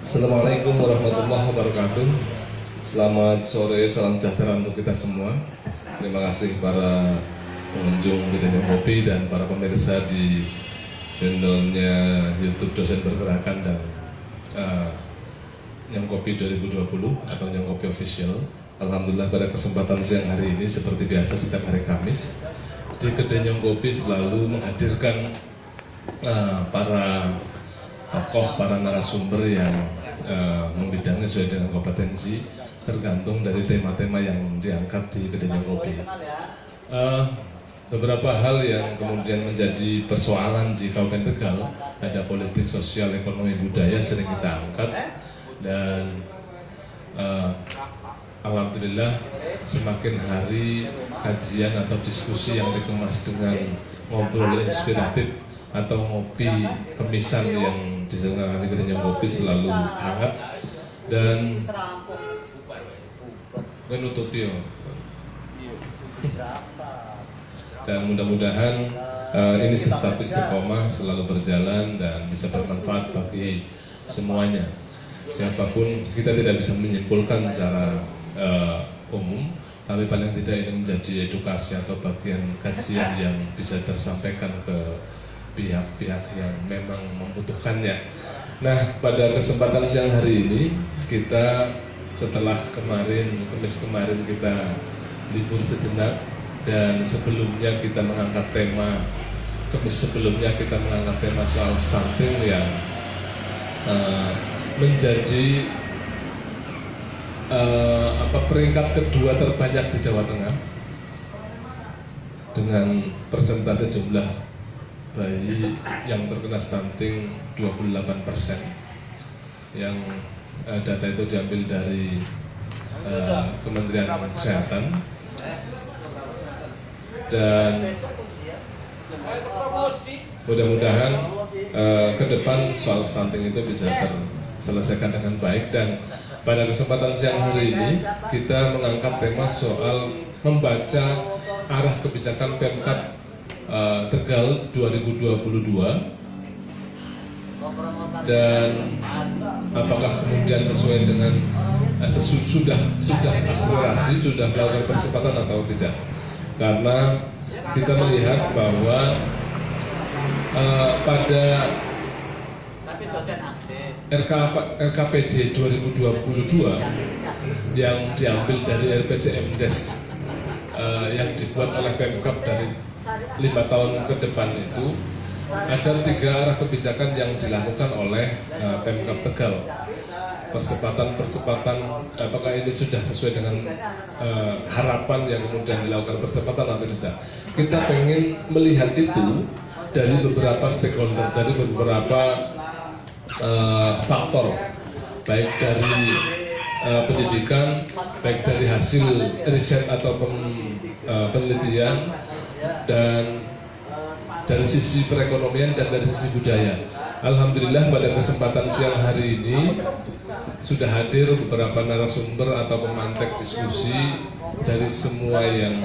Assalamualaikum warahmatullahi wabarakatuh. Selamat sore, salam sejahtera untuk kita semua. Terima kasih para pengunjung Kedai Kopi dan para pemirsa di channelnya YouTube Dosen Bergerakan dan Nyong Kopi 2020 atau Nyong Kopi Official. Alhamdulillah pada kesempatan siang hari ini seperti biasa setiap hari Kamis di Kedai Nyong Kopi selalu menghadirkan para tokoh, para narasumber yang membidangi sesuai dengan kompetensi tergantung dari tema-tema yang diangkat di Kedai Nyong Kopi. Beberapa hal yang kemudian menjadi persoalan di Kabupaten Tegal, ada politik, sosial, ekonomi, budaya sering kita angkat dan alhamdulillah semakin hari kajian atau diskusi yang dikemas dengan ngobrol inspiratif atau ngopi kemisan yang diselenggarakan di Kedai Nyong Kopi selalu hangat dan menutupi dan mudah-mudahan ini tetap istiqomah selalu berjalan dan bisa bermanfaat bagi semuanya. Siapapun kita tidak bisa menyimpulkan secara umum, tapi paling tidak ini menjadi edukasi atau bagian kajian yang bisa tersampaikan ke pihak-pihak yang memang membutuhkannya. Nah, pada kesempatan siang hari ini kita setelah Kamis kemarin kita libur sejenak dan sebelumnya kita mengangkat tema soal stunting yang menjadi peringkat kedua terbanyak di Jawa Tengah dengan persentase jumlah bayi yang terkena stunting 28%, yang data itu diambil dari Kementerian Kesehatan dan mudah-mudahan ke depan soal stunting itu bisa terselesaikan dengan baik. Dan pada kesempatan siang hari ini kita mengangkat tema soal membaca arah kebijakan Pemkab Tegal 2022 dan apakah kemudian sesuai dengan sudah akselerasi, sudah melakukan percepatan atau tidak, karena kita melihat bahwa pada RKPD 2022 yang diambil dari RPJMDes yang dibuat oleh Pemkab dari 5 tahun ke depan itu ada 3 arah kebijakan yang dilakukan oleh Pemkab Tegal. Percepatan, apakah ini sudah sesuai dengan harapan yang kemudian dilakukan percepatan atau tidak? Kita pengen melihat itu dari beberapa stakeholder, dari beberapa faktor, baik dari pendidikan, baik dari hasil riset atau penelitian, dan dari sisi perekonomian dan dari sisi budaya. Alhamdulillah pada kesempatan siang hari ini sudah hadir beberapa narasumber atau pemantik diskusi dari semua yang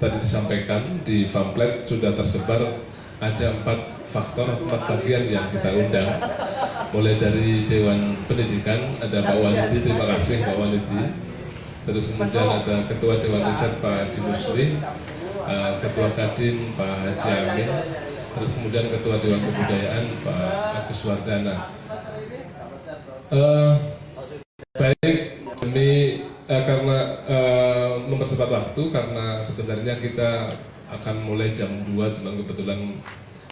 tadi disampaikan di pamflet sudah tersebar. Ada 4 faktor, 4 bagian yang kita undang. Mulai dari Dewan Pendidikan ada Pak Walidi, terima kasih Pak Walidi. Terus kemudian ada Ketua Dewan Riset Pak Haji Muslim, Ketua Kadin Pak Haji Amin, terus kemudian Ketua Dewan Kebudayaan Pak Agus Wardana. Baik, demi karena mempercepat waktu, karena sebenarnya kita akan mulai jam 2, cuma kebetulan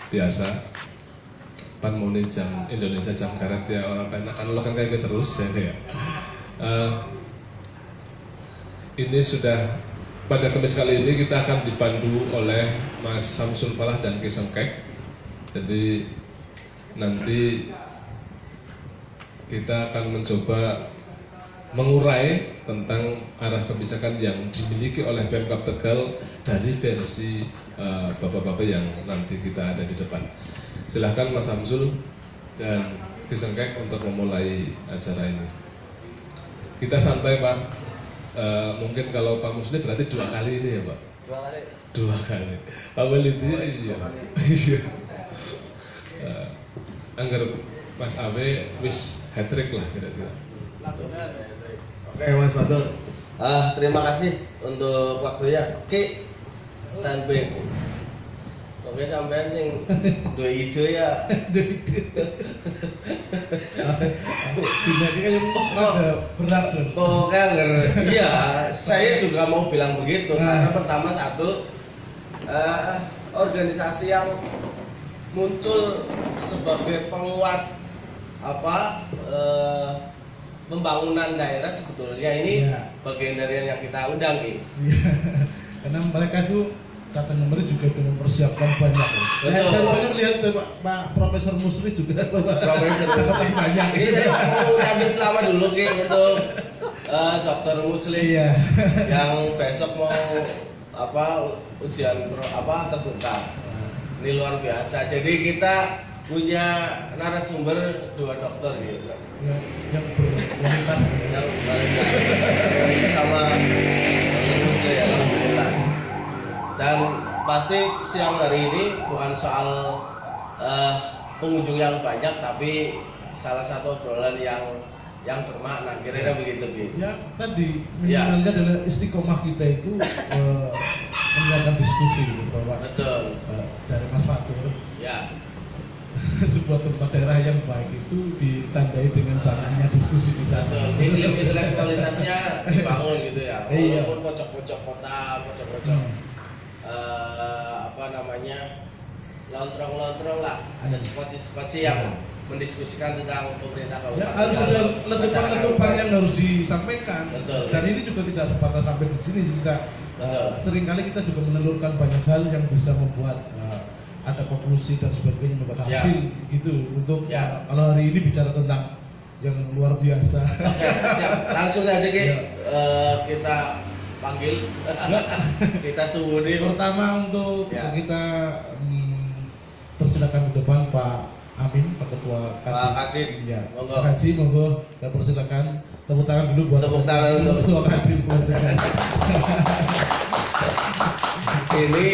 biasa pan mulai jam Indonesia jam karet ya, orang banyak kan lo kan kayak terus ya. Ini sudah pada Kamis kali ini kita akan dipandu oleh Mas Samsul Falah dan Ki Sengkek. Jadi nanti kita akan mencoba mengurai tentang arah kebijakan yang dimiliki oleh Pemkab Tegal dari versi bapak-bapak yang nanti kita ada di depan. Silahkan Mas Samsul dan Ki Sengkek untuk memulai acara ini. Kita santai Pak. Mungkin kalau Pak Muslim berarti 2 kali ini ya Pak? 2 kali. Pak Walidi iya. Anggar Mas Awe wis hat-trick lah kira-kira. Oke Mas Batur, terima kasih untuk waktunya. Oke, standby. Oke sampean sing dua ide ya. Jadi kan yang berat loh. Oke, iya, saya juga mau bilang begitu karena pertama satu organisasi yang muncul sebagai penguat pembangunan daerah sebetulnya ini bagian dari yang kita undang nih. Karena mereka tuh kata nomor juga sudah mempersiapkan banyak. Betul. Saya banyak melihat Pak Profesor Musri juga. Profesor Musri banyak. Ini saya mau ucapin selamat dulu untuk Dokter Musli yang besok mau ujian terbuka. Ini luar biasa. Jadi kita punya narasumber 2 dokter gitu. Yang berkualitas. Yang sama Dokter Musli ya, alhamdulillah. Dan pasti siang hari ini bukan soal pengunjung yang banyak, tapi salah satu obrolan yang bermakna, kira-kira begitu gitu. Ya tadi minimalnya adalah istiqomah kita itu menjalankan diskusi gitu, bahwa Betul. Dari Mas Fatur Ya. sebuah tempat daerah yang baik itu ditandai dengan banyaknya diskusi di sana. Iklim intelektualitasnya dibangun gitu ya. Iya. Walaupun pojok-pojok kota, pojok-pojok lontrong-lontrong lah, ada spot-spot yang mendiskusikan tentang pemerintah Ya, kabupaten. harus ada letupan-letupan yang harus disampaikan. Betul. Dan ini juga tidak sebatas sampai di sini, kita seringkali kita juga menelurkan banyak hal yang bisa membuat ada konklusi dan sebagainya, membuat hasil gitu. Untuk kalau hari ini bicara tentang yang luar biasa. Oke, siap. Langsung aja kita panggil, kita suwuni. Pertama untuk kita persilakan ke depan Pak Amin, Pak Ketua Kadin. Pak Kadin, ya. monggo. Pak Haji, monggo. Kita persilakan tepuk tangan dulu buat Tepuk tangan untuk Ketua Kadin. Ini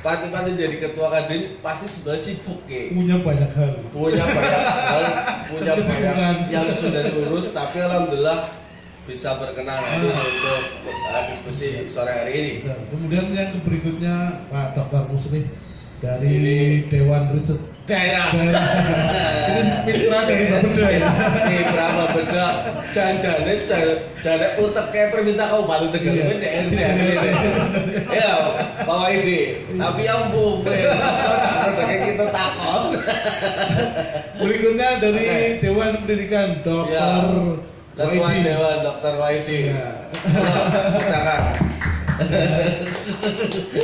pati-pati jadi Ketua Kadin pasti sebenarnya sibuk ya. Punya banyak hal. Punya banyak yang sudah diurus, tapi alhamdulillah bisa berkenan untuk diskusi sore hari ini. Dan kemudian yang berikutnya Pak Dr. Musri dari Dewan Riset Daerah. Ini mitra dari Bapeda ya. Ini berapa beda? Jangan utek kayak permintaan Kabupaten Tegal ini DRD. Ya, bawa ide. Tapi yang kayak kita takon. Berikutnya dari Dewan Pendidikan Dr. Ketua Dewan Dr. Waidi. Silakan.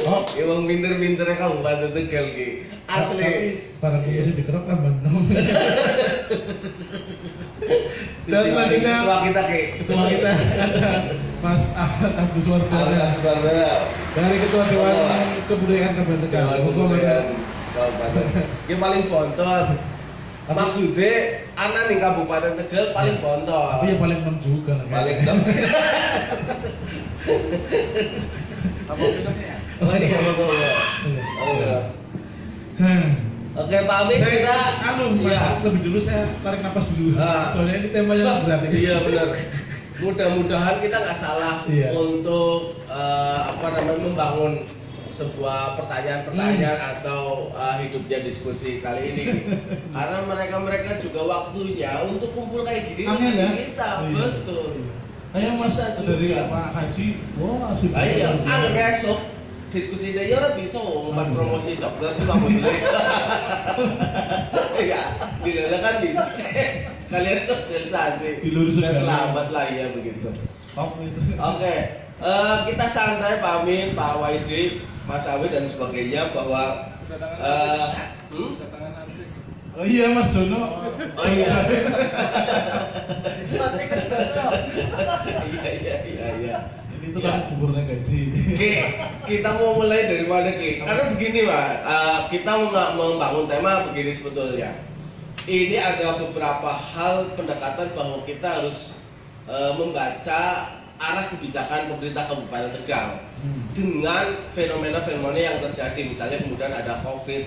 Oh, emang pinter-pinternya Kabupaten Tegal ki. Asli. Barang mesti dikerok kan benar. Dan selanjutnya ketua kita ki. Ketua kita ada Mas Ahmad Agus Wardana dari Ketua Dewan Kebudayaan Kabupaten Tegal. Kabupaten. Ki paling bontot. Maksudnya anak nih Kabupaten Tegal paling bontot. Tapi ya paling enam juga lah. Paling enam. Apa filmnya? Oh ini apa? Oke, Pak Amin, kita lebih dulu saya tarik napas dulu. Soalnya ini temanya berat ini. Iya benar. Mudah-mudahan kita nggak salah untuk membangun sebuah pertanyaan-pertanyaan atau hidupnya diskusi kali ini. Karena mereka juga waktunya untuk kumpul kayak gini kita, betul. Kayak masa dari Pak Haji, wah sudah. Iya, besok diskusi dia ya bisa ngomong promosi dokter sih Pak Musli. Iya, tidak kan bisa. Sekalian sosialisasi. Dan selamat lah ya begitu. Oke, kita santai Pak Amin, Pak Waidi, Mas Awi dan sebagainya bahwa oh iya Mas Dono. Oh iya. Iya. Ini tuh kan kuburnya gaji. Kita mau mulai dari mana Ki? Karena begini Pak, kita membangun tema begini sebetulnya. Ini ada beberapa hal pendekatan bahwa kita harus membaca arah kebijakan pemerintah Kabupaten Tegal dengan fenomena-fenomena yang terjadi. Misalnya kemudian ada COVID,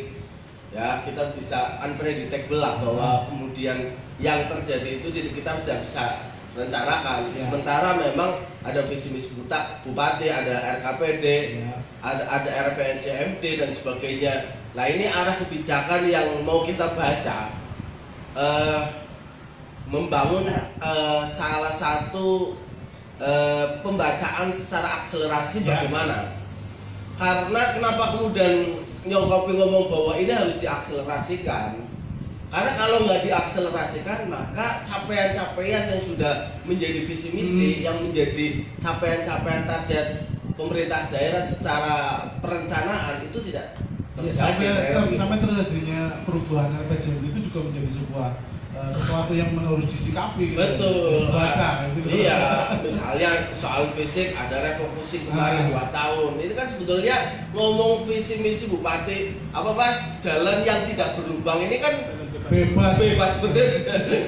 ya kita bisa unpredictable lah bahwa kemudian yang terjadi itu kita tidak bisa rencanakan. Sementara memang ada visi misi bupati, ada RKPD, ada RPNCMD dan sebagainya. Nah ini arah kebijakan yang mau kita baca, membangun salah satu pembacaan secara akselerasi bagaimana. Karena kenapa kemudian Nyokopi ngomong bahwa ini harus diakselerasikan, karena kalau nggak diakselerasikan maka capaian-capaian yang sudah menjadi visi misi, yang menjadi capaian-capaian target pemerintah daerah secara perencanaan itu tidak terjadi. Sampai terjadinya perubahan RPJMD itu juga menjadi sebuah sesuatu yang harus disikapi. Betul. Baca. Iya, misalnya soal fisik ada refokusi kemarin 2 tahun. Ini kan sebetulnya ngomong visi misi bupati, apa Mas, jalan yang tidak berlubang ini kan bebas bener.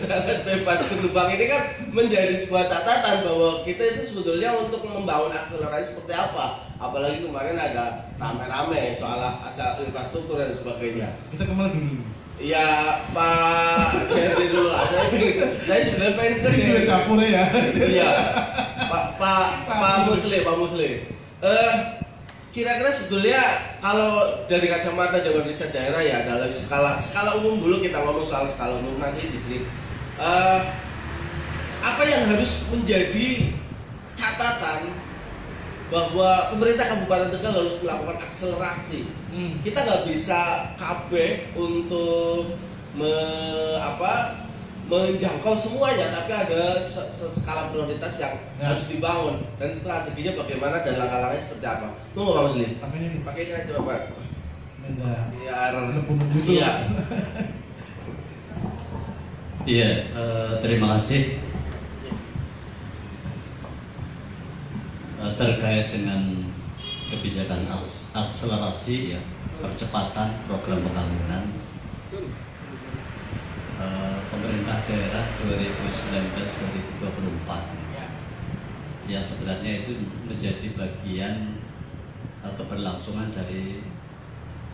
Jalan bebas berlubang ini kan menjadi sebuah catatan bahwa kita itu sebetulnya untuk membangun akselerasi seperti apa. Apalagi kemarin ada rame-rame soal asal infrastruktur dan sebagainya. Kita kemana dulu? Iya, Pak Heri dulu. Saya sebenarnya pengen ke dapur ya. Iya, Pak Musli. Kira-kira sebetulnya kalau dari kacamata Dewan Riset Daerah ya dalam skala umum dulu kita ngomong soal skala umum, nanti distrik. Apa yang harus menjadi catatan bahwa pemerintah Kabupaten Tegal harus melakukan akselerasi. Kita nggak bisa KB untuk menjangkau semuanya, tapi ada skala prioritas yang harus dibangun dan strateginya bagaimana dan langkah-langkahnya seperti apa. Tunggu Pak Muslim. Pakainya aja Pak. Iya. Iya, terima kasih. Terkait dengan kebijakan akselerasi ya, percepatan program pembangunan pemerintah daerah 2019-2024 yang sebenarnya itu menjadi bagian keberlangsungan dari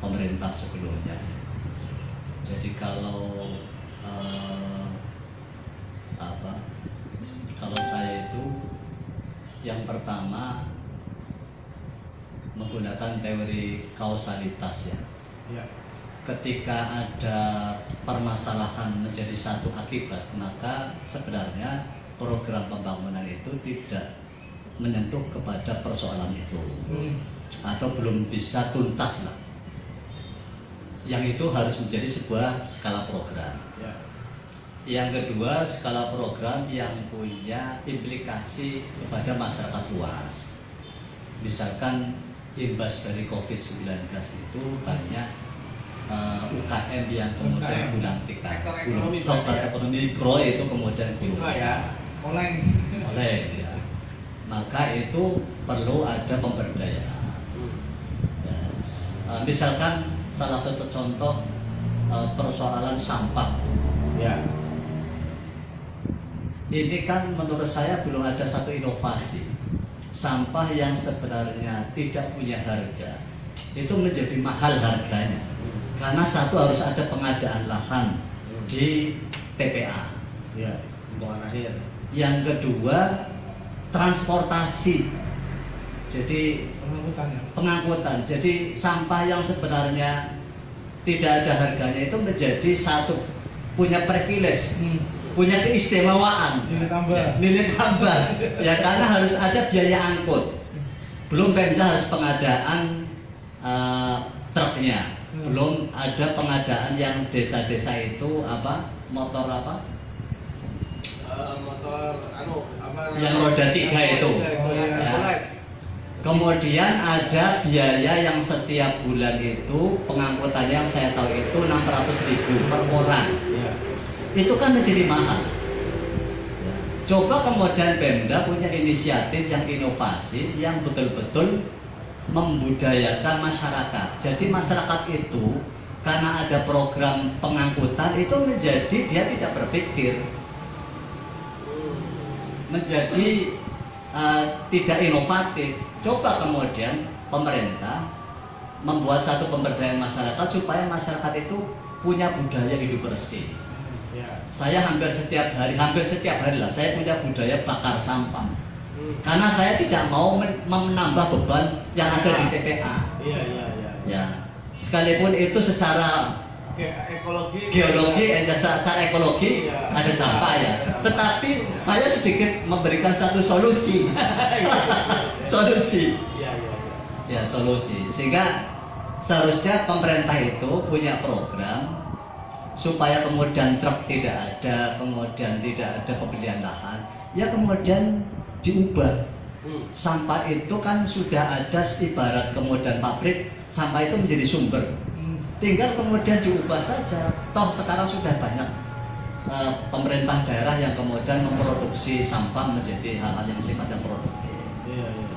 pemerintah sebelumnya. Jadi kalau saya itu yang pertama menggunakan teori kausalitas ya. Ketika ada permasalahan menjadi satu akibat, maka sebenarnya program pembangunan itu tidak menyentuh kepada persoalan itu atau belum bisa tuntas lah. Yang itu harus menjadi sebuah skala program. Yang kedua, skala program yang punya implikasi kepada masyarakat luas. Misalkan imbas dari COVID-19 itu banyak UKM yang kemudian gulung tikar. Sektor ekonomi mikro itu kemudian gulung tikar. Oleh ya. Maka itu perlu ada pemberdayaan. Misalkan salah satu contoh persoalan sampah. Ini kan menurut saya belum ada satu inovasi. Sampah yang sebenarnya tidak punya harga itu menjadi mahal harganya. Karena satu harus ada pengadaan lahan di TPA. Yang kedua transportasi. Jadi pengangkutan. Jadi sampah yang sebenarnya tidak ada harganya itu menjadi satu punya privilege. Punya keistimewaan, nilai tambah ya, karena harus ada biaya angkut, belum Pemda harus pengadaan truknya, belum ada pengadaan yang desa-desa itu motor yang roda 3 itu ya. Kemudian ada biaya yang setiap bulan itu pengangkutannya yang saya tahu itu 600.000 per orang. Itu kan menjadi mahal. Coba kemudian Pemda punya inisiatif yang inovasi, yang betul-betul membudayakan masyarakat. Jadi masyarakat itu karena ada program pengangkutan itu menjadi dia tidak berpikir, menjadi tidak inovatif. Coba kemudian pemerintah membuat satu pemberdayaan masyarakat supaya masyarakat itu punya budaya hidup bersih. Saya hampir setiap hari lah saya punya budaya bakar sampah. Karena saya tidak mau menambah beban yang ada di TPA. Ya, sekalipun itu secara geologi, secara ekologi ada dampak ya. Tetapi saya sedikit memberikan satu solusi. Solusi. Sehingga seharusnya pemerintah itu punya program supaya kemudian truk tidak ada, kemudian tidak ada pembelian lahan, ya kemudian diubah. Sampah itu kan sudah ada, ibarat kemudian pabrik, sampah itu menjadi sumber. Tinggal kemudian diubah saja. Toh sekarang sudah banyak pemerintah daerah yang kemudian memproduksi sampah menjadi hal-hal yang sifatnya produktif.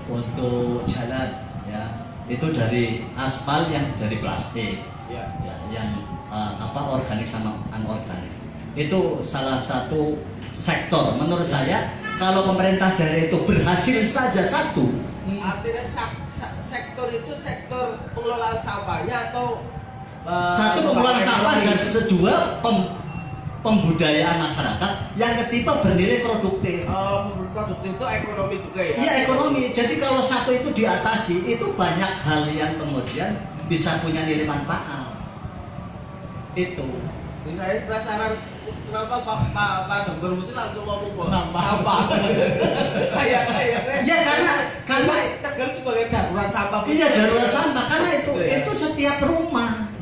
Untuk jalan, ya itu dari aspal yang dari plastik, ya, yang organik sama anorganik. Itu salah satu sektor menurut saya. Kalau pemerintah daerah itu berhasil saja satu, artinya sektor itu sektor pengelolaan sampahnya atau satu pengelolaan sampah dan kedua pembudayaan masyarakat, yang ketiga bernilai produktif. Produktif itu ekonomi juga ya? Iya, ekonomi. Jadi kalau satu itu diatasi, itu banyak hal yang kemudian bisa punya nilai manfaat. Itu. Saya penasaran kenapa Pak Dr. Musi langsung ngomong sampah. Kayak ya karena Tegal sebagai darurat sampah. Iya, darurat sampah karena itu setiap rumah.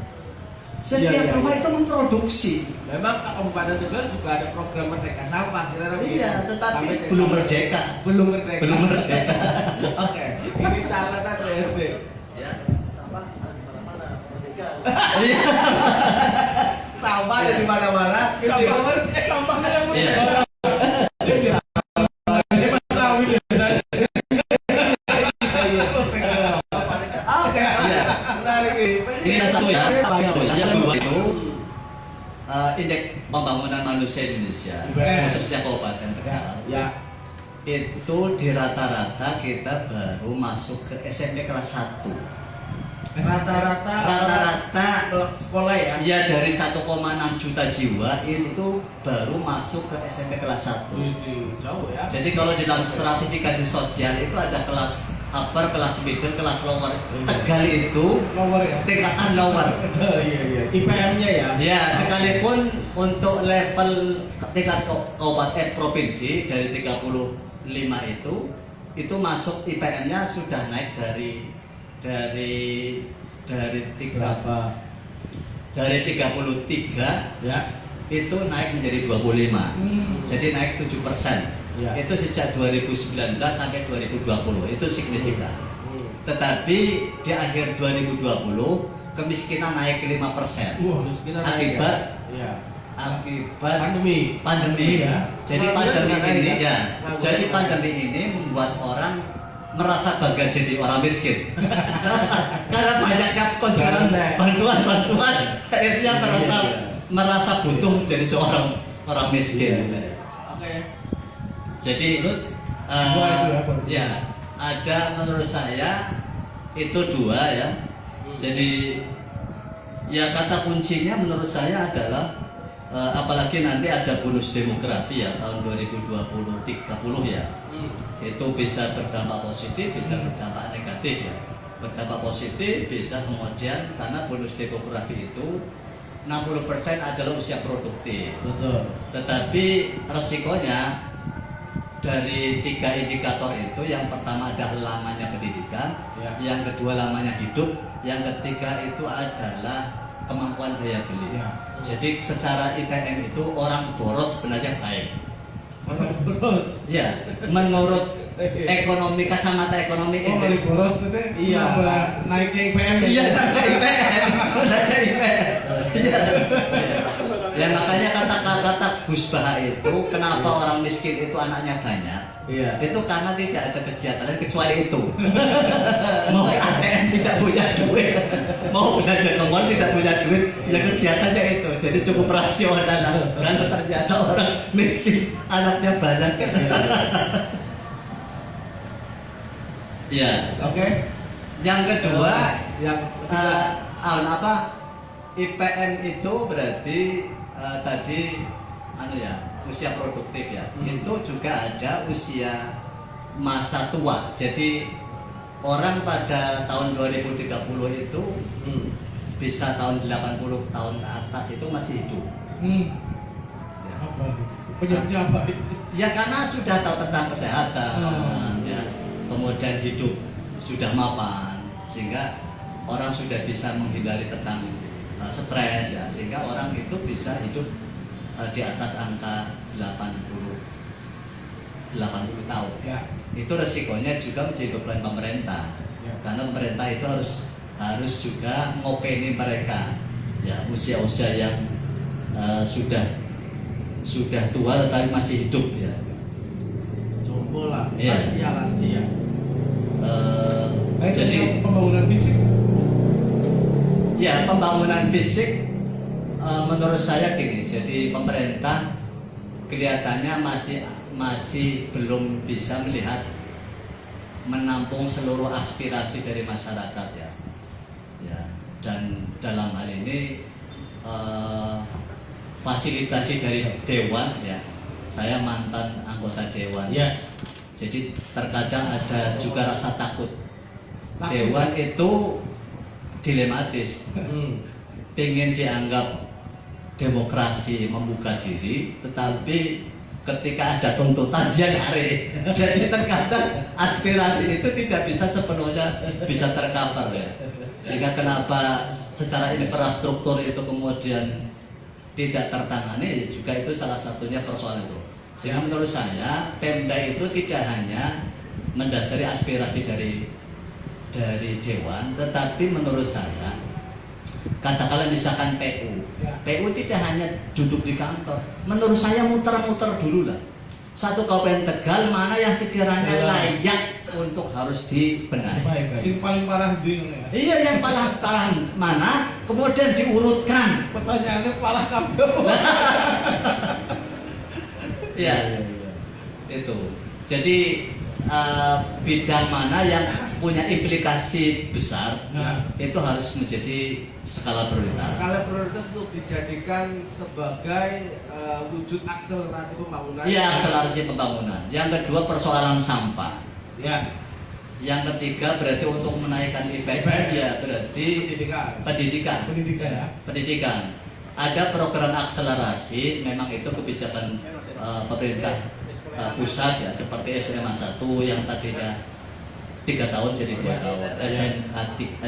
Setiap rumah itu memproduksi. Memang Kabupaten Tegal juga ada program Merdeka Sampah. Iya, tetapi belum merdeka. Oke, ini catatan DRD. Ya. Sampah ada di mana-mana. Sampah ada di mana-mana. Sampahnya yang Iya. Ini satu ya. Yang kedua itu indeks pembangunan manusia Indonesia, khususnya Kabupaten Tegal. Ya. Itu di rata-rata kita baru masuk ke SMP kelas 1. Rata-rata sekolah ya? Ya, dari 1,6 juta jiwa itu baru masuk ke SMP kelas 1. Jauh ya? Jadi kalau di dalam stratifikasi sosial itu ada kelas upper, kelas middle, kelas lower. Tegal itu Lower ya? tingkatan lower. Iya. IPM-nya ya? Ya, sekalipun untuk level tingkat kabupaten provinsi dari 35 itu masuk IPM-nya sudah naik dari 33 Ya. itu naik menjadi 25. Jadi naik 7%. Ya. Itu sejak 2019 sampai 2020 itu signifikan. Tetapi di akhir 2020 kemiskinan naik 5%. Akibat pandemi ya. Jadi pandemi ini membuat orang merasa bangga jadi orang miskin. Karena banyaknya kunjungan bantuan, akhirnya merasa butuh jadi seorang orang miskin. Oke. Jadi Terus ya ada menurut saya itu dua ya. Jadi ya kata kuncinya menurut saya adalah apalagi nanti ada bonus demografi ya tahun 2020-30 ya. Itu bisa berdampak positif, bisa berdampak negatif ya. Berdampak positif bisa kemudian karena bonus demografi itu 60% adalah usia produktif. Betul. Tetapi resikonya dari 3 indikator itu, yang pertama adalah lamanya pendidikan, yang kedua lamanya hidup, yang ketiga itu adalah kemampuan daya beli. Jadi secara IPM itu orang boros sebenarnya baik. Orang boros. Ya, menurut ekonomi, kacamata ekonomi ini. boros itu naiknya IPM. Iya, naiknya IPM. Iya. Ya makanya kata-kata Gus Baha itu kenapa orang miskin itu anaknya banyak? Iya. Itu karena tidak ada kegiatan lain kecuali itu. Mau ke ATM tidak punya duit, mau belajar ke mall tidak punya duit, ya kegiatannya itu. Jadi cukup rasional. Karena ternyata orang miskin anaknya banyak. Ya. Oke. Yang kedua IPM itu berarti tadi usia produktif ya. Itu juga ada usia masa tua. Jadi orang pada tahun 2030 itu bisa tahun 80 tahun ke atas itu masih hidup. Ya. Apa? Penyakitnya apa? Ya karena sudah tahu tentang kesehatan, ya. Kemudian hidup sudah mapan, sehingga orang sudah bisa menghindari tentang stres ya, sehingga orang itu bisa hidup di atas angka 80 tahun. Ya. Itu resikonya juga menjadi beban pemerintah, ya. Karena pemerintah itu harus juga ngopeni mereka, ya usia-usia yang sudah tua tetapi masih hidup ya. Jompo lah, ya. lansia. Jadi pembangunan fisik. Ya, pembangunan fisik menurut saya gini. Jadi pemerintah kelihatannya masih belum bisa melihat menampung seluruh aspirasi dari masyarakat ya. Ya, dan dalam hal ini fasilitasi dari dewan ya. Saya mantan anggota dewan. Ya. Jadi terkadang ada juga rasa takut. Dewan itu dilematis. Pengen dianggap demokrasi membuka diri, tetapi ketika ada tuntutan dia lari. Jadi terkadang aspirasi itu tidak bisa sepenuhnya bisa tercover ya. Sehingga kenapa secara infrastruktur itu kemudian tidak tertangani juga itu salah satunya persoalan itu. Sehingga menurut saya Pemda itu tidak hanya mendasari aspirasi dari dewan, tetapi menurut saya katakanlah misalkan PU tidak hanya duduk di kantor. Menurut saya muter-muter dulu lah. Satu Kabupaten Tegal mana yang sekiranya layak untuk harus dibenahi. Yang paling parah di Iya, yang paling parah mana? Kemudian diurutkan. Pertanyaannya parah kabel. Iya, itu. Jadi bidang mana yang punya implikasi besar, itu harus menjadi skala prioritas. Skala prioritas untuk dijadikan sebagai wujud akselerasi pembangunan. Iya, akselerasi pembangunan. Yang kedua persoalan sampah. Ya. Yang ketiga berarti untuk menaikkan IPM ya berarti pendidikan. Ada program akselerasi, memang itu kebijakan pemerintah pusat ya, seperti SMA 1 yang tadinya 3 tahun jadi 2 tahun,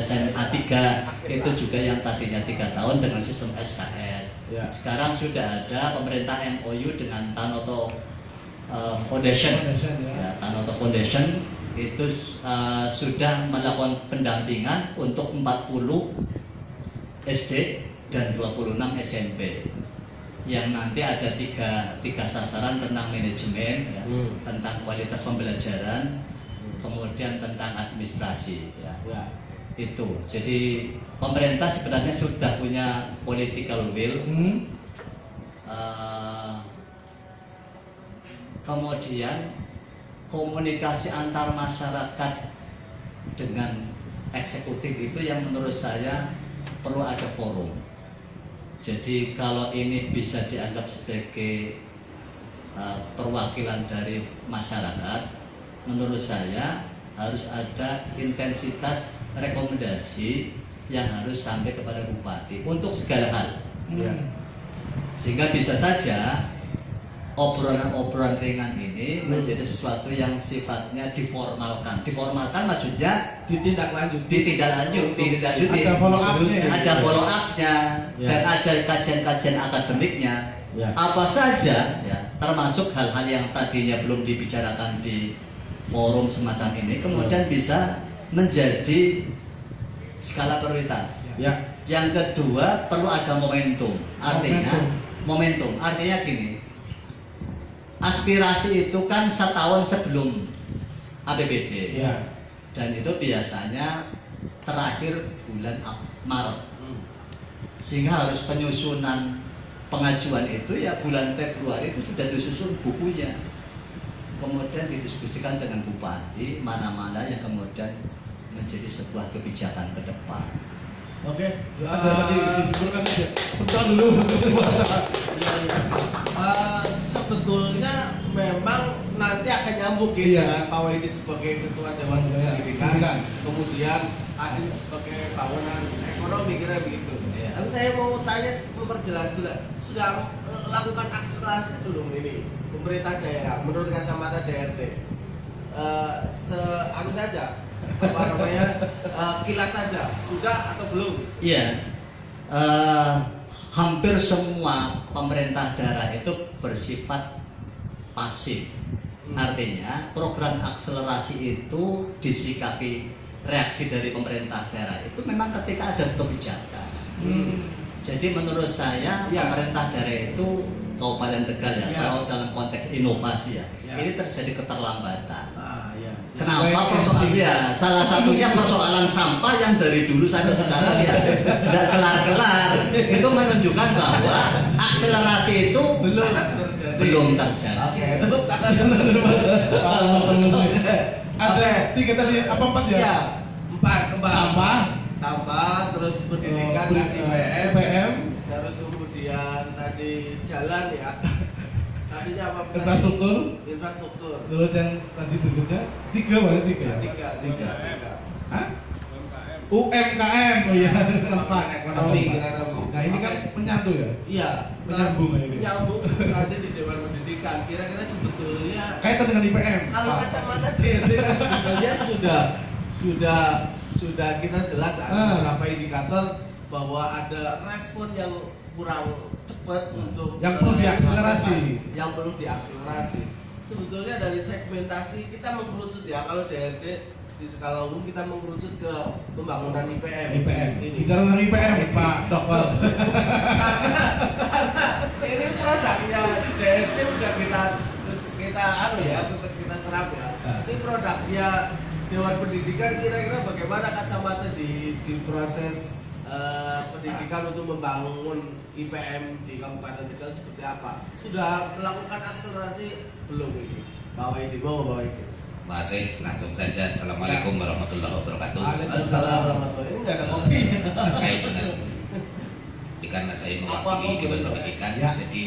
SMA 3 itu juga yang tadinya 3 tahun dengan sistem SKS. Sekarang sudah ada pemerintah MOU dengan Tanoto Foundation. Ya, Tanoto Foundation itu sudah melakukan pendampingan untuk 40 SD dan 26 SMP. Yang nanti ada tiga sasaran tentang manajemen, ya, tentang kualitas pembelajaran, kemudian tentang administrasi. Ya. Itu. Jadi pemerintah sebenarnya sudah punya political will. Kemudian komunikasi antar masyarakat dengan eksekutif itu yang menurut saya perlu ada forum. Jadi kalau ini bisa dianggap sebagai perwakilan dari masyarakat, menurut saya harus ada intensitas rekomendasi yang harus sampai kepada bupati untuk segala hal. Sehingga bisa saja obrolan-obrolan ringan ini menjadi sesuatu yang sifatnya diformalkan. Diformalkan maksudnya ditindaklanjuti. Ada follow up-nya dan ada kajian-kajian akademiknya. Apa saja ya, termasuk hal-hal yang tadinya belum dibicarakan di forum semacam ini kemudian bisa menjadi skala prioritas. Yang kedua perlu ada momentum. Artinya gini. Aspirasi itu kan setahun sebelum APBD, dan itu biasanya terakhir bulan Maret, sehingga harus penyusunan pengajuan itu ya bulan Februari itu sudah disusun bukunya, kemudian didiskusikan dengan bupati mana-mana yang kemudian menjadi sebuah kebijakan ke depan. Oke, ada tadi disimpulkan aja. Betul dulu. Sebetulnya memang nanti akan nyambung gitu kan, Pak Wahidi sebagai ketua Dewan Pendidikan, kemudian Adin sebagai bangunan ekonomi, kira begitu. Tapi saya mau tanya, memperjelas dulu, sudah lakukan akselerasi belum ini pemerintah daerah menurut kacamata DRT? Anu saja, apa namanya, kilat saja, sudah atau belum? Iya, hampir semua pemerintah daerah itu bersifat pasif. Artinya program akselerasi itu disikapi reaksi dari pemerintah daerah itu memang ketika ada kebijakan. Jadi menurut saya pemerintah daerah itu Kabupaten Tegal ya, kalau dalam konteks inovasi ya, ini terjadi keterlambatan. Kenapa persoalan ya? Salah satunya persoalan sampah yang dari dulu sampai sekarang ya tidak kelar-kelar. Itu menunjukkan bahwa akselerasi itu belum terjadi. Ada 3 tadi, apa 4 ya? Ya, 4 Sampah, sampah, terus pendidikan dan IPM, terus kemudian tadi jalan ya. Tadinya apa? Infrastruktur. Terus yang tadi berikutnya 3 berarti 3. Tiga. Hah? UMKM, oh iya, tempat Ekonomi. Nah ini kan menyatu ya? Iya, Menyambung ini. Nyambung nanti di Dewan Pendidikan. Kira-kira sebetulnya Kaitan dengan IPM. kalau kacamata DRT sebetulnya sudah kita jelas ada beberapa indikator bahwa ada respon yang kurang cepat untuk yang perlu diakselerasi. Yang perlu diakselerasi. Sebetulnya dari segmentasi kita mengkerucut ya, kalau DRT di skala umum kita mengkerucut ke pembangunan IPM. Ini. Bicara tentang IPM, Pak Dokter. Karena ini produknya DRT udah kita serap ya. Ini produknya Dewan Pendidikan, kira-kira bagaimana kacamata di proses pendidikan untuk membangun IPM di Kabupaten Tegal seperti apa? Sudah melakukan akselerasi belum ini? Bawa itu. Masih langsung saja. Assalamualaikum warahmatullahi wabarakatuh. Waalaikumsalam warahmatullahi. Ini nggak ada kopi. Terkait dengan karena saya mewakili Dewan Pendidikan, jadi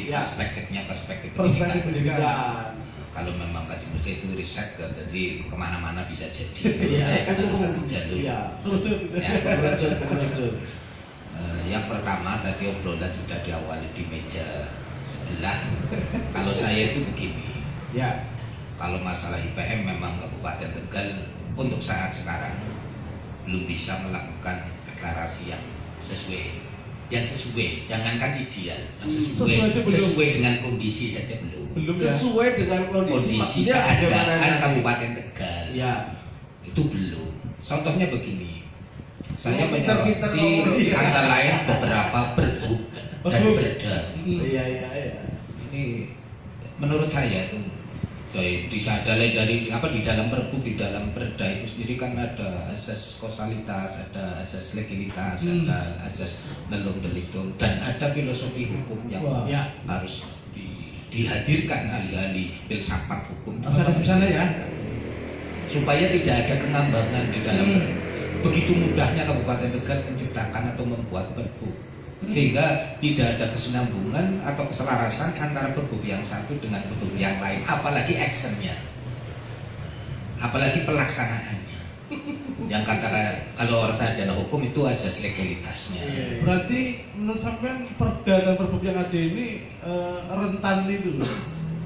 perspektif pendidikan. Kalau memang kaji musa itu riset, jadi kemana-mana bisa jadi. Saya kan ada satu jalur. Mengerucut. Yang pertama tadi obrolan sudah diawali di meja sebelah. Kalau saya itu begini. Kalau masalah IPM memang Kabupaten Tegal untuk saat sekarang belum bisa melakukan deklarasi yang sesuai, jangankan ideal, yang sesuai dengan kondisi saja belum. Sesuai dengan kondisi keadaan Kabupaten Tegal. Ya. Itu belum. Contohnya begini, saya menyoroti antara lain beberapa perbuk dan perda. Iya. Ini menurut saya itu disadari dari di dalam perbuk, di dalam perda itu sendiri kan ada asas kausalitas, ada asas legalitas, ada asas nelung deliktum, dan ada filosofi hukum yang harus dihadirkan ahli-ahli filsafat hukum supaya tidak ada kengambangan di dalam begitu mudahnya Kabupaten Tegal menciptakan atau membuat perbuk, sehingga tidak ada kesinambungan atau keselarasan antara perbuk yang satu dengan perbuk yang lain, apalagi actionnya, apalagi pelaksanaannya. Yang kalau orang sarjana hukum itu asas legalitasnya. Berarti menurut sampean perda dan perbuk yang ada ini rentan itu loh.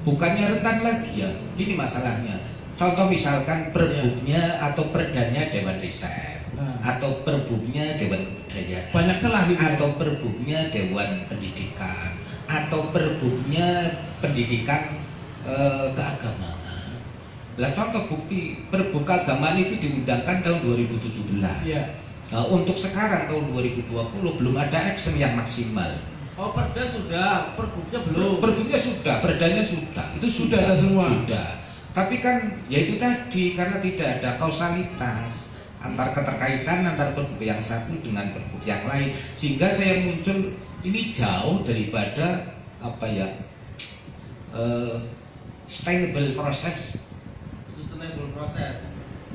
Bukannya rentan lagi ya, ini masalahnya. Contoh misalkan perbuknya atau perdanya Dewan Riset, atau perbuknya Dewan Kebudayaan, banyak celah gitu. Atau perbuknya Dewan Pendidikan, atau perbuknya Pendidikan Keagamaan. Lah contoh bukti perbuk keagamaan itu diundangkan tahun 2017. Nah, untuk sekarang tahun 2020 belum ada action yang maksimal. Oh, perda sudah, perbuknya belum. Perbuknya sudah, perdanya sudah. Itu sudah ada semua. Sudah. Tapi kan ya itu tadi, karena tidak ada kausalitas antar keterkaitan antar perbuk yang satu dengan perbuk yang lain, sehingga saya muncul ini jauh daripada sustainable proses.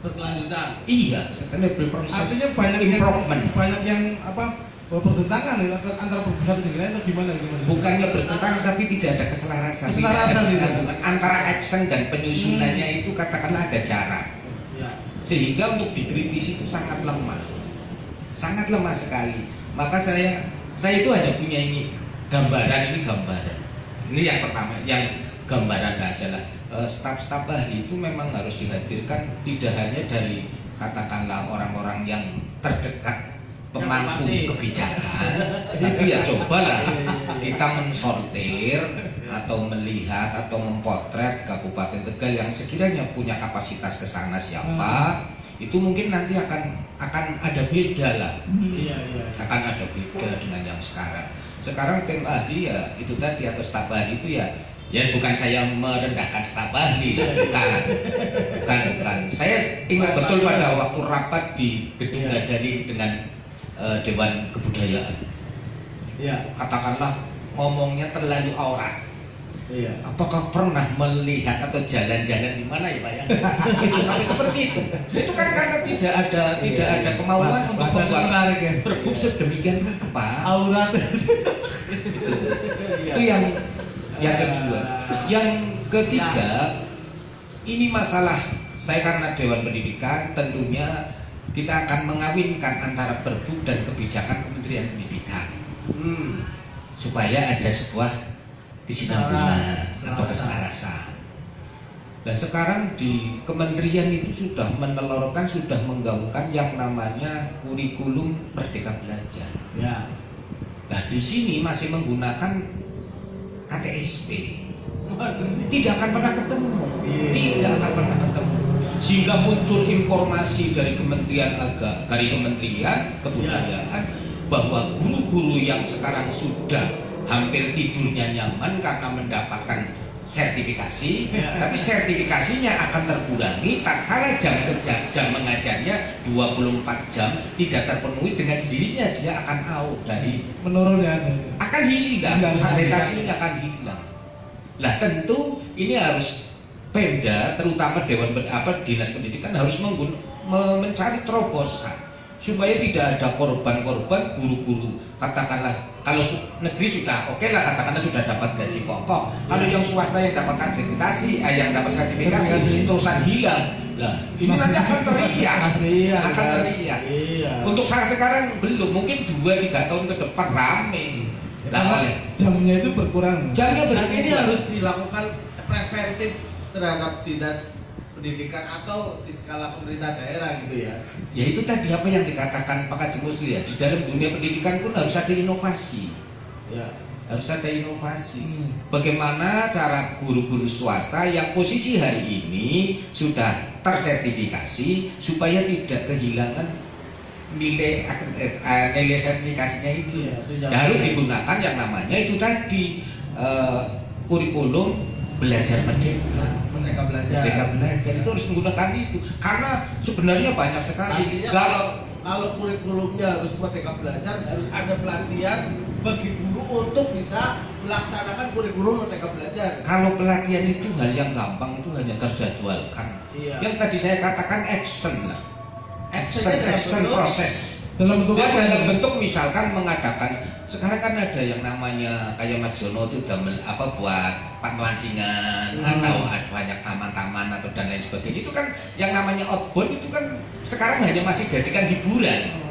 berkelanjutan. Iya, sustainable process. Artinya banyak improvement. yang bertentangan ya, antara satu negara itu gimana? Bukannya bertentangan tapi tidak ada keselarasan. Tidak ada Keselarasan, kesambungan antara action dan penyusunannya itu katakanlah ada jarak. Ya. Sehingga untuk dikritisi itu sangat lemah sekali. Maka saya itu hanya punya ini gambaran. Ini yang pertama, yang gambaran aja lah. Staf-staf ahli itu memang harus dihadirkan tidak hanya dari katakanlah orang-orang yang terdekat pemangku kebijakan, tapi ya cobalah kita mensortir atau melihat atau mempotret Kabupaten Tegal yang sekiranya punya kapasitas ke sana siapa. Itu mungkin nanti akan ada beda lah. Akan ada beda dengan yang sekarang. Sekarang tim ahli ya itu tadi atau staf ahli itu ya bukan saya merendahkan staf ahli, bukan. Saya ingat betul pada waktu rapat di Gedung Gadani dengan Dewan Kebudayaan. Katakanlah ngomongnya terlalu aurat. Apakah pernah melihat atau jalan-jalan di mana ya Pak ya? Itu sampai seperti itu. Itu kan karena tidak ada kemauan untuk membuat Pergub sedemikian rupa. Aurat. Itu yang kedua. Yang ketiga, ini masalah saya karena Dewan Pendidikan tentunya kita akan mengawinkan antara Pergub dan kebijakan Kementerian Pendidikan supaya ada sebuah kesinambungan atau keselarasan. Nah sekarang di kementerian itu sudah menelurkan, sudah menggaungkan yang namanya kurikulum Merdeka Belajar. Nah di sini masih menggunakan KTSP. Tidak akan pernah ketemu. Sehingga muncul informasi dari Kementerian Kebudayaan bahwa guru-guru yang sekarang sudah hampir tidurnya nyaman karena mendapatkan sertifikasi, tapi sertifikasinya akan terkurangi tak kala jam mengajarnya 24 jam tidak terpenuhi, dengan sendirinya dia akan out dari menurun ya, akan hilang, akreditasinya akan hilang. Lah tentu ini harus Pemda, terutama Dinas Pendidikan harus mencari terobosan supaya tidak ada korban-korban guru-guru. Katakanlah kalau negeri sudah oke lah, katakanlah sudah dapat gaji pokok. Kalau yang swasta yang dapat akreditasi, yang dapat sertifikasi terusan hilang. Nah, ini nanti akan teriak. Untuk saat sekarang belum, mungkin 2-3 tahun ke depan rame. Jamnya itu berkurang. Ini harus dilakukan preventif terhadap dinas pendidikan atau di skala pemerintah daerah gitu ya. Ya itu tadi apa yang dikatakan Pak Haji Musli ya, di dalam dunia pendidikan pun harus ada inovasi. Harus ada inovasi. Bagaimana cara guru-guru swasta yang posisi hari ini sudah tersertifikasi supaya tidak kehilangan nilai sertifikasinya itu. Harus digunakan yang namanya itu tadi kurikulum belajar Merdeka Belajar itu harus menggunakan itu, karena sebenarnya banyak sekali. Kalau kurikulumnya harus Merdeka Belajar, harus ada pelatihan bagi guru untuk bisa melaksanakan kurikulum Merdeka Belajar. Kalau pelatihan itu hal yang gampang, itu hanya terjadwalkan. Yang tadi saya katakan action proses. Dalam bentuk misalkan mengadakan, sekarang kan ada yang namanya kayak Mas Jono itu udah buat pemancingan atau banyak taman-taman atau dan lain sebagainya. Itu kan yang namanya outbound itu kan sekarang hanya masih jadikan hiburan.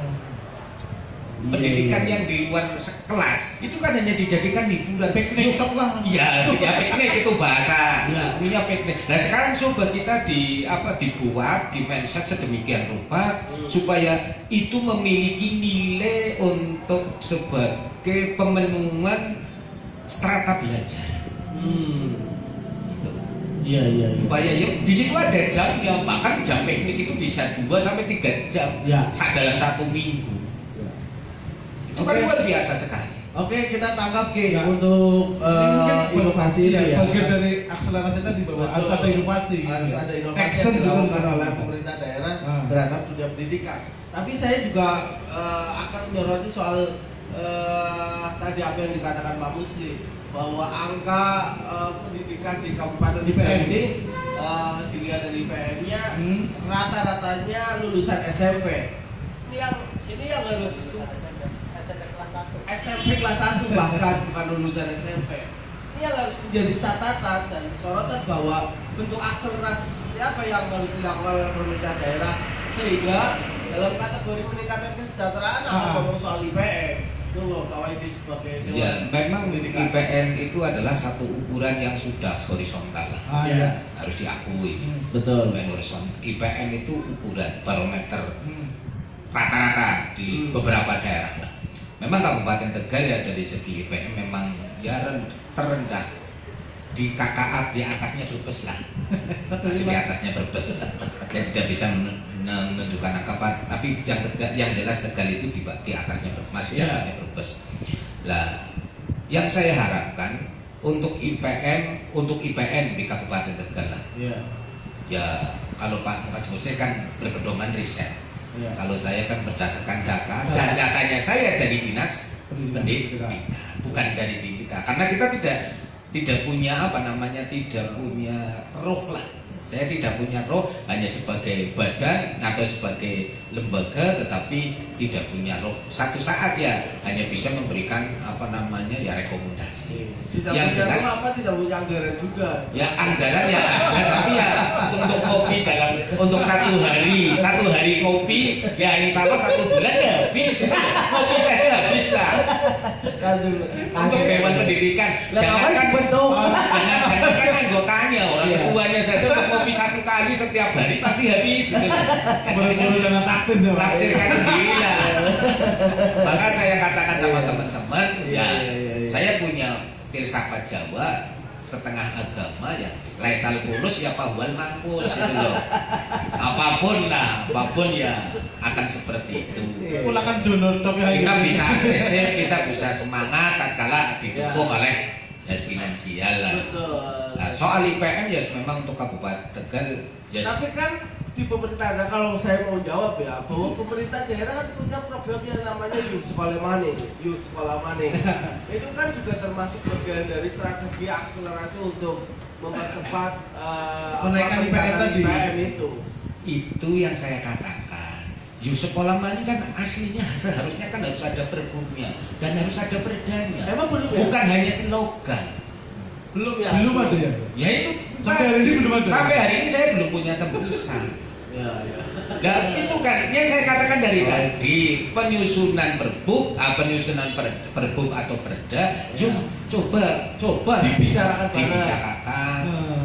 Pendidikan yang di luar kelas itu kan hanya dijadikan hiburan, piknik lah. Iya, piknik itu bahasa. Punya piknik. Nah sekarang coba kita dibuat, di mindset sedemikian rupa supaya itu memiliki nilai untuk sebagai pemenuhan strata belajar. Supaya di situ ada jamnya, bahkan jam piknik itu bisa 2-3 jam dalam 1 minggu. Itu kan luar biasa sekali. Oke, kita tangkap untuk inovasi ini ya. Bagian dari akselerasi tadi bahwa harus ada inovasi. Harus ada inovasi Action yang dilakukan oleh pemerintah daerah terhadap dunia pendidikan. Tapi saya juga akan menyoroti soal tadi apa yang dikatakan Pak Musli, bahwa angka pendidikan di Kabupaten Tegal ini dilihat dari IPM-nya rata-ratanya lulusan SMP. Ini yang harus SMP kelas 1 bahkan bukan lulusan SMP. Ini yang harus menjadi catatan dan sorotan bahwa bentuk akselerasi seperti apa yang harus dilakukan oleh pemerintah daerah sehingga dalam kategori meningkatkan kesejahteraan ngomong soal IPM. Sebagai ya, memang IPN itu adalah satu ukuran yang sudah horizontal harus diakui. Betul. IPN itu ukuran barometer rata-rata di beberapa daerah. Memang Kabupaten Tegal ya dari segi IPM memang ya terendah di KKA, di atasnya Brebes lah, masih di atasnya Brebes, ya tidak bisa menunjukkan angka, tapi yang jelas Tegal itu di atasnya, masih di atasnya Brebes. Lah, yang saya harapkan untuk IPN di Kabupaten Tegal lah, ya kalau Pak Mukajmus kan berpedoman riset, kalau saya kan berdasarkan data dan datanya saya dari dinas pendidikan, bukan dari kita, karena kita tidak punya tidak punya roh lah. Saya tidak punya roh, hanya sebagai badan atau sebagai lembaga, tetapi tidak punya roh. Satu saat ya hanya bisa memberikan rekomendasi. Tidak yang punya jelas roh tidak punya anggaran juga. Ya anggaran ya ada, tapi ya untuk kopi untuk satu hari kopi ya insya Allah 1 bulan ya habis. Kopi saja habis lah. Untuk Dewan Pendidikan jangankan anggotanya, orang ketuanya saja untuk kopi 1 kali setiap hari pasti habis. Buru-buru dengan taktis ya, Pak. Taksirkan sendiri lah. Maka saya katakan sama teman-teman, saya punya filsafat Jawa setengah agama ya, laisal kulus ya pahwal mangkus gitu loh. Apapun ya akan seperti itu. Ulangan Jono Kita bisa agresif, kita bisa semangat tatkala didukung oleh finansial lah. Nah, soal IPM ya memang untuk Kabupaten Tegal. Tapi kan di pemerintah, kalau saya mau jawab ya, bahwa pemerintah daerah kan punya program yang namanya Youth Sekolah Money. Itu kan juga termasuk bagian dari strategi akselerasi untuk mempercepat menaikkan IPM itu. Itu yang saya katakan. Youth Sekolah Money kan aslinya seharusnya kan harus ada perbumnya dan harus ada perdanya. Emang belum ya? Bukan hanya slogan. Belum ya? Belum ada ya? Ya itu sampai hari ini belum ada. Sampai hari ini saya belum punya tembusan. Dan itu kan yang saya katakan dari tadi, penyusunan perbuk atau perda, yuk coba dibicarakan,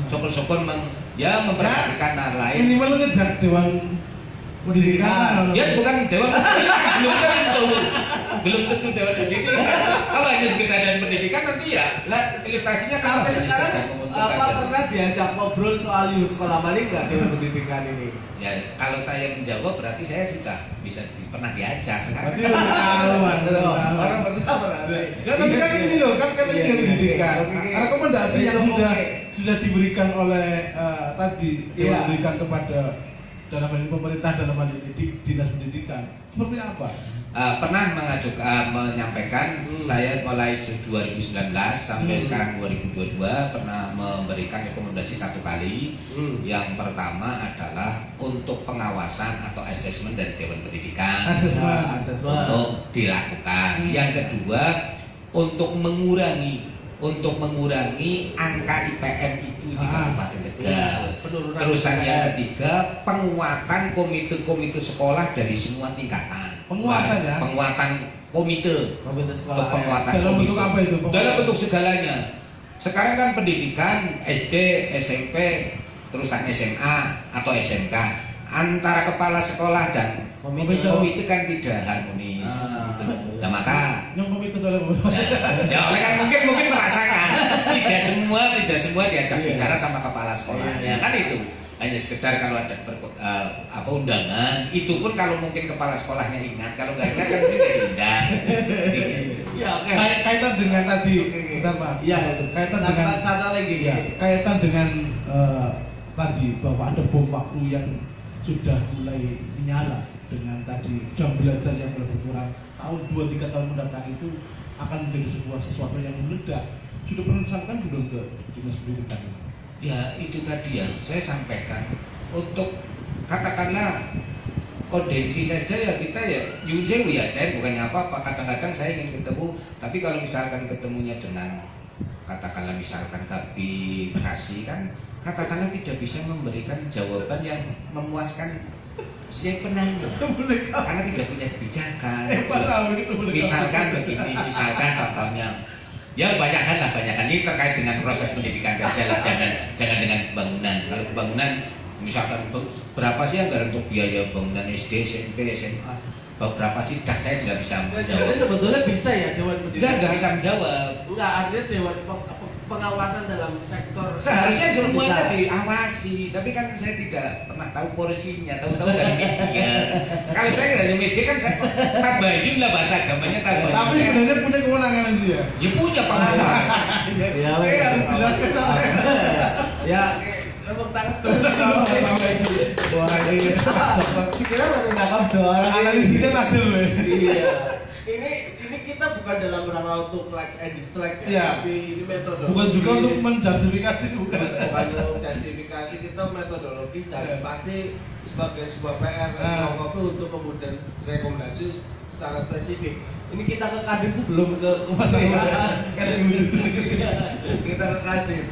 syukur-syukur memperhatikan hal lain. Minimal ngejak Dewan Pendidikan. Ya bukan Dewan Pendidikan, belum tentu Dewan Pendidikan. Kalau hanya sekedar Dewan Pendidikan nanti ya ilustrasinya kan sampai sekarang pernah diajak ngobrol soal Youth Sekolah Money nggak Dewan Pendidikan ini? Ya kalau saya menjawab berarti saya sudah bisa pernah diajak sekarang. Orang pernah berarti. Ya tapi kan ini loh, kan katanya Dewan Pendidikan. Rekomendasi yang sudah diberikan oleh diberikan kepada dalam hal ini pemerintah, dalam hal ini dinas pendidikan, seperti apa? Pernah menyampaikan saya mulai 2019 sampai sekarang 2022 pernah memberikan rekomendasi 1 kali. Yang pertama adalah untuk pengawasan atau asesmen dari Dewan Pendidikan untuk dilakukan. Yang kedua untuk mengurangi angka IPM itu di Kabupaten Tegal. Terusan yang ketiga, penguatan komite sekolah dari semua tingkatan. Penguatan komite sekolah. Dalam bentuk apa itu? Dalam bentuk segalanya. Sekarang kan pendidikan SD, SMP, terusan SMA atau SMK, antara kepala sekolah dan komite kan tidak harmonis. Nah maka yang komite oleh oleh kan mungkin merasakan tidak semua diajak bicara sama kepala sekolahnya kan itu hanya sekedar kalau ada undangan itu pun kalau mungkin kepala sekolahnya ingat, kalau nggak ingat kan mungkin nggak diundang. Kaitan dengan tadi, bentar Pak. Kaitan dengan kaitan dengan tadi bahwa ada bom waktu yang sudah mulai menyala dengan tadi jam belajar yang berkurang tahun 2-3 tahun mendatang itu akan menjadi sesuatu yang meledak. Sudah pernah disampaikan belum ke dinas pendidikan? Ya itu tadi ya saya sampaikan, untuk katakanlah kondensi saja ya kita ya Yunjewu ya, saya bukannya apa-apa, kadang-kadang saya ingin ketemu, tapi kalau misalkan ketemunya dengan katakanlah misalkan Kabin Bekasi kan katakanlah tidak bisa memberikan jawaban yang memuaskan si penanya karena tidak punya kebijakan. Misalkan begini, misalkan contohnya ya banyak hal ini terkait dengan proses pendidikan saja lah, jangan dengan pembangunan. Kalau pembangunan misalkan berapa sih anggaran untuk biaya bangunan SD, SMP, SMA, berapa sih? Saya tidak bisa menjawab. Jadi sebetulnya bisa ya Dewan Pendidikan. Tidak bisa menjawab. Enggak, artinya Dewan pengawasan dalam sektor. Seharusnya semuanya diawasi, tapi kan saya tidak pernah tahu porsinya, tahu-tahu dari media. Kalau saya dari media kan saya tabayun lah bahasa agamanya tabayun. Tapi sebenarnya punya kewenangan itu ya. Ya punya pengawas. Ya, harus jelaskan. Ya, tepuk tangan. Wah ini. Kira baru nangkap doa. Analisisnya tajam loh. Iya. Ini kita bukan dalam rangka untuk like and dislike ya, tapi ini metode. Bukan juga untuk menjustifikasi, bukan. Bukan untuk justifikasi, kita metodologis dan pasti sebagai sebuah PR untuk kemudian rekomendasi secara spesifik. Ini kita ke Kadin sebelum ke masalah kita ke Kadin.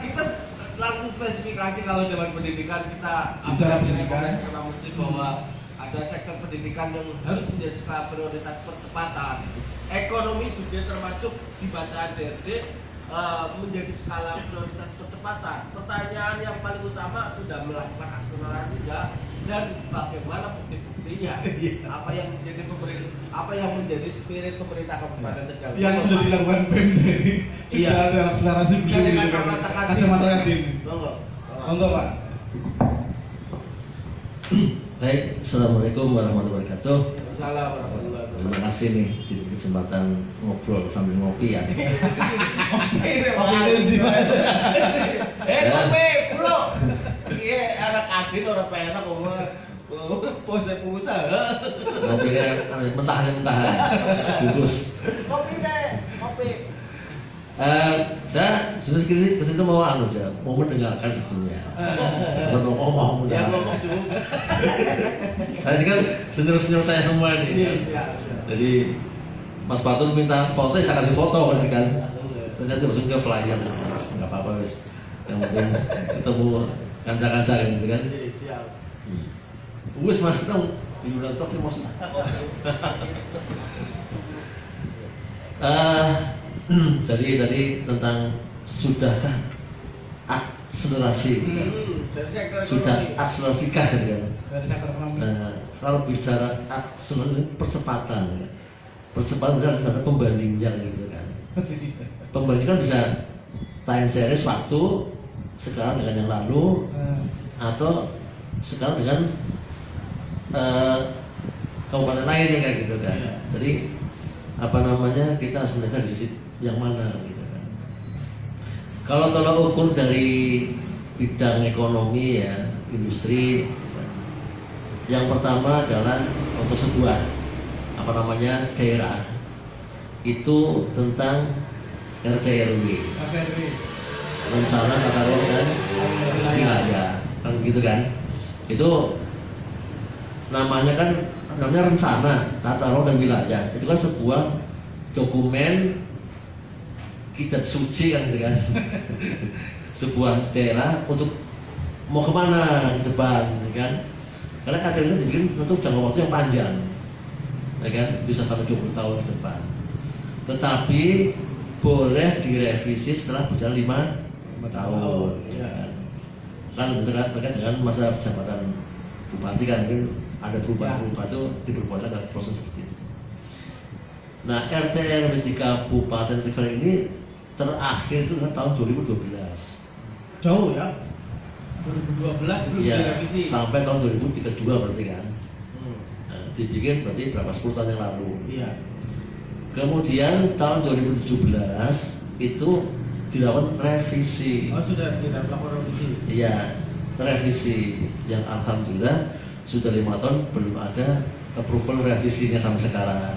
Kita langsung spesifikasi kalau Dewan Pendidikan kita bicara pendidikan kita mesti bahwa ada sektor pendidikan yang harus menjadi skala prioritas percepatan. Ekonomi juga termasuk di bacaan DRD menjadi skala prioritas percepatan. Pertanyaan yang paling utama sudah melakukan akselerasi ya, dan bagaimana bukti-buktinya? Apa yang menjadi spirit pemerintah Kabupaten Tegal? Yang sudah dilakukan PEM ini sudah ada akselerasi dari begini. Kacamata Kadin. Monggo Pak. Baik, Assalamualaikum warahmatullahi wabarakatuh. Terima kasih nih di kesempatan ngobrol sambil ngopi ya. Kopi bro. Iya, anak Kadin orang penak kok pengusaha. Ngopinya mentah-mentah, bungkus. Kopi deh, kopi. Saya sudah ke situ mau mau mendengarkan sebetulnya. Ngomong Ya ngomong juga. Ini kan senior saya semua ini. Jadi Mas Fatul minta foto, saya kasih foto kan. Ternyata langsung ke flyer, nggak apa-apa wes. Yang penting ketemu kanca-kanca gitu kan. Siap. Wes Mas tahu di ulang tok Mas. Jadi tadi tentang sudahkah akselerasi, sudah akselerasikah kan? Kalau bicara akselerasi percepatan kan ada pembandingnya gitu kan. Pembanding kan bisa time series waktu sekarang dengan yang lalu atau sekarang dengan kabupaten lain kayak gitu kan. Jadi kita sebenarnya di sisi yang mana gitu kan. Kalau tolak ukur dari bidang ekonomi ya, industri, yang pertama adalah untuk sebuah daerah itu tentang RT/RW, rencana tata ruang dan wilayah kan gitu kan. Itu namanya rencana tata ruang dan wilayah. Itu kan sebuah dokumen kitab suci kan gitu kan. Sebuah daerah untuk mau kemana ke depan kan. Karena kadang itu dibikin untuk jangka waktu yang panjang ya kan, bisa sampai 20 tahun ke depan. Tetapi boleh direvisi setelah berjalan 5 tahun ya kan. Terkait dengan masa jabatan bupati kan mungkin ada perubahan itu diperbolehkan dalam proses seperti itu. Nah, RT/RW di Kabupaten Tegal ini terakhir itu tahun 2012. Jauh ya. 2012 belum direvisi. Sampai tahun 2032 berarti kan. Nah, dibikin berarti berapa 10 tahun yang lalu. Iya. Kemudian tahun 2017 itu dilakukan revisi. Oh, sudah dilakukan revisi. Iya, revisi yang alhamdulillah sudah 5 tahun belum ada approval revisinya sampai sekarang.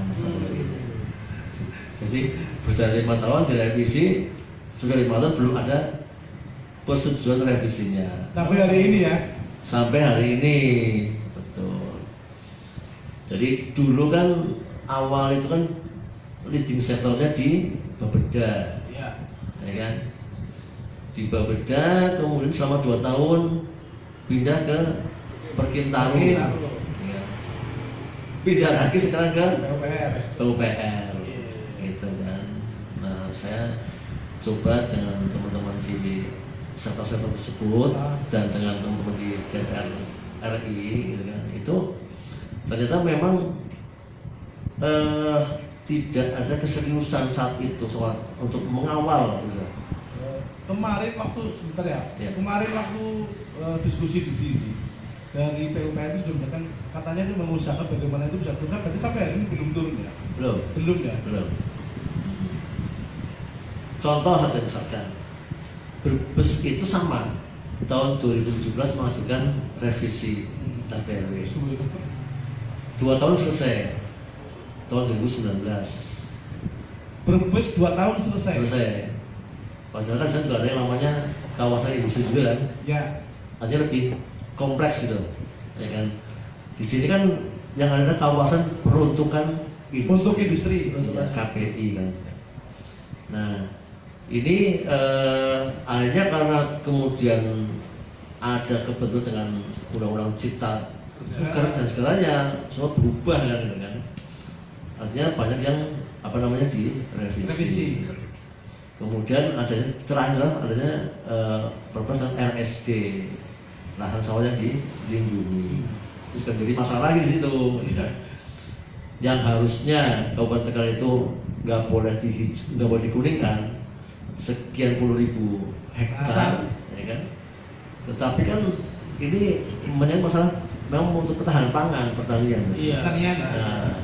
Jadi berjalan 5 tahun direvisi, sudah 5 tahun belum ada persetujuan revisinya. Sampai hari ini ya. Sampai hari ini, betul. Jadi dulu kan awal itu kan leading sektornya di Bapeda, ya kan? Di Bapeda, kemudian selama 2 tahun pindah ke Perkintaru, ya. Pindah lagi sekarang ke PUPR, gitu kan. Nah, saya coba dengan teman-teman di sektor-sektor tersebut dan dengan teman-teman di DPR RI, gitu kan, itu ternyata memang tidak ada keseriusan saat itu soal untuk mengawal, gitu. Kemarin waktu sebentar ya, kemarin waktu diskusi di sini dari PUPR itu sudah kan katanya itu mengusahakan bagaimana itu bisa turun, berarti sampai hari ini belum turun ya? Belum ya? Belum. Contoh saja misalkan Brebes itu sama tahun 2017 mengajukan revisi RTRW. 2 tahun selesai. Tahun 2019. Brebes 2 tahun selesai. Padahal kan saya juga ada yang namanya kawasan industri juga kan. Ya. Artinya lebih kompleks gitu, ya kan. Di sini kan yang ada kawasan peruntukan industri, ya, KPI kan. Nah, ini akhirnya karena kemudian ada kebentuk dengan undang-undang cipta kerja dan segalanya semua berubah kan, gitu kan. Artinya banyak yang direvisi. Kemudian adanya terakhir adanya perpres RSD, lahan sawah yang dilindungi. Itu jadi masalah lagi di situ, kan. Yang harusnya Kabupaten Tegal itu nggak boleh dikuningkan sekian puluh ribu hektar, ya kan. Tetapi kan ini menyangkut masalah memang untuk ketahanan pangan pertanian. Pertanian. Nah,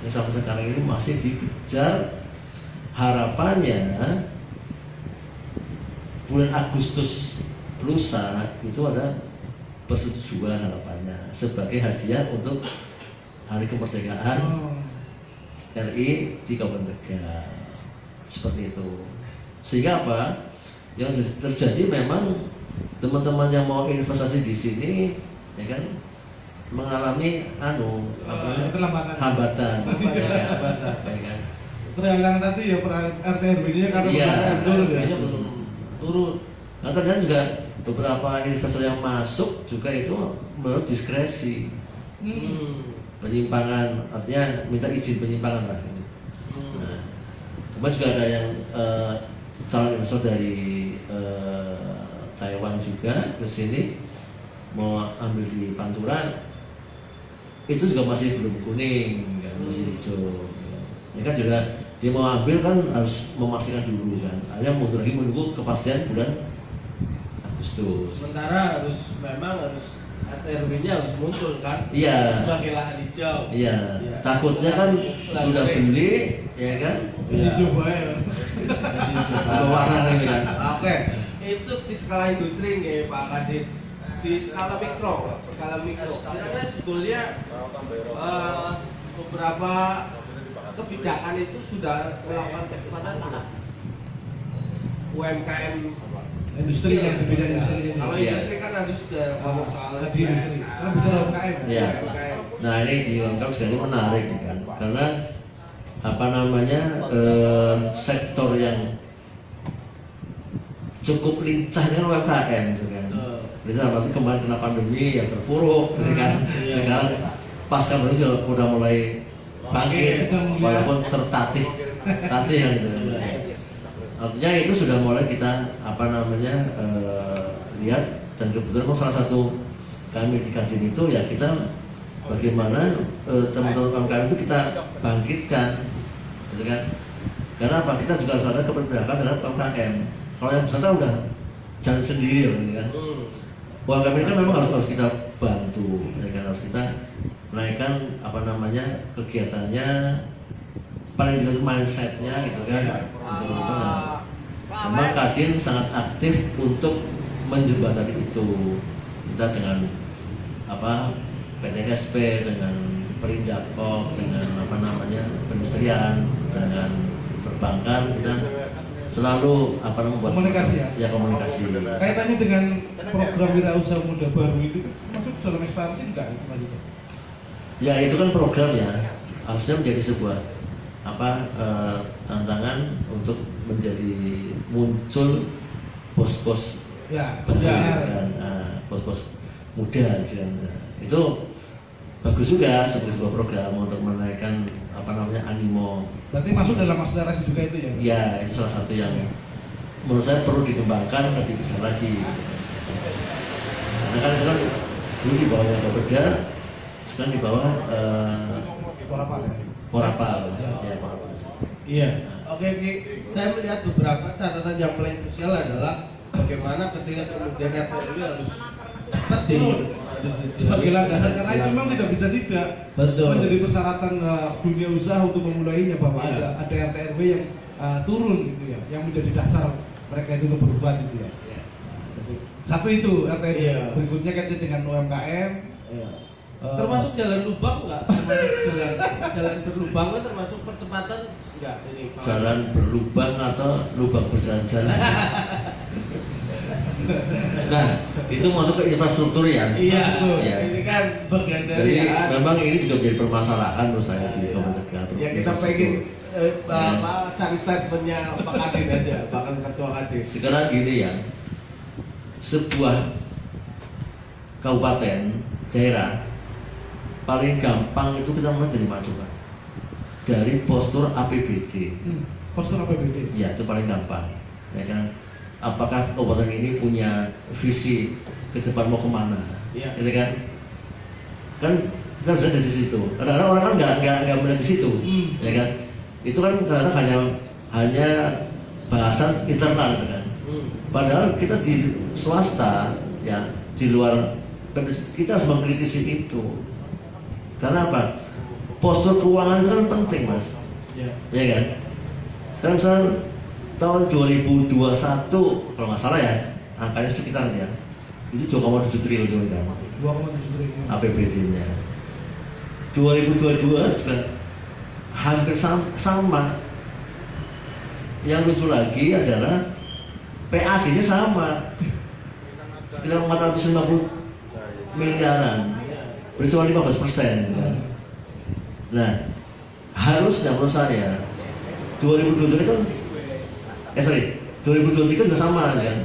sampai sekarang ini masih dikejar. Harapannya bulan Agustus lusa itu ada persetujuan harapannya sebagai hadiah untuk hari kemerdekaan RI di Kabupaten Tegal, seperti itu. Sehingga apa yang terjadi memang teman-teman yang mau investasi di sini, ya kan, mengalami hambatan, ya kan. Terhalang tadi ya RTRW-nya karena belum turun. Nah, ternyata juga beberapa investor yang masuk juga itu menurut diskresi, penyimpangan, artinya minta izin penyimpangan lah. Nah, kemudian juga ada yang calon investor dari Taiwan juga ke sini mau ambil di Pantura, itu juga masih belum kuning, kan, masih hijau. Ini kan juga dia mau ambil kan harus memastikan dulu kan. Hanya mundur lagi menunggu kepastian bulan Agustus. Sementara memang harus RTRW-nya harus muncul kan? Iya. Sebagai lahan hijau. Iya. Takutnya kan sudah beli, ya kan? Masih coba ya. Warna ini kan. Oke. Itu di skala industri nggih Pak Kadin. Di skala mikro. Kira-kira sebetulnya beberapa kebijakan itu sudah melakukan cek sepadan UMKM industri yang di bidang industri. Kalau industri kan harus sudah soal industri. Kalau bicara UMKM. Iya. Nah, ini dianggap jadi menarik kan, karena sektor yang cukup lincah dengan UMKM gitu kan. Misalnya pasti kemarin kena pandemi ya terpuruk, kan. Sekarang pasca pandemi sudah mulai bangkit, walaupun tertatih yang gitu. Artinya itu sudah mulai kita lihat, dan kebetulan salah satu kami di Kadin itu ya kita bagaimana teman-teman UMKM itu kita bangkitkan, gitu kan? Karena apa? Kita juga harus ada keberpihakan terhadap UMKM. Kalau yang peserta udah jalan sendiri, gitu kan? UMKM ini kan memang harus kita bantu, ya kan? Harus kita menaikkan kegiatannya, paling tidak mindsetnya, gitu kan? Untuk memang Kadin sangat aktif untuk menjembatani itu. Kita dengan PTSP, dengan Perindakop, dengan perindustrian, dengan perbankan, kita selalu apa namanya membuat Komunikasi ya? Komunikasi. Kaitannya dengan program wirausaha muda baru itu masuk dalam ekspansi enggak itu Mas Dito? Ya itu kan program ya, harusnya menjadi sebuah tantangan untuk menjadi muncul pos-pos Ya, benar kan, pos-pos muda gitu kan. Itu bagus juga sebagai sebuah program untuk menaikkan animo. Berarti masuk dalam akselerasi juga itu ya? Ya itu salah satu yang menurut saya perlu dikembangkan lebih besar lagi. Karena kan itu kan dulu di bawahnya Bapeda, sekarang di bawah Porapal. Ya, Porapal. Iya. Oke. Saya melihat beberapa catatan yang paling krusial adalah bagaimana ketika kemudian RTRW harus sebagai landasan, karena itu memang tidak bisa menjadi persyaratan dunia usaha untuk memulainya, bahwa ada RTRW yang turun gitu ya, yang menjadi dasar mereka itu untuk berubah gitu ya. Satu itu RTRW, berikutnya kaitan dengan UMKM. Termasuk jalan lubang nggak? Jalan berlubang itu termasuk percepatan nggak ini? Jalan berlubang atau lubang berjalan-jalan. Nah, itu masuk ke infrastruktur ya. Iya. Ya. Ini kan bagian Jadi dari memang ini juga menjadi permasalahan menurut saya di Kementerian. ya kita pengen cari statementnya Pak Kadin aja, bahkan Ketua Kadin. Sekarang gini ya, sebuah kabupaten daerah paling gampang itu kita mulai dari mana coba? Dari postur APBD. Postur APBD. Ya itu paling gampang. Ya kan? Apakah kabupaten ini punya visi ke depan mau kemana? Iya. Gitu kan? Kan kita sudah dari situ. Kadang-kadang orang kan nggak melihat di situ, ya kan? Itu kan kadang-kadang hanya bahasan internal, gitu kan? Padahal kita di swasta, ya di luar, kita harus mengkritisi itu. Karena apa? Postur keuangan itu kan penting, Mas. Ya kan? Sekarang misalnya tahun 2021 kalau nggak salah ya, angkanya sekitar ya, itu 2,7 triliun kan? 2,7 triliun APBD-nya. 2022 juga hampir sama. Yang lucu lagi adalah PAD-nya sama, sekitar 450 miliaran. Berarti 15%, kan? Nah, harusnya menurut saya 2022 kan 2023 juga sama kan?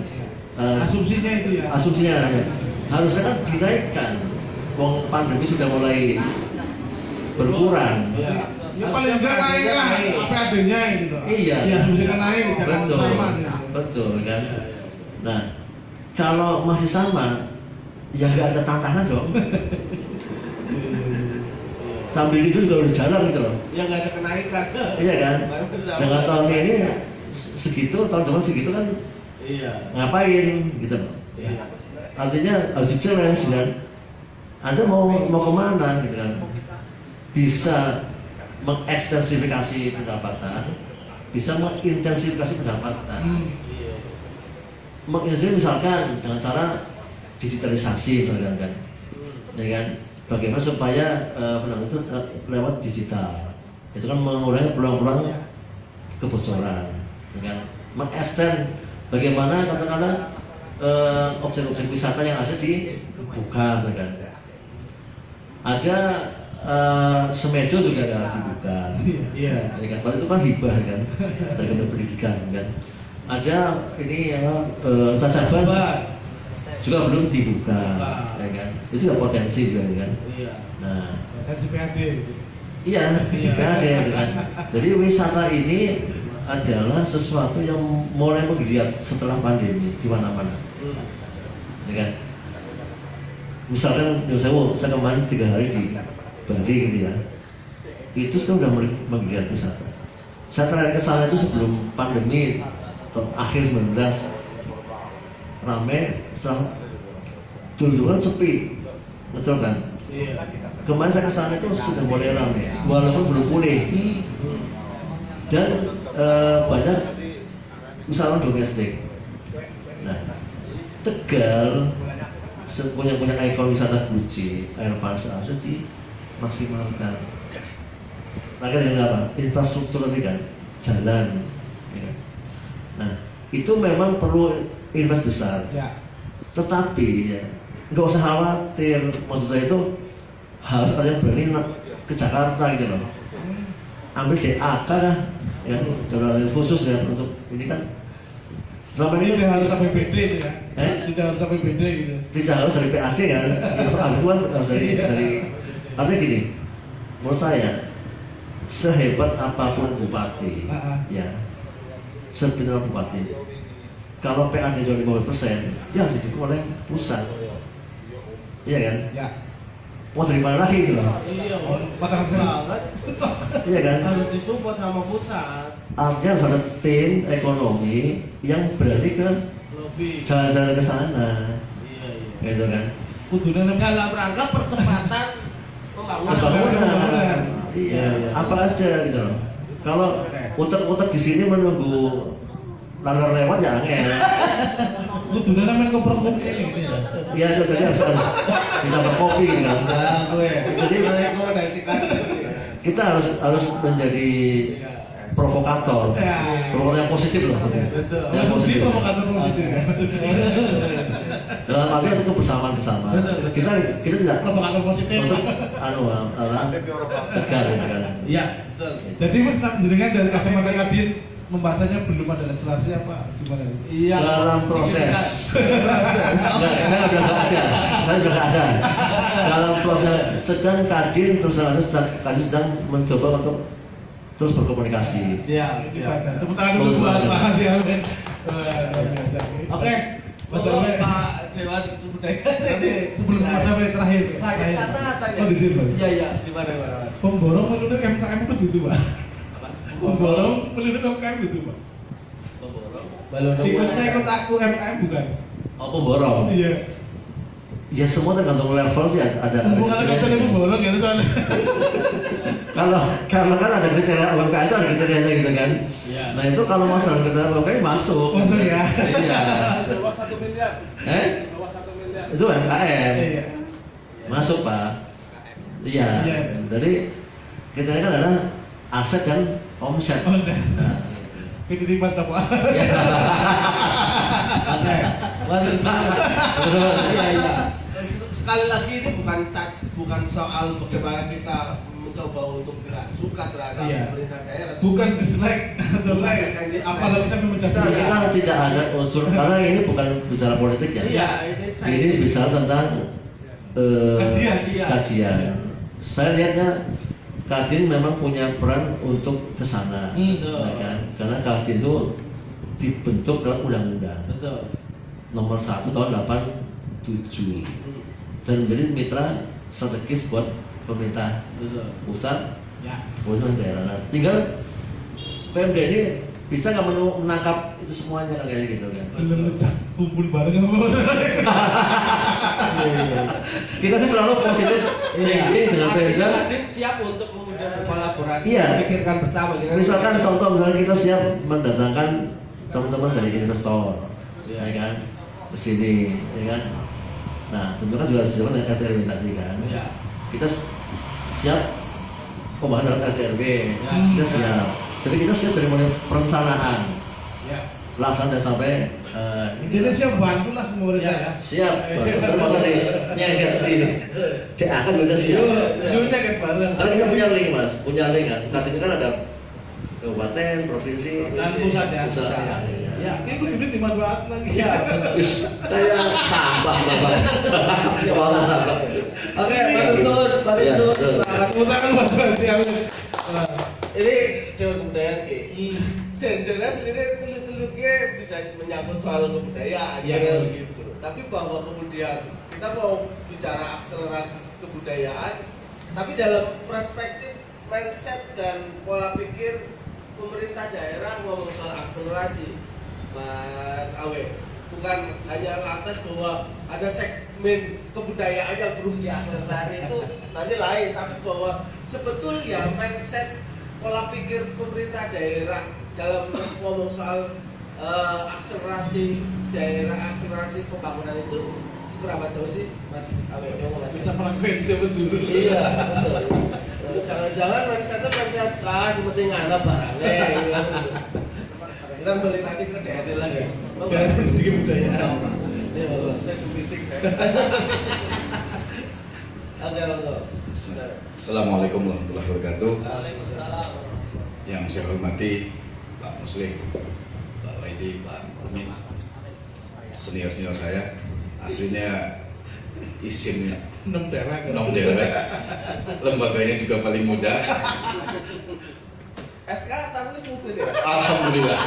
Asumsinya itu ya. Asumsinya ya. Harusnya kan dinaikkan. Wong pandemi sudah mulai berkurang. Ya paling enggak naik lah APBD-nya gitu. Iya. Ya asumsikan naik, jangan sama. Betul kan? Nah, kalau masih sama, ya nggak ada tantangan dong. Sambil itu juga udah jalan gitu loh. Ya nggak ada kenaikan. Iya kan? Dengan tahun ini segitu, tahun depan segitu kan? Iya. Ngapain gitu loh? Iya. Artinya harus di-challenge kan? Anda mau kemana gitu kan? Bisa mengekstensifikasi pendapatan, bisa mengintensifikasi pendapatan. Mengintensifikasi misalkan dengan cara digitalisasi, kan? Ya kan? Bagaimana supaya pendapatan itu lewat digital, itu kan mengurangi peluang-peluang kebocoran, dengan mengextend bagaimana katakanlah objek-objek wisata yang ada dibuka, kan? Ada Semedo juga dibuka, Iya. ya kan? Padahal itu kan hibah kan, dari pendidikan kan. Ada ini yang Cacaban juga belum dibuka, ya kan? Itu juga potensi juga, kan? Iya. Nah, Potensi PAD. iya, PAD, gitu kan? Jadi wisata ini adalah sesuatu yang mulai menggeliat setelah pandemi di mana-mana, ya kan? Misalkan, saya kemarin 3 hari di Bali gitu ya, itu sekarang udah mulai menggeliat wisata. Saya terakhir ke sana itu sebelum pandemi, akhir 19 rame, setelah dulu kan sepi, betul kan? Iya. Kemarin saya ke sana itu sudah mulai rame, walaupun belum pulih. Dan banyak wisatawan domestik. Nah, Tegal punya ikon wisata Guci, air pasang harus dimaksimalkan. Maka dengan apa? Infrastruktur tadi kan, jalan, ya kan? Nah, itu memang perlu invest besar. Ya. Tetapi ya, nggak usah khawatir. Maksud saya itu harus ada yang berani ke Jakarta gitu loh. Ambil DAK lah, ya, jalur khusus ya untuk ini kan. Selama ini Tidak harus sampai BD ya. Tidak harus sampai BD gitu. tidak harus dari PAD kan, yang soal itu kan harus dari artinya gini, menurut saya sehebat apapun bupati, ya, sebetulnya bupati, kalau PAD jauh 50%, ya harus didukung oleh pusat, iya kan? Ya. Mau dari mana lagi gitu loh? Iya, Patah banget. Iya kan? Harus disupport sama pusat. Artinya harus ada tim ekonomi yang berani ke Lebih. jalan-jalan ke sana, Iya. gitu kan? Kudunya Dalam rangka percepatan pembangunan. Pembangunan, iya, apa aja gitu loh. Kalau utek-utek di sini menunggu lalu lewat ya angin. kudunya namanya koper-koper ini gitu ya. Iya, jadi harus ada ditambah kopi gitu kan. Jadi rekomendasikan. kita harus menjadi provokator, provokator yang positif loh. Betul. Yang positif. Provokator positif ya. Dalam arti itu kebersamaan bersama. Kita tidak Provokator positif. untuk tegar gitu kan. Iya. Jadi mas jenengan dari kacamata Kadin membacanya belum ada legislasi apa gimana? Iya. Dalam proses. Saya udah nggak ada. Saya udah nggak ada. Dalam proses sedang Kadin sedang mencoba untuk terus berkomunikasi. Siap. Tepuk tangan dulu buat Pak Hadi Amin. Oke. Mas Untuk Amin. Pak Dewan Budaya. Sebelum Mas Amin terakhir. Banyak catatan ya. Oh di sini Pak. Iya. Di mana? Pemborong penduduk MKM itu gitu Pak. Pemborong penduduk MKM itu Pak. Ikut saya ikut aku MKM bukan? Oh, pemborong. Iya. Ya semua tergantung level sih ada. Bukan kata pemborong ya itu kan. Kalau kan ada kriteria UMKM itu ada kriterianya gitu kan. Iya. Nah itu kalau masalah kriteria UMKM masuk. Masuk ya. Iya. Bawah 1 miliar. Bawah 1 miliar. Itu UMKM. Iya. Masuk Pak. Iya. Iya. Jadi kriteria kan adalah aset dan omset. Omset. Nah, Itu di mata Pak. Oke. Iya. Sekali lagi ini bukan soal bagaimana kita mencoba untuk tidak suka terhadap pemerintah daerah. Bukan dislike atau like. Apalagi sampai mencapai. kita tidak ada unsur karena ini bukan bicara politik ya. Iya, Ini bicara tentang kajian. Saya lihatnya Kadin memang punya peran untuk ke sana, ya kan? Karena Kadin itu dibentuk dalam undang-undang Betul. nomor 1 tahun 87 dan menjadi mitra strategis buat pemerintah pusat, maupun daerah. Nah, tinggal PMD ini bisa nggak menangkap itu semuanya kan kayak gitu kan? Belum ngecak kumpul bareng sama Kita sih selalu positif tinggi dengan PMD. Kadin siap untuk kemudian berkolaborasi, Iya. memikirkan bersama. Misalkan contoh misalnya kita siap mendatangkan teman-teman dari investor, ya kan, ke sini, ya kan. Nah, tentu kan juga sejalan dengan RT RW tadi kan. Iya. Kita siap pembahasan dalam RT RW, kita siap. Jadi kita siap dari mulai perencanaan, laksana sampai Jadi siap bantu lah pemerintah ya. siap. Termasuk di nyengket di DAK juga siap. Dulunya kan bareng. Karena kita punya link mas, punya link kan. Katanya kan ada kabupaten, provinsi, Dan pusat ya. pusat. Ya, itu duit 5 2 lagi. Iya, kayak sampah bapak. Kepala sampah. Oke, Pak Dusun, Pak Dusun. Tepuk tangan buat Pak Hadi Amin. Ini Dewan Kebudayaan Jenjera sendiri teluk-teluknya bisa menyangkut soal kebudayaan, begitu. Tapi bahwa kemudian kita mau bicara akselerasi kebudayaan, tapi dalam perspektif mindset dan pola pikir pemerintah daerah ngomong soal akselerasi, Mas Awe. Bukan hanya lantas bahwa ada segmen kebudayaan yang belum diakselerasi itu nanti lain, tapi bahwa sebetulnya mindset pola pikir pemerintah daerah dalam ngomong soal akselerasi daerah, akselerasi pembangunan itu seberapa jauh sih, Mas Awe? Bisa frekuensi betul. Iya, betul. Jangan-jangan mindset seperti anak barangnya. Kita balik nanti ke daerah lagi. Dari segi budaya. Ya, saya kritik. Assalamualaikum warahmatullahi wabarakatuh. Waalaikumsalam. Yang saya hormati Pak Muslim, Pak Waidi, Pak Amin, senior saya, aslinya isimnya Nom daerah. lembaganya juga paling muda. SK tapi semudah ya. Alhamdulillah.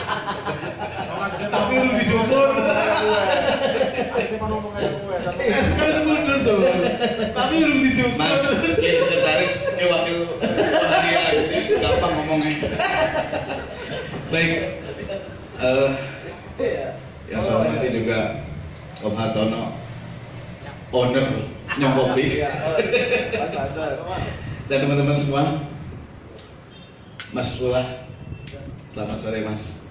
Tapi lu dijumur. SK semudah soalnya. Tapi lu dijumur. Mas, kayak sekretaris, wakil hadiah, jadi gampang ngomongnya. Baik, yang saya hormati juga Om Hartono, owner Nyong Kopi, dan teman-teman semua. Mas Pula, selamat sore Mas.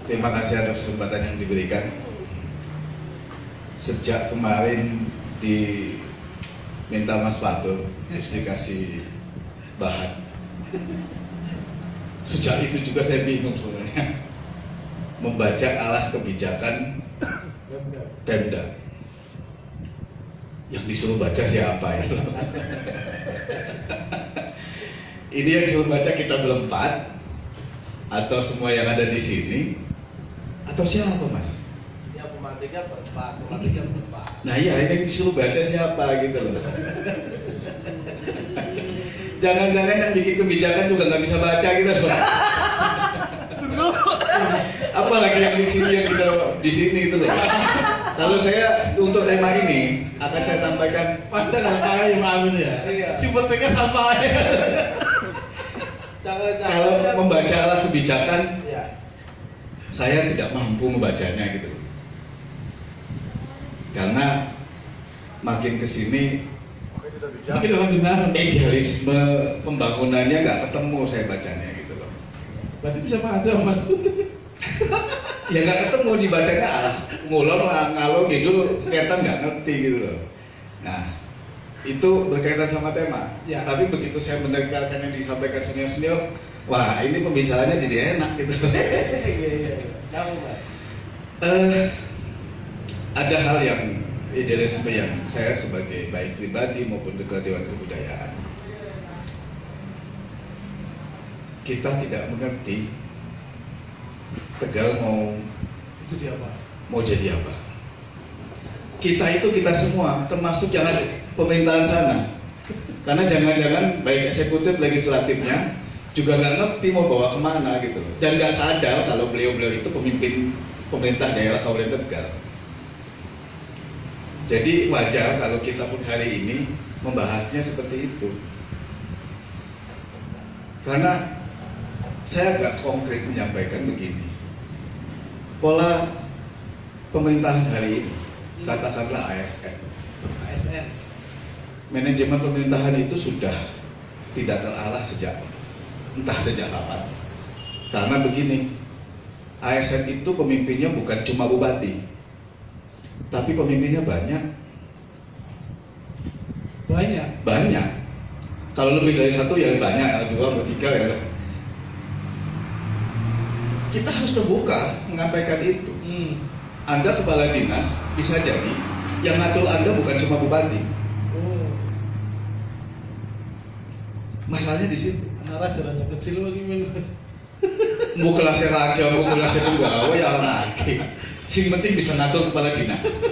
Terima kasih atas kesempatan yang diberikan. Sejak kemarin diminta Mas Fatur, terus dikasih bahan. Sejak itu juga saya bingung sebenarnya membaca arah kebijakan Pemda. Yang disuruh baca siapa ya? Ini yang disuruh baca kita berempat atau semua yang ada di sini atau siapa Mas? Ya pemantiknya berempat. Nah iya, ini yang disuruh baca siapa gitu loh. Jangan-jangan yang bikin kebijakan juga nggak bisa baca gitu loh. Apalagi yang di sini yang kita di sini itu loh. Kalau saya untuk tema ini akan saya sampaikan Padahal kayak yang Amin ya. Sumber mereka sampah. kalau membaca arah kebijakan Ya. saya tidak mampu membacanya gitu. Karena makin kesini Makin orang benar. idealisme pembangunannya nggak ketemu saya bacanya gitu loh. Berarti bisa baca Mas. Ya nggak ketemu dibacanya arah ngulon ngalor gitu kelihatan nggak ngerti gitu loh. Nah itu berkaitan sama tema. Ya. Tapi begitu saya mendengarkan yang disampaikan senior-senior, wah ini pembicaraannya jadi enak gitu. Iya. Kamu Mas. Ada hal yang idealisme yang saya sebagai baik pribadi maupun ketua Dewan Kebudayaan kita tidak mengerti Tegal Itu dia apa? mau jadi apa. Kita itu kita semua termasuk yang ada pemerintahan sana, karena jangan-jangan baik eksekutif legislatifnya juga nggak ngerti mau bawa kemana gitu dan nggak sadar kalau beliau-beliau itu pemimpin pemerintah daerah Kabupaten Tegal. Jadi wajar kalau kita pun hari ini membahasnya seperti itu. Karena saya agak konkret menyampaikan begini. Pola pemerintahan hari ini, katakanlah ASN. Manajemen pemerintahan itu sudah tidak terarah sejak entah sejak kapan. Karena begini, ASN itu pemimpinnya bukan cuma bupati, tapi pemimpinnya banyak. Banyak. Kalau lebih dari satu ya banyak, dua atau tiga ya. Kita harus terbuka menyampaikan itu. Anda kepala dinas bisa jadi yang ngatur Anda bukan cuma bupati. Masalahnya di situ. Anak raja kecil lagi Mau kelasnya raja, mau kelasnya pegawai ya lagi. Sing penting bisa ngatur kepala dinas.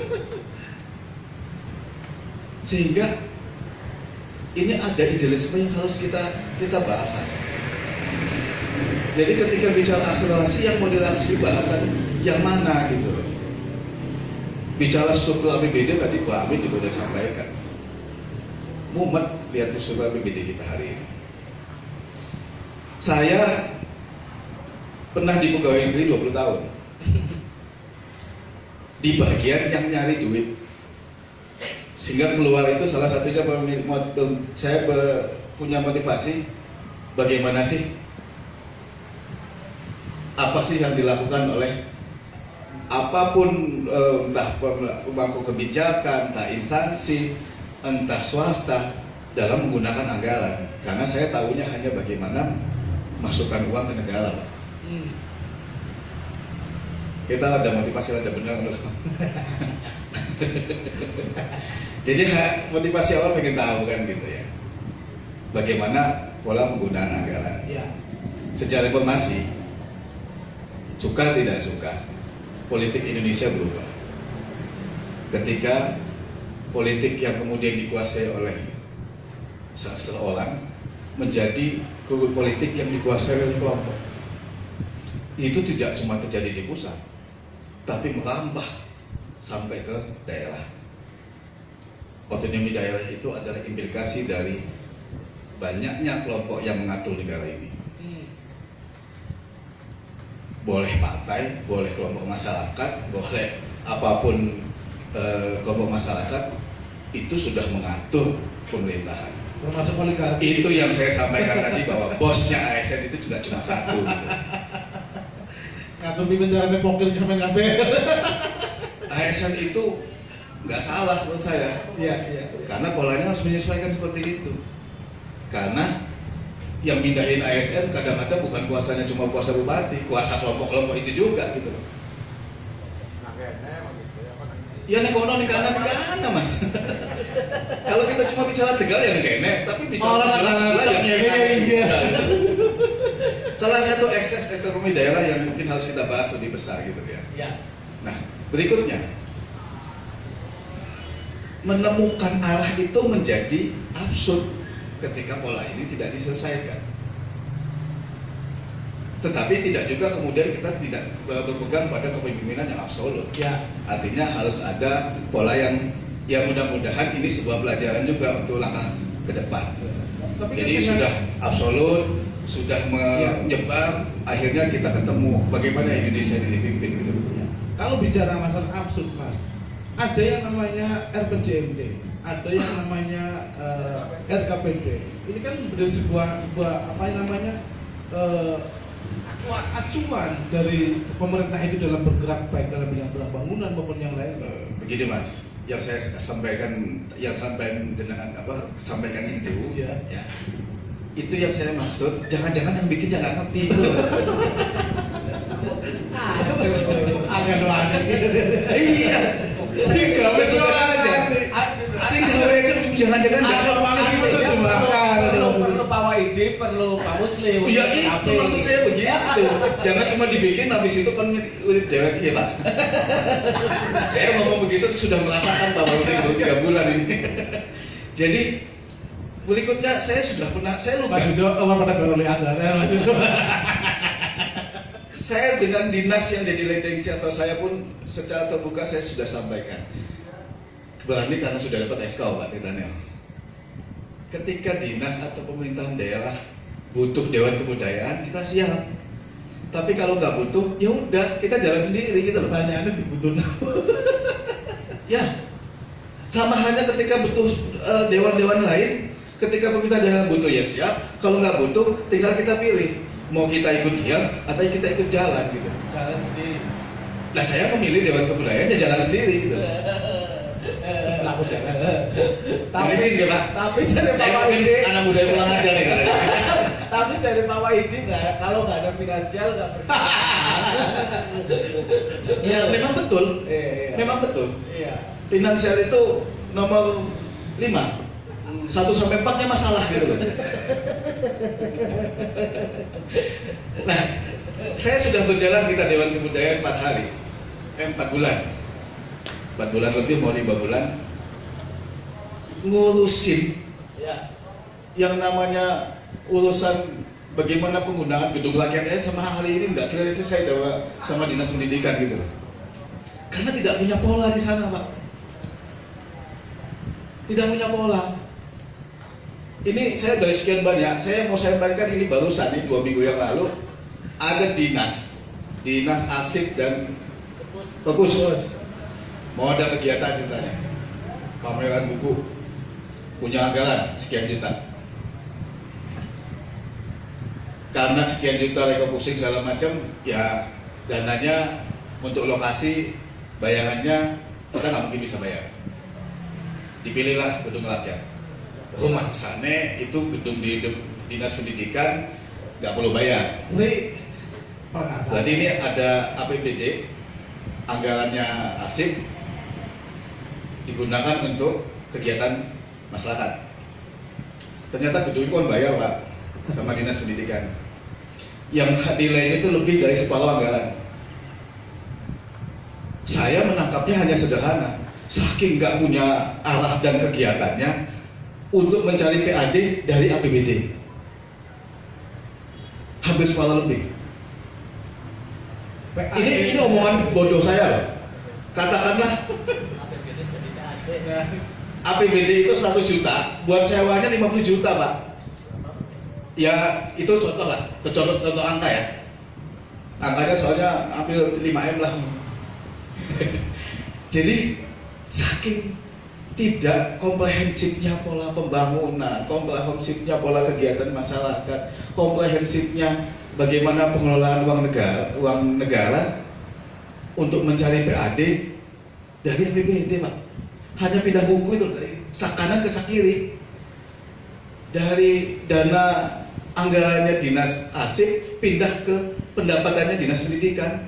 Sehingga ini ada idealisme yang harus kita bahas. Jadi ketika bicara akselerasi yang mau dilaksanakan bahasan yang mana gitu. Bicara struktur APBD tadi Pak Amin juga sudah sampaikan. Mumet lihat struktur APBD kita hari ini. Saya pernah di pegawai negeri 20 tahun. Di bagian yang nyari duit. Sehingga keluar itu salah satunya saya punya motivasi bagaimana sih apa sih yang dilakukan oleh apapun entah pemangku kebijakan, entah instansi, entah swasta dalam menggunakan anggaran. Karena saya tahunya hanya bagaimana masukkan uang ke negara, Pak. Kita ada motivasi ada benar loh. Jadi motivasi awal pengen tahu kan gitu ya, bagaimana pola penggunaan anggaran. Secara informasi, suka tidak suka, politik Indonesia berubah. Ketika politik yang kemudian dikuasai oleh seseorang menjadi politik yang dikuasai oleh kelompok. Itu tidak cuma terjadi di pusat, tapi merambah sampai ke daerah. Otonomi daerah itu adalah implikasi dari banyaknya kelompok yang mengatur negara ini. Boleh partai, boleh kelompok masyarakat, boleh apapun kelompok masyarakat, itu sudah mengatur pemerintahan. Termasuk oligarki. Itu yang saya sampaikan tadi bahwa bosnya ASN itu juga cuma satu. Gitu. Ngatur pimpin caranya pokil kemen kabeh. ASN itu nggak salah menurut saya. Iya. Karena polanya harus menyesuaikan seperti itu. Karena yang mindahin ASN kadang-kadang bukan kuasanya cuma kuasa bupati, kuasa kelompok-kelompok itu juga gitu loh. Ya ekonomi kanan mas. Kalau kita cuma bicara Tegal ya kene, tapi bicara sebelah ya. Salah satu ekses ekonomi daerah yang mungkin harus kita bahas lebih besar gitu ya. Nah berikutnya, menemukan arah itu menjadi absurd ketika pola ini tidak diselesaikan. Tetapi tidak juga kemudian kita tidak berpegang pada kepemimpinan yang absolut. Artinya harus ada pola yang mudah-mudahan ini sebuah pelajaran juga untuk langkah ke depan. Jadi sudah absolut, sudah menyebar, akhirnya kita ketemu bagaimana Indonesia ini dipimpin gitu. Kalau bicara masalah absurd mas, ada yang namanya RPJMD, ada yang namanya RKPD. Ini kan dari sebuah apa yang namanya acuan dari pemerintah itu dalam bergerak baik dalam bidang bangunan maupun yang lain. Begini mas, yang saya sampaikan, sampaikan itu, ya. Itu yang saya maksud. Jangan-jangan yang bikin jangan ngerti. Agak banget. Iya. Sing gawe aja. Sing gawe aja jangan-jangan nggak banget gitu. Perlu Pak Waidi, perlu Pak Muslim. Iya itu maksud saya begitu. Jangan cuma dibikin habis itu kan urip dewek ya Pak. Saya ngomong begitu sudah merasakan Pak baru 3 bulan ini. Jadi berikutnya saya sudah pernah, saya lupa. Saya dengan dinas yang jadi letensi atau saya pun secara terbuka saya sudah sampaikan. Berarti karena sudah dapat SK Pak Daniel. Ketika dinas atau pemerintahan daerah butuh dewan kebudayaan, kita siap. Tapi kalau nggak butuh, ya udah kita jalan sendiri gitu loh. Pertanyaannya dibutuhin apa? Ya, sama halnya ketika butuh dewan-dewan lain. Ketika pemerintah daerah butuh ya siap, kalau nggak butuh tinggal kita pilih mau kita ikut diam atau kita ikut jalan gitu. Jalan sendiri. Nah saya memilih dewan kebudayaan ya jalan sendiri gitu. Laku jalan. Mohon izin ya Pak. Tapi dari Saya Pak mungkin Waidi, anak muda yang pulang aja nih. tapi dari Pak Waidi kalau nggak ada finansial nggak percaya. Ya memang betul. Memang betul. Finansial itu nomor 5. 1-4-nya masalah gitu loh. Nah, saya sudah berjalan kita Dewan Kebudayaan 4 hari, 4 bulan, 4 bulan lebih mau 5 bulan, ngurusin yang namanya urusan bagaimana penggunaan gedung rakyat sama hari ini nggak selesai sama dinas pendidikan gitu loh. Karena tidak punya pola di sana Pak, tidak punya pola. Ini saya dari sekian banyak, saya mau sampaikan ini barusan nih 2 minggu yang lalu ada dinas arsip dan perpus mau ada kegiatan ceritanya pameran buku punya anggaran sekian juta, karena sekian juta refocusing segala macam ya dananya untuk lokasi bayangannya kita nggak mungkin bisa bayar, dipilihlah gedung rakyat. Rumah sana itu gedung di dinas pendidikan nggak perlu bayar. Berarti ini ada APBD anggarannya asik digunakan untuk kegiatan masyarakat. Ternyata gedung itu kan bayar Pak sama dinas pendidikan. Yang nilainya itu lebih dari separuh anggaran. Saya menangkapnya hanya sederhana, saking nggak punya arah dan kegiatannya untuk mencari PAD dari APBD. Hampir separuh lebih. Ini omongan bodoh saya loh. Katakanlah APBD itu 100 juta, buat sewanya 50 juta Pak. Ya itu contoh lah, contoh angka ya. Angkanya soalnya ambil 5M lah. Jadi saking tidak komprehensifnya pola pembangunan, komprehensifnya pola kegiatan masyarakat, komprehensifnya bagaimana pengelolaan uang negara untuk mencari PAD dari APBD Pak. Hanya pindah buku itu dari sak kanan ke sak kiri, dari dana anggarannya dinas asik pindah ke pendapatannya dinas pendidikan.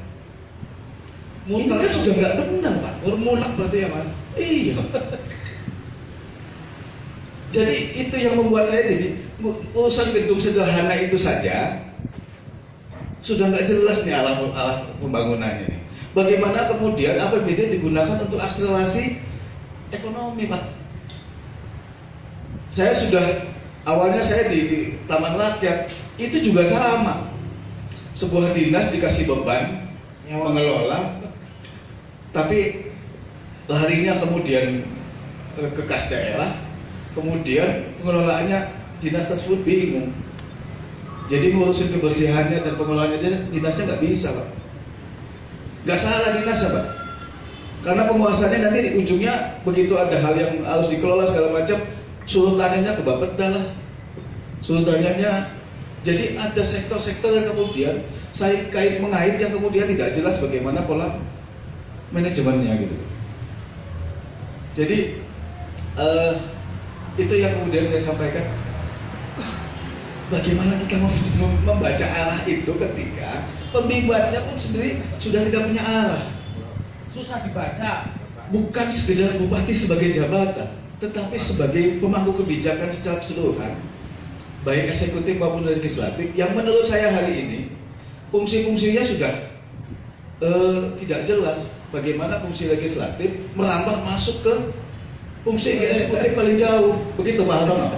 Ini kan sudah nggak benar Pak. Bermulak berarti ya Mas? Iya. Jadi itu yang membuat saya jadi urusan gedung sederhana itu saja sudah nggak jelas nih arah pembangunannya nih. Bagaimana kemudian APBD digunakan untuk akselerasi ekonomi Pak? Saya sudah awalnya saya di Taman Rakyat itu juga sama. Sebuah dinas dikasih beban mengelola, tapi larinya kemudian ke kas daerah, kemudian pengelolaannya dinas tersebut bingung. Jadi ngurusin kebersihannya dan pengelolaannya dinasnya nggak bisa Pak. Nggak salah dinasnya Pak, karena penguasanya nanti di ujungnya begitu ada hal yang harus dikelola segala macam, suruh tanyanya ke Bapeda lah, suruh tanyanya. Jadi ada sektor-sektor yang kemudian saya mengait yang kemudian tidak jelas bagaimana pola manajemennya gitu. Jadi itu yang kemudian saya sampaikan. Bagaimana kita membaca arah itu ketika pembimbingnya pun sendiri sudah tidak punya arah. Susah dibaca. Bukan sekedar bupati sebagai jabatan, tetapi sebagai pemangku kebijakan secara keseluruhan, baik eksekutif maupun legislatif, yang menurut saya hari ini fungsi-fungsinya sudah tidak jelas. Bagaimana fungsi legislatif merambah masuk ke fungsi eksekutif paling jauh, begitu Pak Hartono?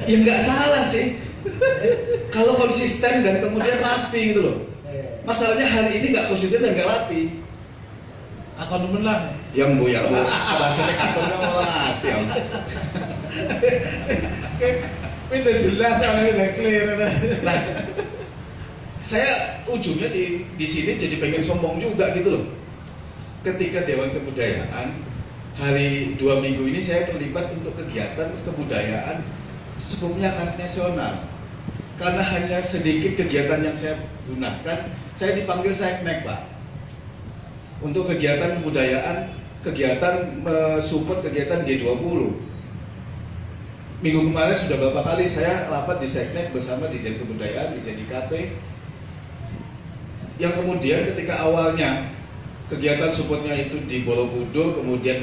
Ya nggak salah sih, kalau konsisten dan kemudian rapi gitu loh. Masalahnya hari ini nggak konsisten dan nggak rapi. Akon lah. Yang bu ya, bahasanya akonnya malah rapi. Itu jelas, udah clear. Nah, saya ujungnya di sini jadi pengen sombong juga gitu loh. Ketika Dewan Kebudayaan hari 2 minggu ini saya terlibat untuk kegiatan kebudayaan skupnya khas nasional. Karena hanya sedikit kegiatan yang saya gunakan, saya dipanggil Seknek Pak. Untuk kegiatan kebudayaan, kegiatan support kegiatan G20. Minggu kemarin sudah beberapa kali saya rapat di Seknek bersama Dirjen Kebudayaan, Dirjen IKP. Yang kemudian ketika awalnya kegiatan supportnya itu di Borobudur, kemudian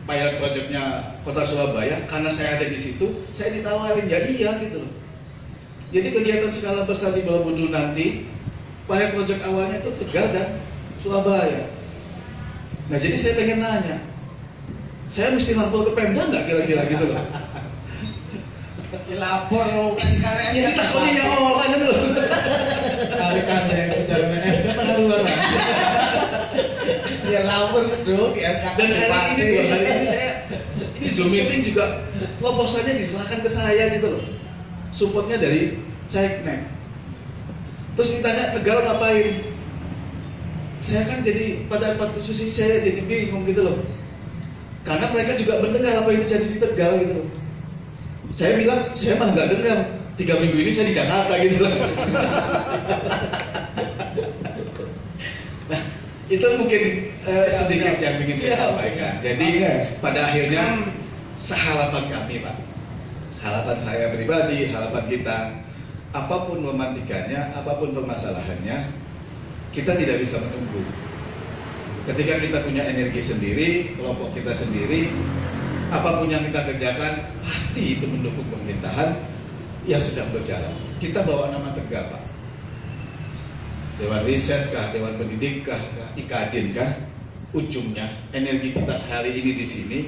pilot projectnya Kota Surabaya, karena saya ada di situ, saya ditawarin, ya iya gitu loh. Jadi kegiatan skala besar di Borobudur nanti, pilot project awalnya itu Tegal dan Surabaya. Nah jadi saya pengen nanya, saya mesti lapor ke Pemda nggak kira-kira gitu loh? Lapor loh. Ya takutnya ya orang gitu loh. Kali-kali yang bicara SK tengah luar. Ya lapor dong di SK. Dan hari ini saya ini Zoom meeting juga proposalnya diserahkan ke saya gitu loh. Supportnya dari Seknek. Terus ditanya Tegal ngapain? Saya kan jadi pada posisi saya jadi bingung gitu loh. Karena mereka juga mendengar apa yang terjadi di Tegal gitu loh. Saya bilang, saya malah nggak dengar. 3 minggu ini saya di Jakarta gitu loh. Nah, itu mungkin sedikit yang ingin saya sampaikan. Jadi pada akhirnya seharapan kami Pak, harapan saya pribadi, harapan kita, apapun pemantikannya, apapun permasalahannya, kita tidak bisa menunggu. Ketika kita punya energi sendiri, kelompok kita sendiri, apapun yang kita kerjakan pasti itu mendukung pemerintahan yang sedang berjalan. Kita bawa nama tegak, Pak. Dewan Riset kah, Dewan Pendidik kah, IKADIN kah, ujungnya energi kita hari ini di sini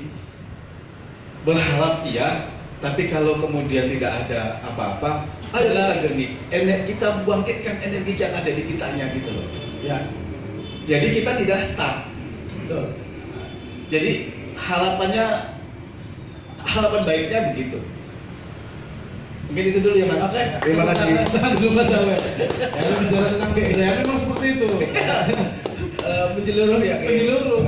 berharap iya, tapi kalau kemudian tidak ada apa-apa, ayo kita genit, kita bangkitkan energi yang ada di kitanya gitu loh. Ya. Jadi kita tidak stuck. Betul. Jadi harapan baiknya begitu. Mungkin itu dulu ya Mas. Oke. Terima kasih. Tahan dulu Mas Awe. Ya bicara tentang kebudayaan memang seperti itu. Menyeluruh ya. Menyeluruh.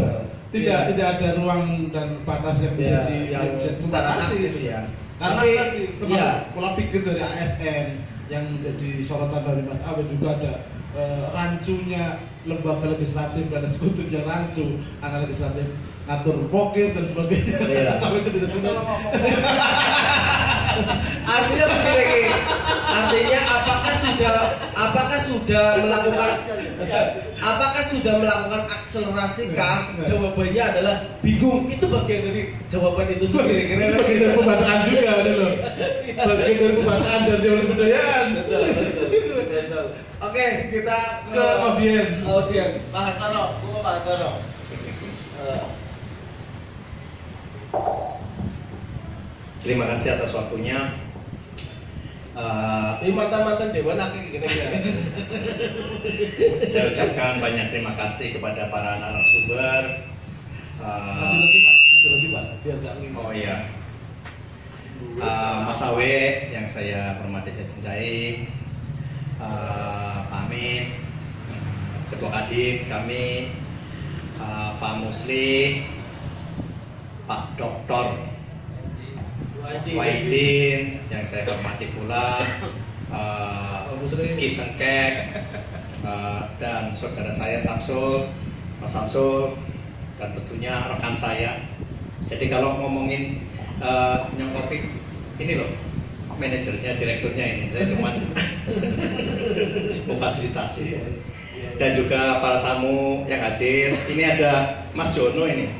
Iya. Tidak ada ruang dan batas yang Ya, bisa yang secara dibatasi. aktif ya. Karena Tapi, tadi termasuk iya. pola pikir dari ASN yang menjadi sorotan dari Mas Awe juga ada rancunya lembaga legislatif dan sekutunya rancu anak legislatif ngatur pokir dan sebagainya. Iya. Sampai ke tidak tuntas. Artinya begini, artinya apakah sudah melakukan akselerasi kah? Jawabannya adalah bingung. Itu bagian dari jawaban itu sendiri. Bagian dari pembacaan juga dulu. Bagian dari pembacaan dan dewan kebudayaan. Betul. Oke, kita Ke audiens. Pak Hartono, Pak Hartono. Terima kasih atas waktunya. Ini mantan dewan akhir kira-kira. Saya ucapkan banyak terima kasih kepada para narasumber. Maju lagi Pak, biar nggak ngingin. Oh iya, Mas Awe yang saya hormati, saya cintai, Pak Amin, Ketua Kadin kami, Pak Musli, Pak Doktor Wahidin yang saya hormati pula, Ki Sengkek, dan saudara saya Samsul, Mas Samsul, dan tentunya rekan saya. Jadi kalau ngomongin nyongkopik ini loh, manajernya, direkturnya ini, saya cuma memfasilitasi. Dan juga para tamu yang hadir. Ini ada Mas Jono ini,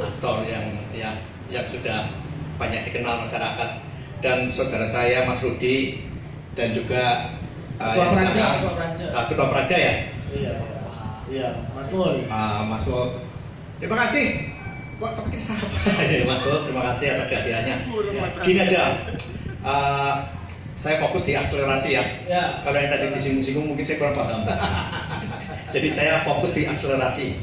aktor yang sudah banyak dikenal masyarakat, dan saudara saya Mas Rudi, dan juga Ketua Praja ya. Iya, Mas Mul. Mas Mul, terima kasih. Kok tapi siapa ya Mas Mul? Terima kasih atas kehadirannya. Gini aja, saya fokus di akselerasi ya. Kalau yang tadi disinggung-singgung mungkin saya kurang paham. Jadi saya fokus di akselerasi.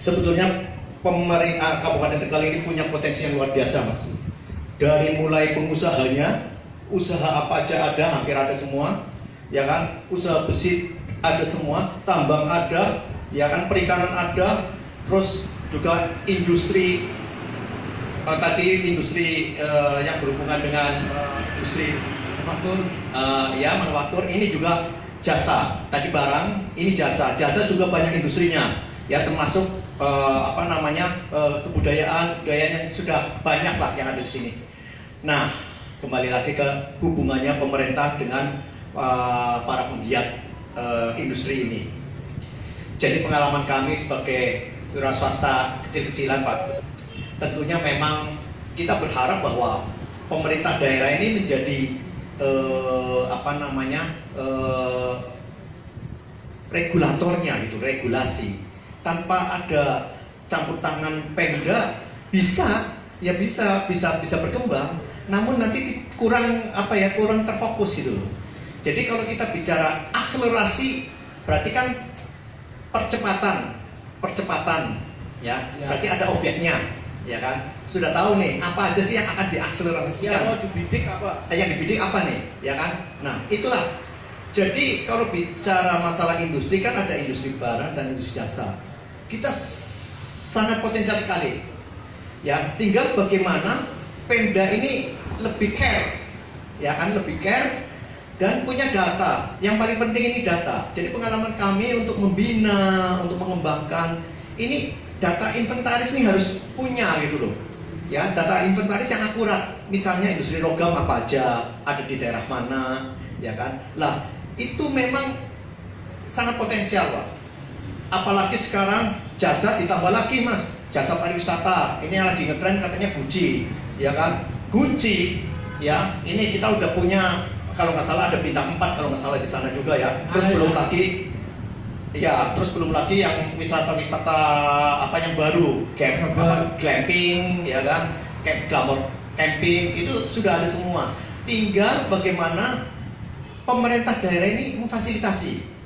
Sebetulnya pemerintah Kabupaten Tegal ini punya potensi yang luar biasa, Mas. Dari mulai pengusahanya, usaha apa aja ada, hampir ada semua, ya kan? Usaha besi ada semua, tambang ada, ya kan? Perikanan ada, terus juga industri industri yang berhubungan dengan industri manufaktur, ini juga jasa. Tadi barang, ini jasa. Jasa juga banyak industrinya, ya termasuk kebudayaan yang sudah banyak lah yang ada di sini. Nah, kembali lagi ke hubungannya pemerintah dengan para penggiat industri ini. Jadi pengalaman kami sebagai wira swasta kecil-kecilan, Pak, tentunya memang kita berharap bahwa pemerintah daerah ini menjadi regulatornya gitu, regulasi. Tanpa ada campur tangan Pemda bisa berkembang, namun nanti kurang terfokus gitu loh. Jadi kalau kita bicara akselerasi, berarti kan percepatan ya. Berarti ada objeknya, ya kan? Sudah tahu nih apa aja sih yang akan diakselerasikan. Yang mau dibidik apa? Yang dibidik apa nih, ya kan? Nah, itulah. Jadi kalau bicara masalah industri kan ada industri barang dan industri jasa. Kita sangat potensial sekali. Ya, tinggal bagaimana Pemda ini lebih care, ya kan, lebih care dan punya data. Yang paling penting ini data. Jadi pengalaman kami untuk membina, untuk mengembangkan ini data inventaris ini harus punya gitu loh. ya data inventaris yang akurat, misalnya industri logam apa aja, ada di daerah mana, ya kan. Lah itu memang sangat potensial Pak. Apalagi sekarang jasa ditambah lagi Mas, jasa pariwisata, ini yang lagi ngetren katanya Gucci, ya kan. Gucci, ya ini kita udah punya, kalau nggak salah ada bintang 4 kalau nggak salah di sana juga ya. Terus belum lagi, ya terus belum lagi yang wisata-wisata apa yang baru, glamping, ya kan, glamour camping, itu sudah ada semua. Tinggal bagaimana pemerintah daerah ini memfasilitasi.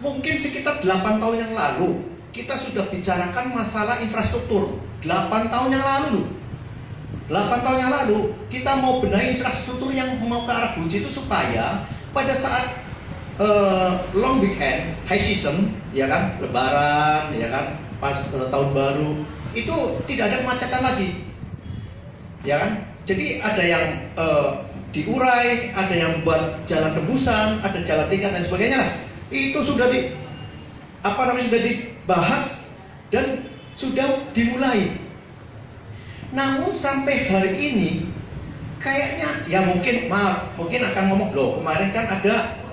Mungkin sekitar 8 tahun yang lalu kita sudah bicarakan masalah infrastruktur. 8 tahun yang lalu loh. 8 tahun yang lalu kita mau benahi infrastruktur yang mau ke arah Gucci itu supaya pada saat long weekend, high season, ya kan, lebaran, ya kan, pas tahun baru, itu tidak ada kemacetan lagi, ya kan. Jadi ada yang diurai, ada yang buat jalan tembusan, ada jalan tingkat dan sebagainya lah. Itu sudah sudah dibahas dan sudah dimulai. Namun sampai hari ini kayaknya ya mungkin akan ngomong loh, kemarin kan ada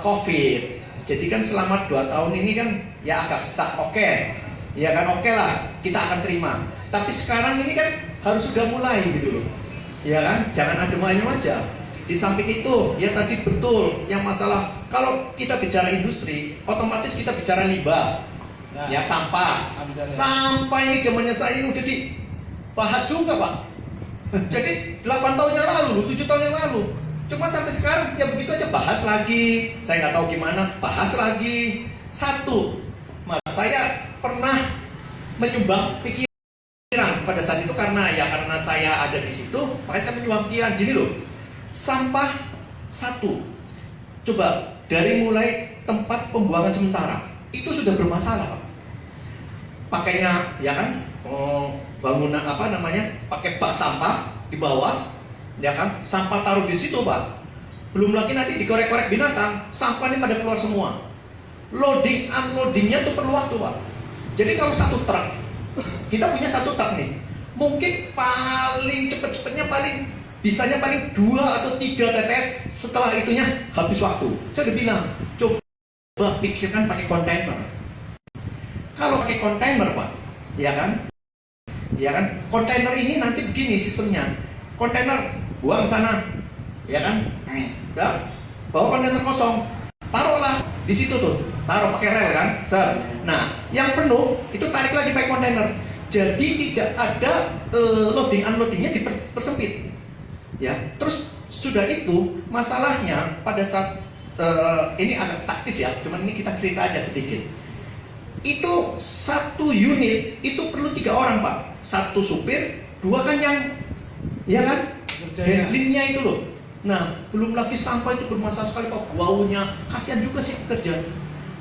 COVID, jadi kan selama 2 tahun ini kan ya agak stuck, oke. Ya kan, oke lah, kita akan terima. Tapi sekarang ini kan harus sudah mulai gitu loh, ya kan, jangan adem-adem aja. Di samping itu, ya tadi betul yang masalah, kalau kita bicara industri, otomatis kita bicara limbah, ya sampah. Sampah ini zamannya saya ini udah dibahas juga Pak. Jadi 8 tahun yang lalu, 7 tahun yang lalu. Cuma sampai sekarang ya begitu aja, bahas lagi. Saya nggak tahu gimana, bahas lagi. Satu, Mas, saya pernah menyumbang pikiran pada saat itu karena saya ada di situ, makanya saya menyumbang pikiran gini loh. Sampah satu, coba dari mulai tempat pembuangan sementara itu sudah bermasalah Pak. Pakainya ya kan, bangunan apa namanya, pakai bak sampah di bawah, ya kan, sampah taruh di situ Pak. Belum lagi nanti dikorek-korek binatang, sampahnya pada keluar semua. Loading unloadingnya tuh perlu waktu Pak. Jadi kalau satu truk, kita punya satu truk nih, mungkin paling cepet-cepetnya bisanya paling 2 atau 3 TPS, setelah itunya habis waktu. Saya udah bilang, coba pikirkan pakai kontainer. Kalau pakai kontainer Pak, ya kan, kontainer ini nanti begini sistemnya. Kontainer buang sana, ya kan, udah, bawa kontainer kosong, taruhlah di situ tuh, taruh pakai rel kan, nah yang penuh itu tarik lagi pakai kontainer. Jadi tidak ada loading unloadingnya dipersempit, ya. Terus sudah itu masalahnya pada saat ini agak taktis ya, cuman ini kita cerita aja sedikit. Itu satu unit itu perlu 3 orang Pak, 1 supir, 2 kan yang, ya kan, handlingnya itu loh. Nah, belum lagi sampah itu bermasalah sekali Pak, baunya, kasihan juga sih pekerja.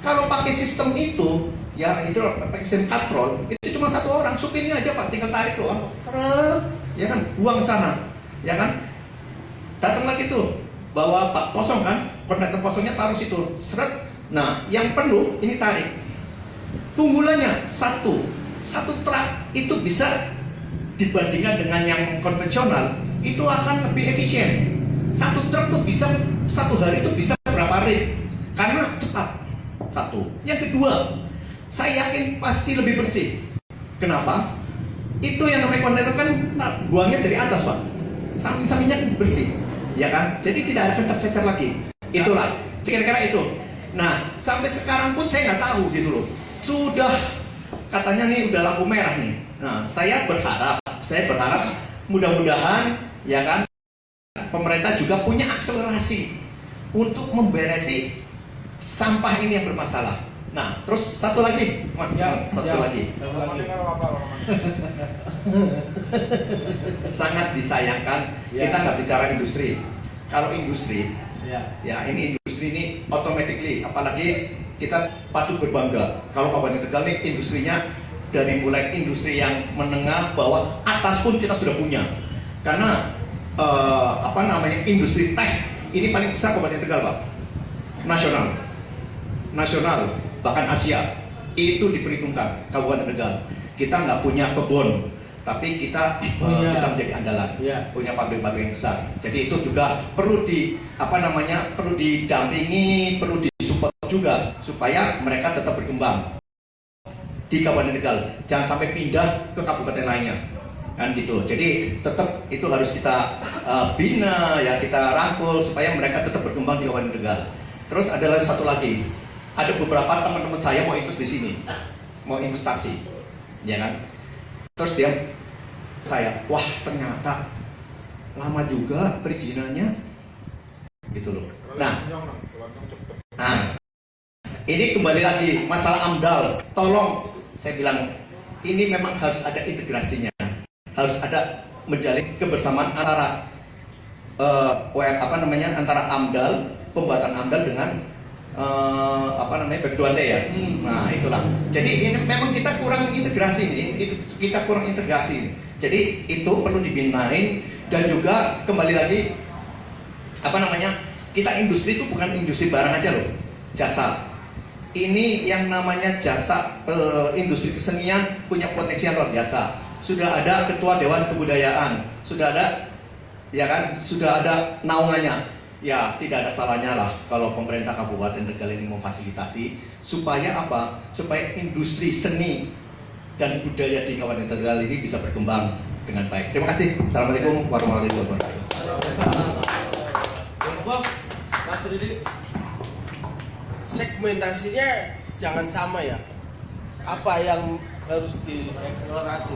Kalau pakai sistem itu, ya itu pakai sistem katrol, itu cuma 1 orang, supirnya aja Pak, tinggal tarik doang, seret, ya kan, buang sana, ya kan. Datang lagi tuh, bawa bak kosong kan, kontainer kosongnya taruh situ, seret. Nah, yang penuh ini tarik. Tunggulannya satu truk itu bisa dibandingkan dengan yang konvensional itu akan lebih efisien. 1 truk tuh bisa 1 hari itu bisa berapa rit karena cepat. 1. Yang kedua, saya yakin pasti lebih bersih. Kenapa? Itu yang namanya kontainer kan buangnya dari atas Pak, samping-sampingnya bersih, ya kan? Jadi tidak akan tercecer lagi. Itulah kira-kira itu. Nah, sampai sekarang pun saya nggak tahu gitu loh. Sudah katanya nih udah lampu merah nih. Nah, saya berharap mudah-mudahan ya kan pemerintah juga punya akselerasi untuk memberesi sampah ini yang bermasalah. Nah, terus satu lagi, satu lagi. Sangat disayangkan kita nggak bicara industri. Kalau industri, ya ini industri ini automatically, apalagi kita patut berbangga kalau Kabupaten Tegal ini industrinya dari mulai industri yang menengah bawah atas pun kita sudah punya. Karena industri teh ini paling besar Kabupaten Tegal Pak, nasional bahkan Asia itu diperhitungkan Kabupaten Tegal. kita nggak punya kebun, tapi kita bisa menjadi andalan, punya pabrik-pabrik yang besar. Jadi itu juga perlu perlu didampingi, perlu disupport juga supaya mereka tetap berkembang di Kabupaten Tegal. Jangan sampai pindah ke kabupaten lainnya, kan gitu. Jadi tetap itu harus kita bina, ya kita rangkul supaya mereka tetap berkembang di Kabupaten Tegal. Terus ada satu lagi, ada beberapa teman-teman saya mau invest di sini, mau investasi, ya kan. Terus dia saya, wah ternyata lama juga perizinannya, gitu loh. Nah, ini kembali lagi masalah AMDAL. Tolong, saya bilang ini memang harus ada integrasinya, harus ada menjalin kebersamaan antara antara AMDAL, pembuatan AMDAL dengan Bek2T ya. Nah itulah. Jadi ini memang kita kurang integrasi nih, Jadi itu perlu dibinain dan juga kembali lagi kita industri itu bukan industri barang aja loh, jasa. Ini yang namanya jasa industri kesenian punya potensi yang luar biasa. Sudah ada ketua Dewan Kebudayaan, sudah ada sudah ada naungannya. Ya tidak ada salahnya lah kalau pemerintah Kabupaten Tegal ini memfasilitasi supaya supaya industri seni dan budaya di Kabupaten Tegal ini bisa berkembang dengan baik. Terima kasih. Assalamualaikum warahmatullahi wabarakatuh. Mas Rudi, segmentasinya jangan sama ya. Apa yang harus dieksplorasi?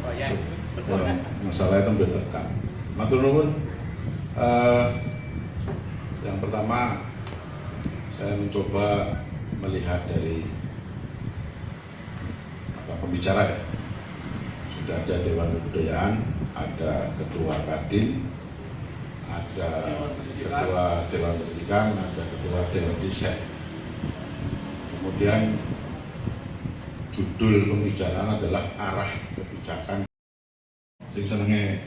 Oh ya. Masalah itu belum terekam. Matur nuwun. Yang pertama, saya mencoba melihat dari pembicara ya. Sudah ada Dewan Kebudayaan, ada Ketua Kadin, ada Ketua Dewan Pendidikan, ada Ketua Dewan Desa. Kemudian judul pembicaraan adalah arah kebijakan. Sing senenge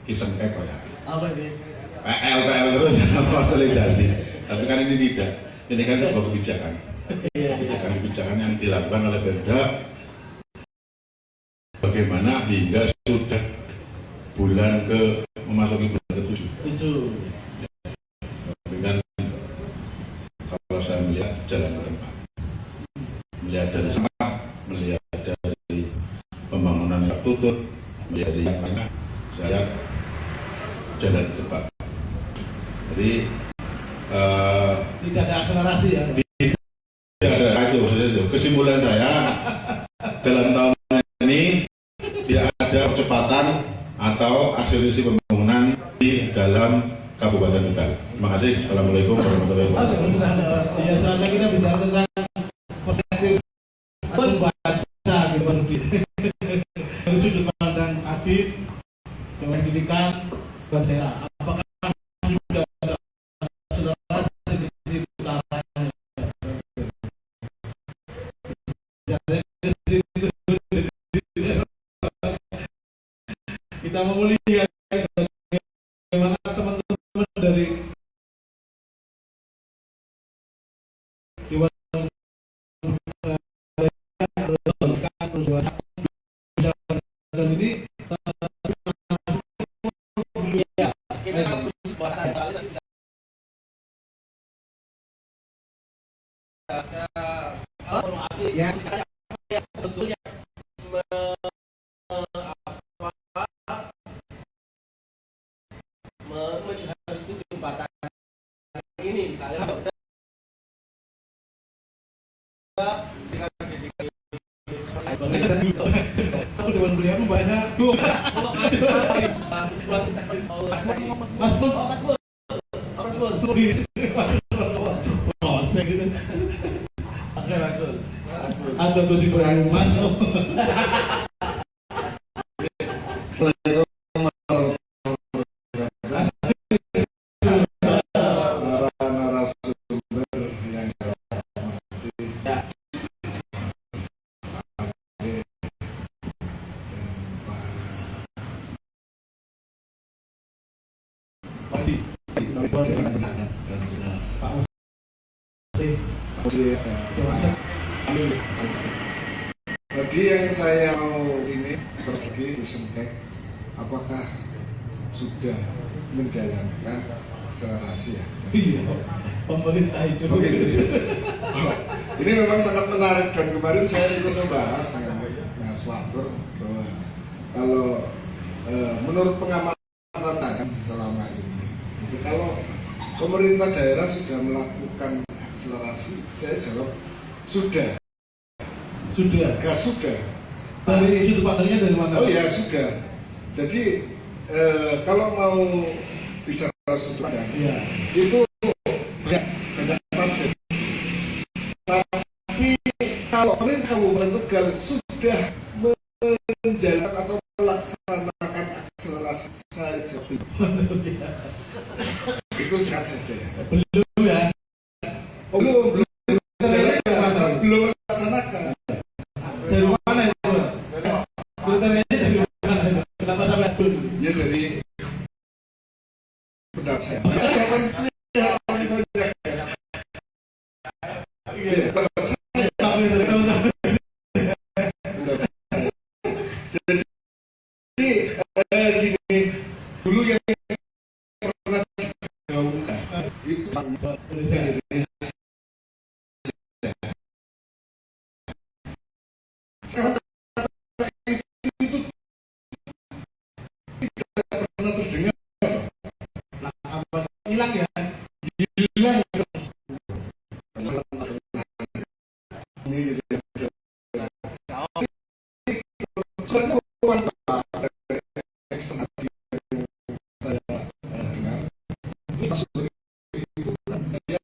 kisah kok ya. Apa ini? PL terus konsolidasi. Tapi kan ini tidak. Ini kan sebuah kebijakan. Kebijakan yang dilakukan oleh Pemda. Bagaimana hingga sudah memasuki bulan ke-7. Dan kalau saya melihat jalan ke depan, melihat dari sana, melihat dari pembangunan yang tutup, melihat dari yang lainnya, saya jalan ke depan. Jadi tidak ada akselerasi ya? Tidak ada itu. Kesimpulan saya dalam tahun ini tidak ada percepatan atau akselerasi pembangunan di dalam Kabupaten Tegal. Terima kasih. Assalamualaikum warahmatullahi wabarakatuh. Ya, soalnya kita bicara tentang perspektif membaca dari sudut pandang Adit, Dewan Pendidikan, dan saya. Apakah sudah ada akselerasi di sisi utaranya? Kita mau melihat bagaimana teman-teman dari Dewan dan ini sebetulnya harus jembatan ini misalnya Dewan beliau banyak. Mas Pul. Oke, Mas Pul. Ada tujuh orang masuk. Jadi yang saya mau ini berbagi disentek, apakah sudah menjalankan akselerasi ya? Iya, pemerintah itu. Oh, gitu. Oh, ini memang sangat menarik dan kemarin saya ikut membahas dengan Mas Watur bahwa kalau menurut pengamatan saya selama ini, jadi kalau pemerintah daerah sudah melakukan akselerasi, saya jawab sudah. Sudah. Gak sudah. Dari sudut pandangnya dari mana? Oh ya sudah. Jadi kalau mau bicara sudut pandang, ya, itu banyak tafsir. Tapi kalau pemerintah Kabupaten Tegal sudah menjalankan atau melaksanakan akselerasi, saya jawab itu sehat saja. Belum ya? Belum menjalankan, belum melaksanakan. Dari mana itu? Kriterianya dari mana? Kenapa sampai belum? Ya dari pendapat saya. Jadi gini, dulu yang pernah digaungkan itu sekarang itu tidak pernah terdengar. Hilang ya? Hilang. Ini gitu. Eksternal yang saya dengar ini masuk itu kan dia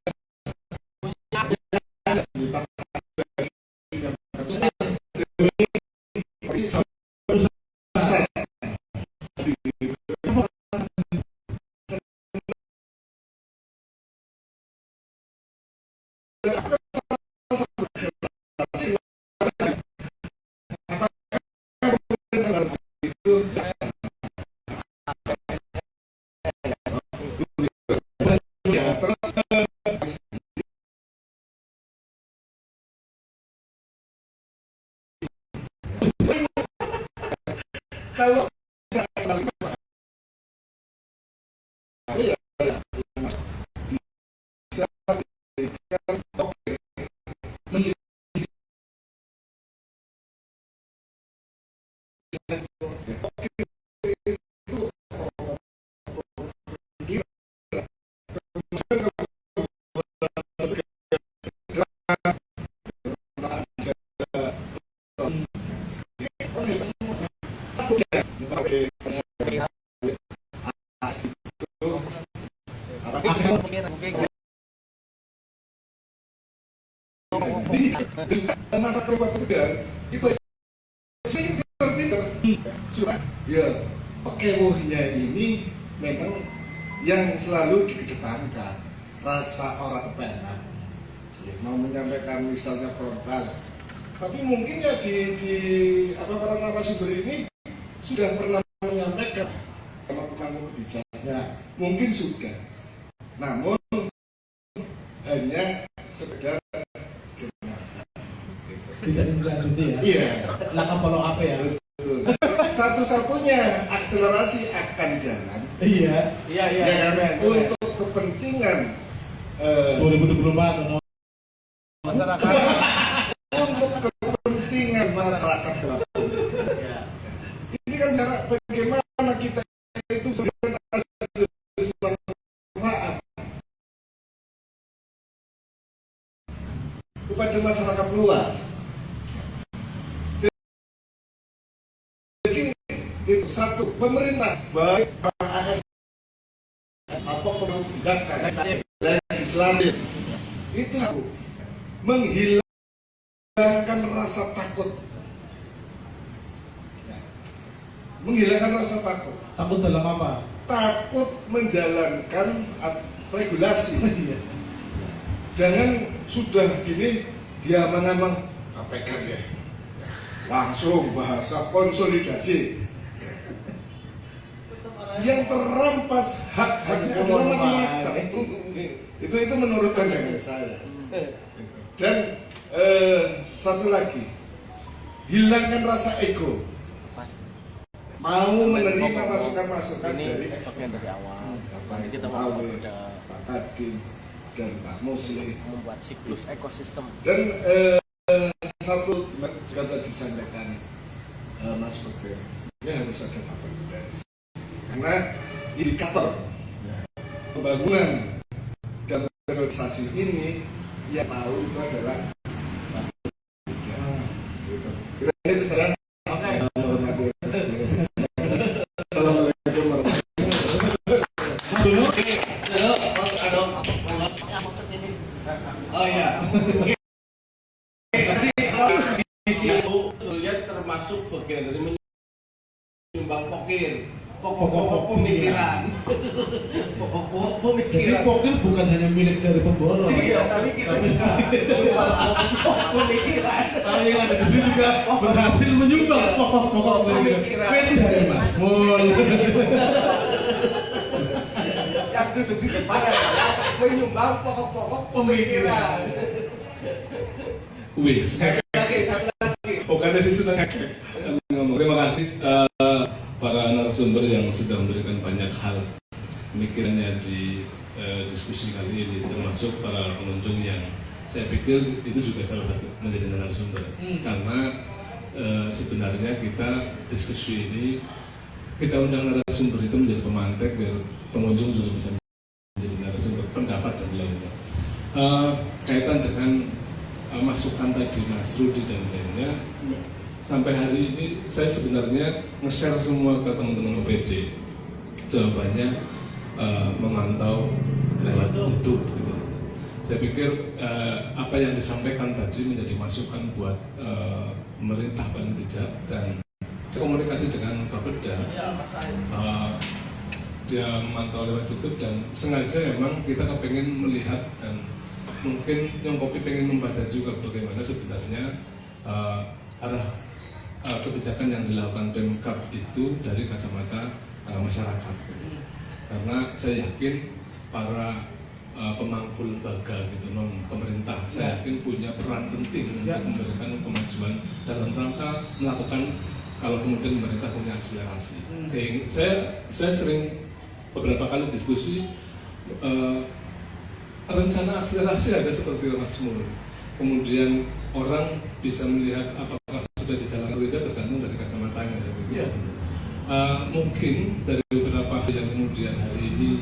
kalau masa Kabupaten Tegal itu pinter-pinter ya kewuhnya ini memang yang selalu dikedepankan rasa orang kebenar ya, mau menyampaikan misalnya verbal, tapi mungkin ya di para narasumber ini sudah pernah menyampaikan sama pemangku kebijakan ya, mungkin sudah, namun hanya sekedar tidak dilanjuti ya? Iya. Langkah follow up ya? Betul. Satu-satunya akselerasi akan jalan. Iya. Iya. Untuk kepentingan 2024 atau masyarakat. Untuk kepentingan masyarakat. Ini kan cara bagaimana kita itu sebenarnya manfaat kepada masyarakat luas. Itu satu, pemerintah baik ASN atau kebijakan legislatif itu satu, menghilangkan rasa takut, takut dalam apa? Takut menjalankan regulasi. Jangan sudah gini dia mengamang KPK ya, langsung bahasa konsolidasi. Yang terampas hak-haknya adalah masyarakat. Itu menurut pandangan saya. Dan satu lagi, hilangkan rasa ego, mau menerima masukan-masukan dari eksternal dari awal. Kita mau Pak Kadin dan Pak Muslim membuat siklus ekosistem. Dan satu juga tadi disampaikan Mas Bekir, ini harus ada papan garis karena indikator pembangunan dan priorisasi ini yang tahu itu adalah kira-kira itu saja. Assalamualaikum warahmatullahi wabarakatuh. Oh iya. Visi itu sebetulnya termasuk bagian dari menyumbang pokok pemikiran. Pokok pemikiran. Jadi pokok bukan hanya milik dari pemborong. Iya, tapi kita juga pokok pemikiran. Kalau yang ada di sini juga berhasil menyumbang pokok pemikiran. Tidak ya Mas? Yang duduk di depan adalah menyumbang pokok pemikiran. Wis. Bukannya sih senang ngomong. Terima kasih para narasumber yang sudah memberikan banyak hal pemikirannya di diskusi kali ini, termasuk para pengunjung yang saya pikir itu juga salah satu menjadi narasumber. Karena sebenarnya kita diskusi ini, kita undang narasumber itu menjadi pemantik biar pengunjung juga bisa menjadi narasumber pendapat dan lainnya. Kaitan dengan masukan tadi Mas Rudi dan lainnya, sampai hari ini saya sebenarnya nge-share semua ke teman-teman OPD. Jawabannya memantau lewat YouTube gitu. Saya pikir apa yang disampaikan tadi menjadi masukan buat pemerintah paling tidak, dan komunikasi dengan Bapeda. Dia memantau lewat YouTube dan sengaja memang kita kepengen melihat, dan mungkin yang kopi pengen membaca juga bagaimana sebenarnya arah kebijakan yang dilakukan Pemkab itu dari kacamata masyarakat. Karena saya yakin para pemangku lembaga gitu, non pemerintah, saya yakin punya peran penting untuk memberikan kemajuan dalam rangka melakukan, kalau kemudian pemerintah punya akselerasi. Saya sering beberapa kali diskusi, rencana akselerasi ada seperti Rasmul. Kemudian orang bisa melihat apakah sudah dijalankan atau tidak tergantung dari kacamatanya. Saya pikir. Mungkin dari beberapa hal yang kemudian hari ini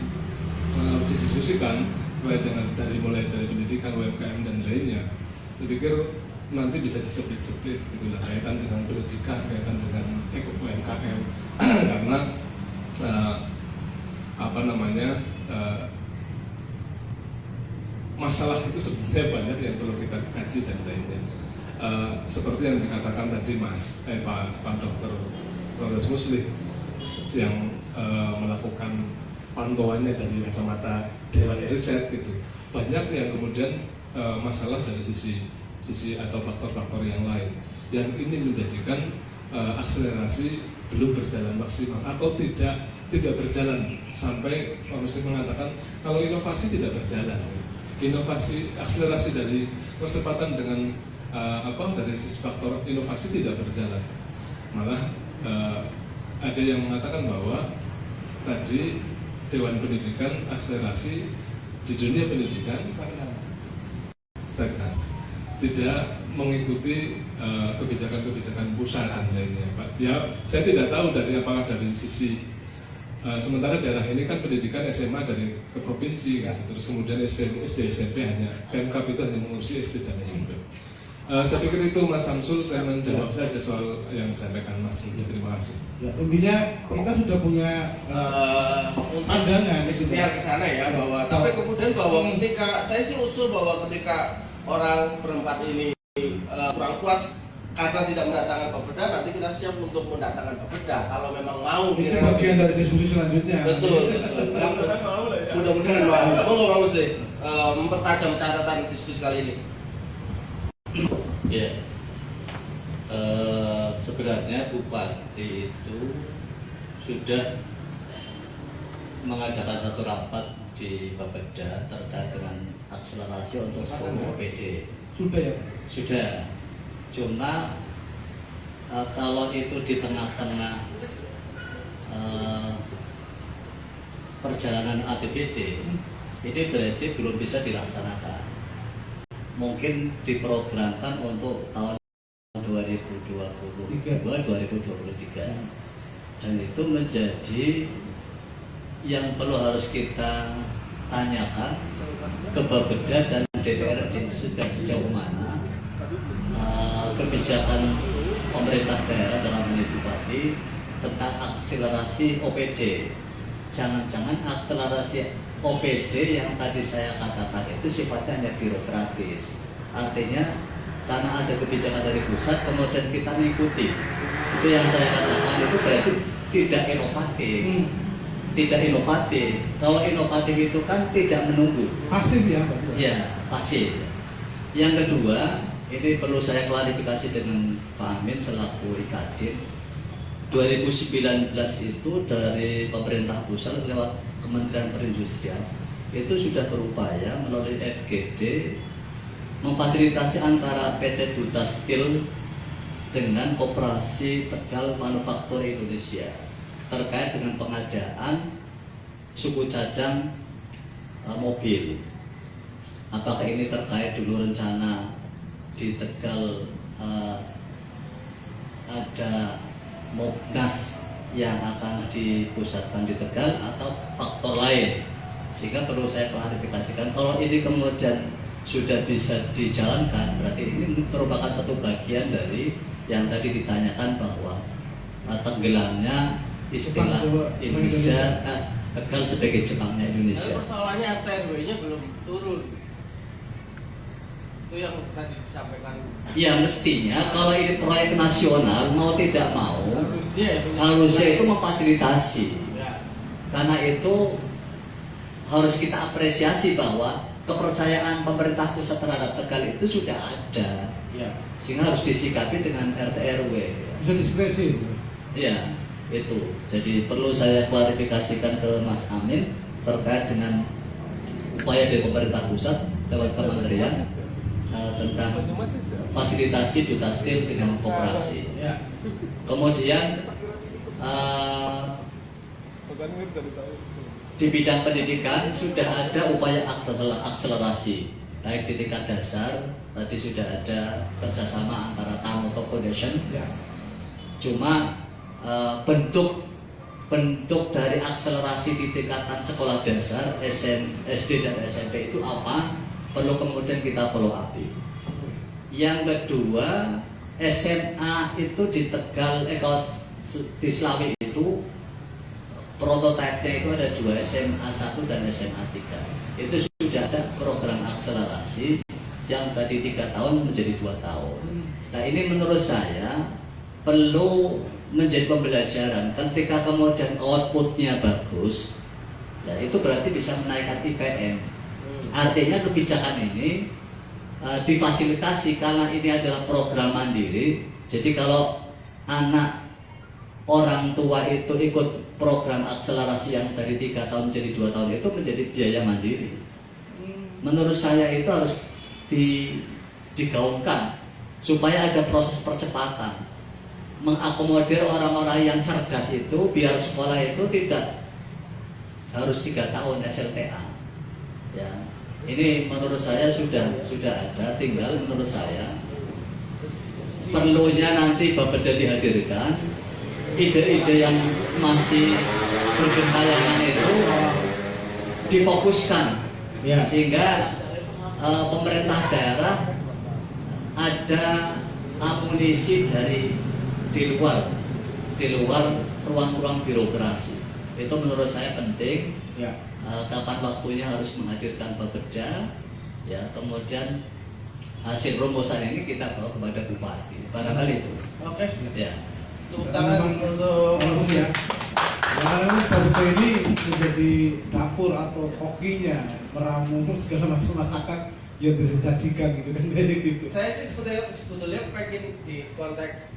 didiskusikan, mulai dari pendidikan, UMKM dan lainnya, saya pikir nanti bisa disebut-sebut gitulah, kaitan dengan pendidikan, kaitan dengan UMKM, karena masalah itu sebenarnya banyak yang perlu kita kaji dan lainnya. Seperti yang dikatakan tadi Pak Dr. Prof. Muslim yang melakukan pantauannya dari kacamata Dewan Riset gitu. Banyak yang kemudian masalah dari sisi atau faktor-faktor yang lain yang ini menjadikan akselerasi belum berjalan maksimal atau tidak berjalan, sampai Pak Muslim mengatakan kalau inovasi tidak berjalan. Inovasi, akselerasi dari percepatan dengan dari sisi faktor inovasi tidak berjalan. Malah ada yang mengatakan bahwa tadi Dewan Pendidikan akselerasi di dunia pendidikan stagnan, tidak mengikuti kebijakan-kebijakan pusat dan lainnya, Pak. Ya, saya tidak tahu apakah dari sisi sementara daerah ini kan pendidikan SMA dari ke provinsi kan, terus kemudian SD SMP hanya Pemkab itu hanya mengurusi SD dan SMP. Saya pikir itu Mas Samsul, saya menjawab saja soal yang disampaikan Mas Rudi. Terima kasih. Ya, intinya kita sudah punya pandangan ikhtiar ke sana ya, bahwa tapi kemudian bahwa ketika saya sih usul bahwa ketika orang berempat ini kurang puas karena tidak mendatangkan Bapeda, nanti kita siap untuk mendatangkan Bapeda kalau memang mau. Itu bagian dari diskusi selanjutnya. Betul. Mudah-mudahan mau Mas sih mempertajam catatan diskusi kali ini. Ya, sebenarnya Bupati itu sudah mengadakan satu rapat di Bapeda terkait dengan akselerasi untuk seluruh OPD. Sudah ya? Sudah. Cuma kalau itu di tengah-tengah perjalanan APBD, ini berarti belum bisa dilaksanakan. Mungkin diprogramkan untuk tahun 2022-2023, dan itu menjadi yang perlu harus kita tanyakan ke Bapeda dan DPRD sudah sejauh mana kebijakan pemerintah daerah dalam menyikapi tentang akselerasi OPD. Jangan-jangan akselerasi OPD yang tadi saya katakan itu sifatnya hanya birokratis. Artinya karena ada kebijakan dari pusat kemudian kita mengikuti. Itu yang saya katakan itu berarti tidak inovatif. Tidak inovatif. Kalau inovatif itu kan tidak menunggu. Pasif ya, Pak? Ya, pasif. Yang kedua, ini perlu saya klarifikasi dengan Pak Amin selaku Ikadin. 2019 itu dari pemerintah pusat lewat Kementerian Perindustrian itu sudah berupaya melalui FGD memfasilitasi antara PT Duta Steel dengan Koperasi Tegal Manufaktur Indonesia terkait dengan pengadaan suku cadang mobil. Apakah ini terkait dulu rencana di Tegal ada Mobnas yang akan dipusatkan di Tegal atau faktor lain, sehingga perlu saya klarifikasikan. Kalau ini kemudian sudah bisa dijalankan, berarti ini merupakan satu bagian dari yang tadi ditanyakan bahwa tenggelamnya istilah Indonesia, Tegal sebagai Jepangnya Indonesia. Persoalannya RW-nya belum turun. Itu yang tadi disampaikan. Ya mestinya kalau ini proyek nasional mau tidak mau harusnya itu memfasilitasi. Ya. Karena itu harus kita apresiasi bahwa kepercayaan pemerintah pusat terhadap Tegal itu sudah ada. Ya. Sehingga harus disikapi dengan RT RW. Diskresi. Ya, itu. Jadi perlu saya klarifikasikan ke Mas Amin terkait dengan upaya dari pemerintah pusat lewat kementerian tentang fasilitasi Duta Steel dengan koperasi. Kemudian di bidang pendidikan sudah ada upaya akselerasi, baik di tingkat dasar tadi sudah ada kerjasama antara Tamoto Foundation. Cuma bentuk dari akselerasi di tingkatan sekolah dasar SD dan SMP itu apa? Perlu kemudian kita follow up. Yang kedua, SMA itu di Tegal, kalau di Slawi itu prototipenya itu ada 2, SMA 1 dan SMA 3. Itu sudah ada program akselerasi yang tadi 3 tahun menjadi 2 tahun. Nah ini menurut saya perlu menjadi pembelajaran. Ketika kemudian outputnya bagus, ya itu berarti bisa menaikkan IPM. Artinya kebijakan ini difasilitasi karena ini adalah program mandiri. Jadi kalau anak orang tua itu ikut program akselerasi yang dari 3 tahun menjadi 2 tahun itu menjadi biaya mandiri. Menurut saya itu harus digaungkan supaya ada proses percepatan, mengakomodir orang-orang yang cerdas itu biar sekolah itu tidak harus 3 tahun SLTA. Ya. Ini menurut saya sudah ada, tinggal menurut saya perlunya nanti Bapeda dihadirkan, ide-ide yang masih bergentayangan itu difokuskan, sehingga pemerintah daerah ada amunisi dari di luar ruang-ruang birokrasi. Itu menurut saya penting. Kapan waktunya harus menghadirkan Bapeda, ya kemudian hasil rumusan ini kita bawa kepada bupati, barangkali itu. Oke. Ya. Tepuk tangan untuk ya. Karena Bapeda ini menjadi dapur atau kokinya, meramu segala macam masakan yang disajikan gitu kan, gitu. Saya sih sebetulnya pengen di konteks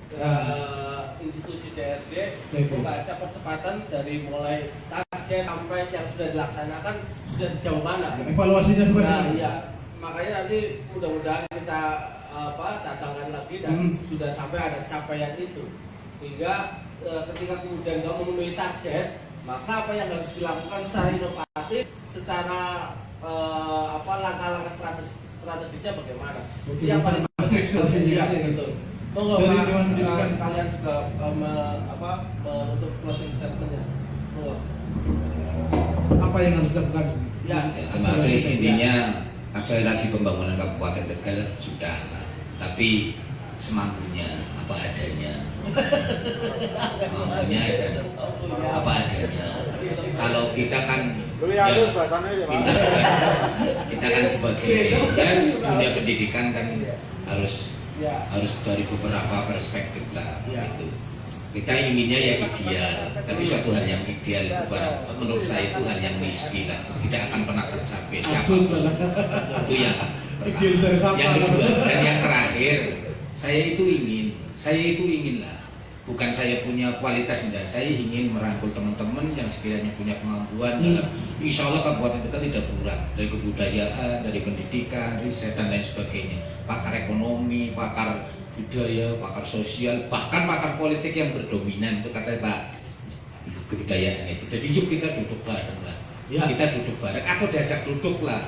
institusi DRD membaca percepatan dari mulai target sampai yang sudah dilaksanakan sudah sejauh mana. Evaluasinya seperti apa? Iya, makanya nanti mudah-mudahan kita datangkan lagi dan sudah sampai ada capaian itu, sehingga ketika kemudian nggak memenuhi target, maka apa yang harus dilakukan secara inovatif, secara langkah-langkah strategisnya bagaimana? Itu yang paling penting gitu. Monggo Pak sekalian juga untuk closing statementnya. Monggo. Apa yang harus dilakukan? Ya, terima kasih. Intinya akselerasi pembangunan Kabupaten Tegal sudah, tapi semampunya apa adanya. Semampunya dan apa adanya. Kalau kita kan kita kan sebagai dunia pendidikan kan harus dari beberapa perspektif lah gitu. Kita inginnya ya ideal, tapi suatu hal yang ideal itu menurut saya itu hal yang nisbi lah, tidak akan pernah tercapai. Itu yang pertama. Yang kedua dan yang terakhir, saya itu ingin lah, bukan saya punya kualitas enggak, saya ingin merangkul teman-teman yang sekiranya punya kemampuan dalam, insya Allah Kabupaten Tegal tidak kurang dari kebudayaan, dari pendidikan, riset dan lain sebagainya, pakar ekonomi, pakar budaya, pakar sosial, bahkan pakar politik yang berdominan itu kata Pak kebudayaan itu. Jadi yuk kita duduk bareng lah, kita duduk bareng atau diajak duduk lah.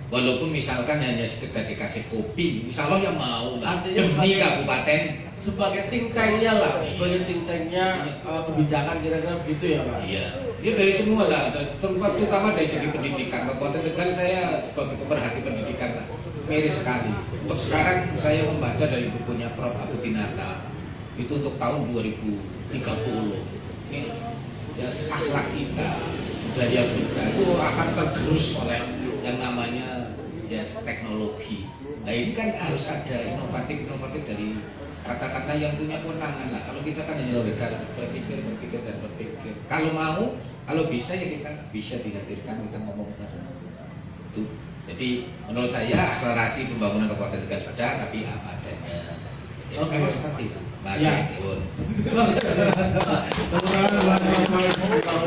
Walaupun misalkan hanya sekedar dikasih kopi, insya Allah yang mau lah demi kabupaten sebagai think tank-nya lah, sebagai think tank-nya kebijakan kira-kira begitu ya Pak? Iya, ya dari semua lah, terutama dari segi pendidikan. Kabupaten Tegal saya sebagai pemerhati pendidikan lah, miris sekali. Untuk sekarang saya membaca dari bukunya Prof. Abu Tinata, itu untuk tahun 2030. Ini ya akhlak kita, budaya kita itu akan tergerus oleh yang namanya teknologi. Nah ini kan harus ada inovatif dari kata-kata yang punya kewenangan lah. Kalau kita kan hanya sekedar berpikir. Kalau bisa ya kita bisa dihadirkan, kita ngomong itu. Jadi menurut saya akselerasi pembangunan Kabupaten Tegal sudah, tapi apa adanya. Oke, seperti itu. Mas Yun.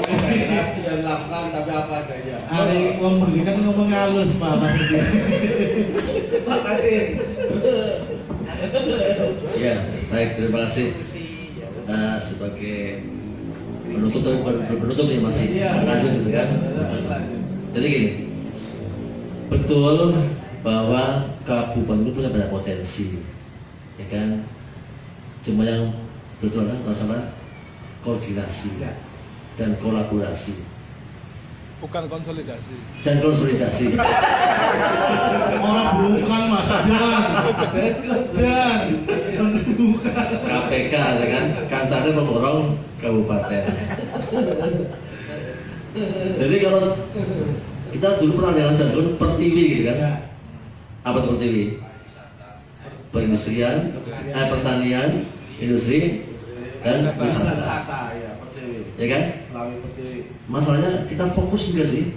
Daerah sudah dilakukan, tapi apa adanya. Hari pendidikan ngomong halus Pak. Pak Kadir. Ya, baik, terima kasih. Sebagai penutup nih masih lanjut gitu kan. Jadi gini, betul bahwa kabupaten itu punya banyak potensi, ya kan? Cuma yang betul kan masalah koordinasi dan kolaborasi. Bukan konsolidasi. Dan konsolidasi. Orang bukan Mas Adnan. Dan KPK ya kan, kancane mendorong kabupaten. Jadi kalau kita dulu pernah dengan jargon Pertiwi gitu kan. Apa itu Pertiwi? Perindustrian, pertanian, industri, dan wisata. Ya kan? Masalahnya kita fokus enggak sih?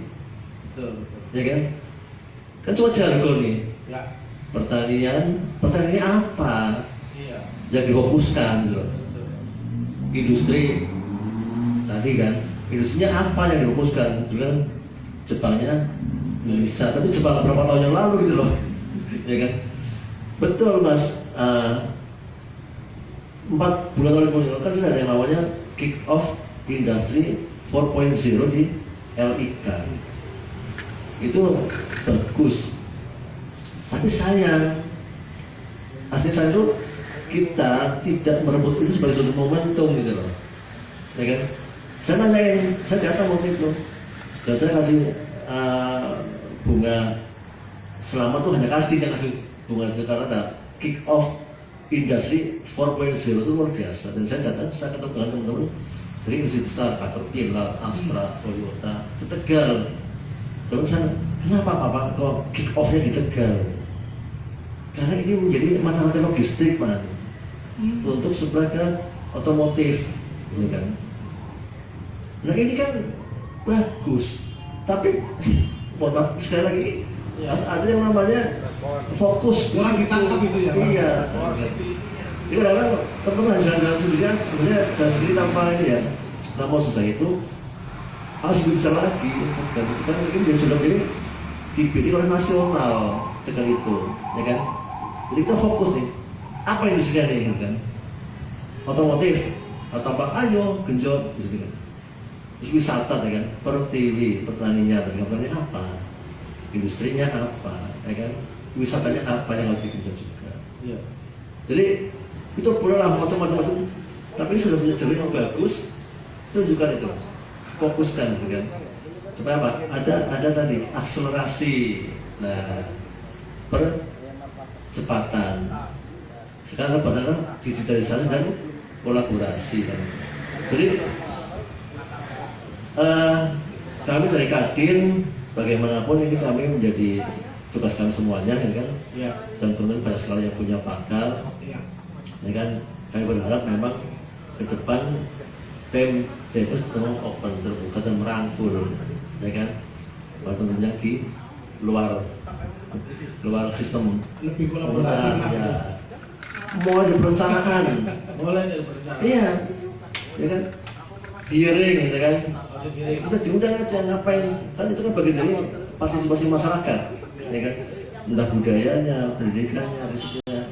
Ya kan? Kan cuma jargon nih. Pertanian apa? Yang difokuskan gitu. Industri tadi kan, industrinya apa yang difokuskan? Juga kan Jepangnya bisa, tapi Jepang berapa tahun yang lalu gitu loh. Ya kan? Betul Mas, 4 bulan lalu kan ada yang namanya kick off industri 4.0 di LIK. Itu bagus, tapi sayang, asli saya itu kita tidak merebut itu sebagai suatu momentum gitu loh, ya kan? Saya nanyain, saya datang waktu itu dan saya kasih bunga selamat tuh hanya Kadin yang kasih bunga itu karena ada kick off industri 4.0 itu luar biasa. Dan saya datang, saya ketemu dengan teman-teman dari industri besar, Caterpillar, Astra, Toyota, ke Tegal. Terus saya, kenapa Pak kok kick off-nya di Tegal? Karena ini menjadi mata-mata logistik man, untuk sebagai otomotif, gitu kan. Nah ini kan bagus, tapi mohon maaf sekali lagi, ada yang namanya fokus. kurang ditangkap itu ya. Iya. Ini kadang-kadang teman-teman jalan-jalan sendirian, sebenarnya jalan sendiri tanpa ini ya. Nah maksud saya itu harus bisa lagi, dan kita ini dia sudah ini dibidik oleh nasional Tegal itu, ya kan? Jadi kita fokus nih, apa industri yang diinginkan? Otomotif atau apa? Ayo genjot gitu kan. Terus wisata ya kan, pertiwi, petaninya, petani apa? Industrinya apa? Ya kan? Wisatanya apa yang harus digenjot juga? Ya. Jadi itu bolehlah macam-macam, tapi sudah punya jalur yang bagus, tunjukkan itu, fokuskan gitu kan. Supaya apa? Ada tadi akselerasi, nah percepatan. Sekarang bagaimana digitalisasi dan kolaborasi kan. Jadi kami dari Kadin bagaimanapun ini kami menjadi tugas kami semuanya kan. Ya. Dan tentunya banyak sekali yang punya pakar. Ya. Ya kan, kami berharap memang ke depan PEM itu memang open, terbuka dan merangkul, ya kan, tentunya di luar sistem lebih kolaboratif ya. Mau diperencanaan, boleh diperencanaan, iya, ya kan, hearing, gitu kan, kita diundang aja ngapain, kan itu kan bagian dari partisipasi masyarakat, ya kan, entah budayanya, pendidikannya, risetnya,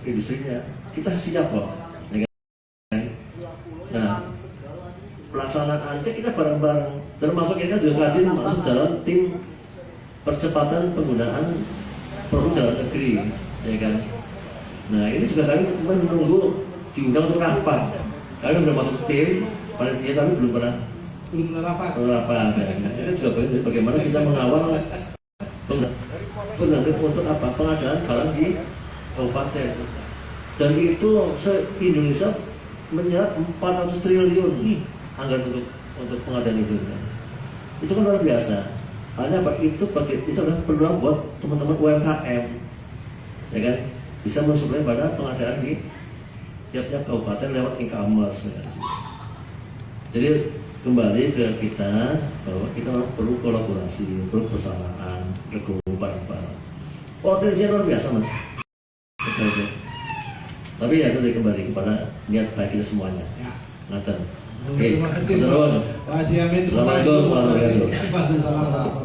industrinya, kita siap kok, ya kan. Nah, pelaksanaannya kita bareng-bareng, termasuk kita juga rajin masuk dalam tim percepatan penggunaan produk dalam negeri, ya kan. Nah, ini juga kami menunggu diundang untuk rapat. Kami sudah masuk tim, panitia kami belum pernah rapat. Ya. Ini juga bagaimana kita mengawal untuk apa? Pengadaan barang di kabupaten. Dan itu se-Indonesia menyerap 400 triliun anggaran untuk pengadaan itu. Itu kan luar biasa. Hanya apa? Itu adalah peluang buat teman-teman UMKM, ya kan, bisa mensuplai pada pengadaan di tiap-tiap kabupaten lewat e-commerce. Ya kan? Jadi kembali ke kita bahwa kita perlu kolaborasi, perlu persamaan, berkumpul bareng-bareng. Potensinya luar biasa mas. Betul. Tapi ya itu kembali kepada niat baik kita semuanya. Ngaten. Oke, terima kasih. Pak Haji Amin. Assalamualaikum warahmatullahi wabarakatuh.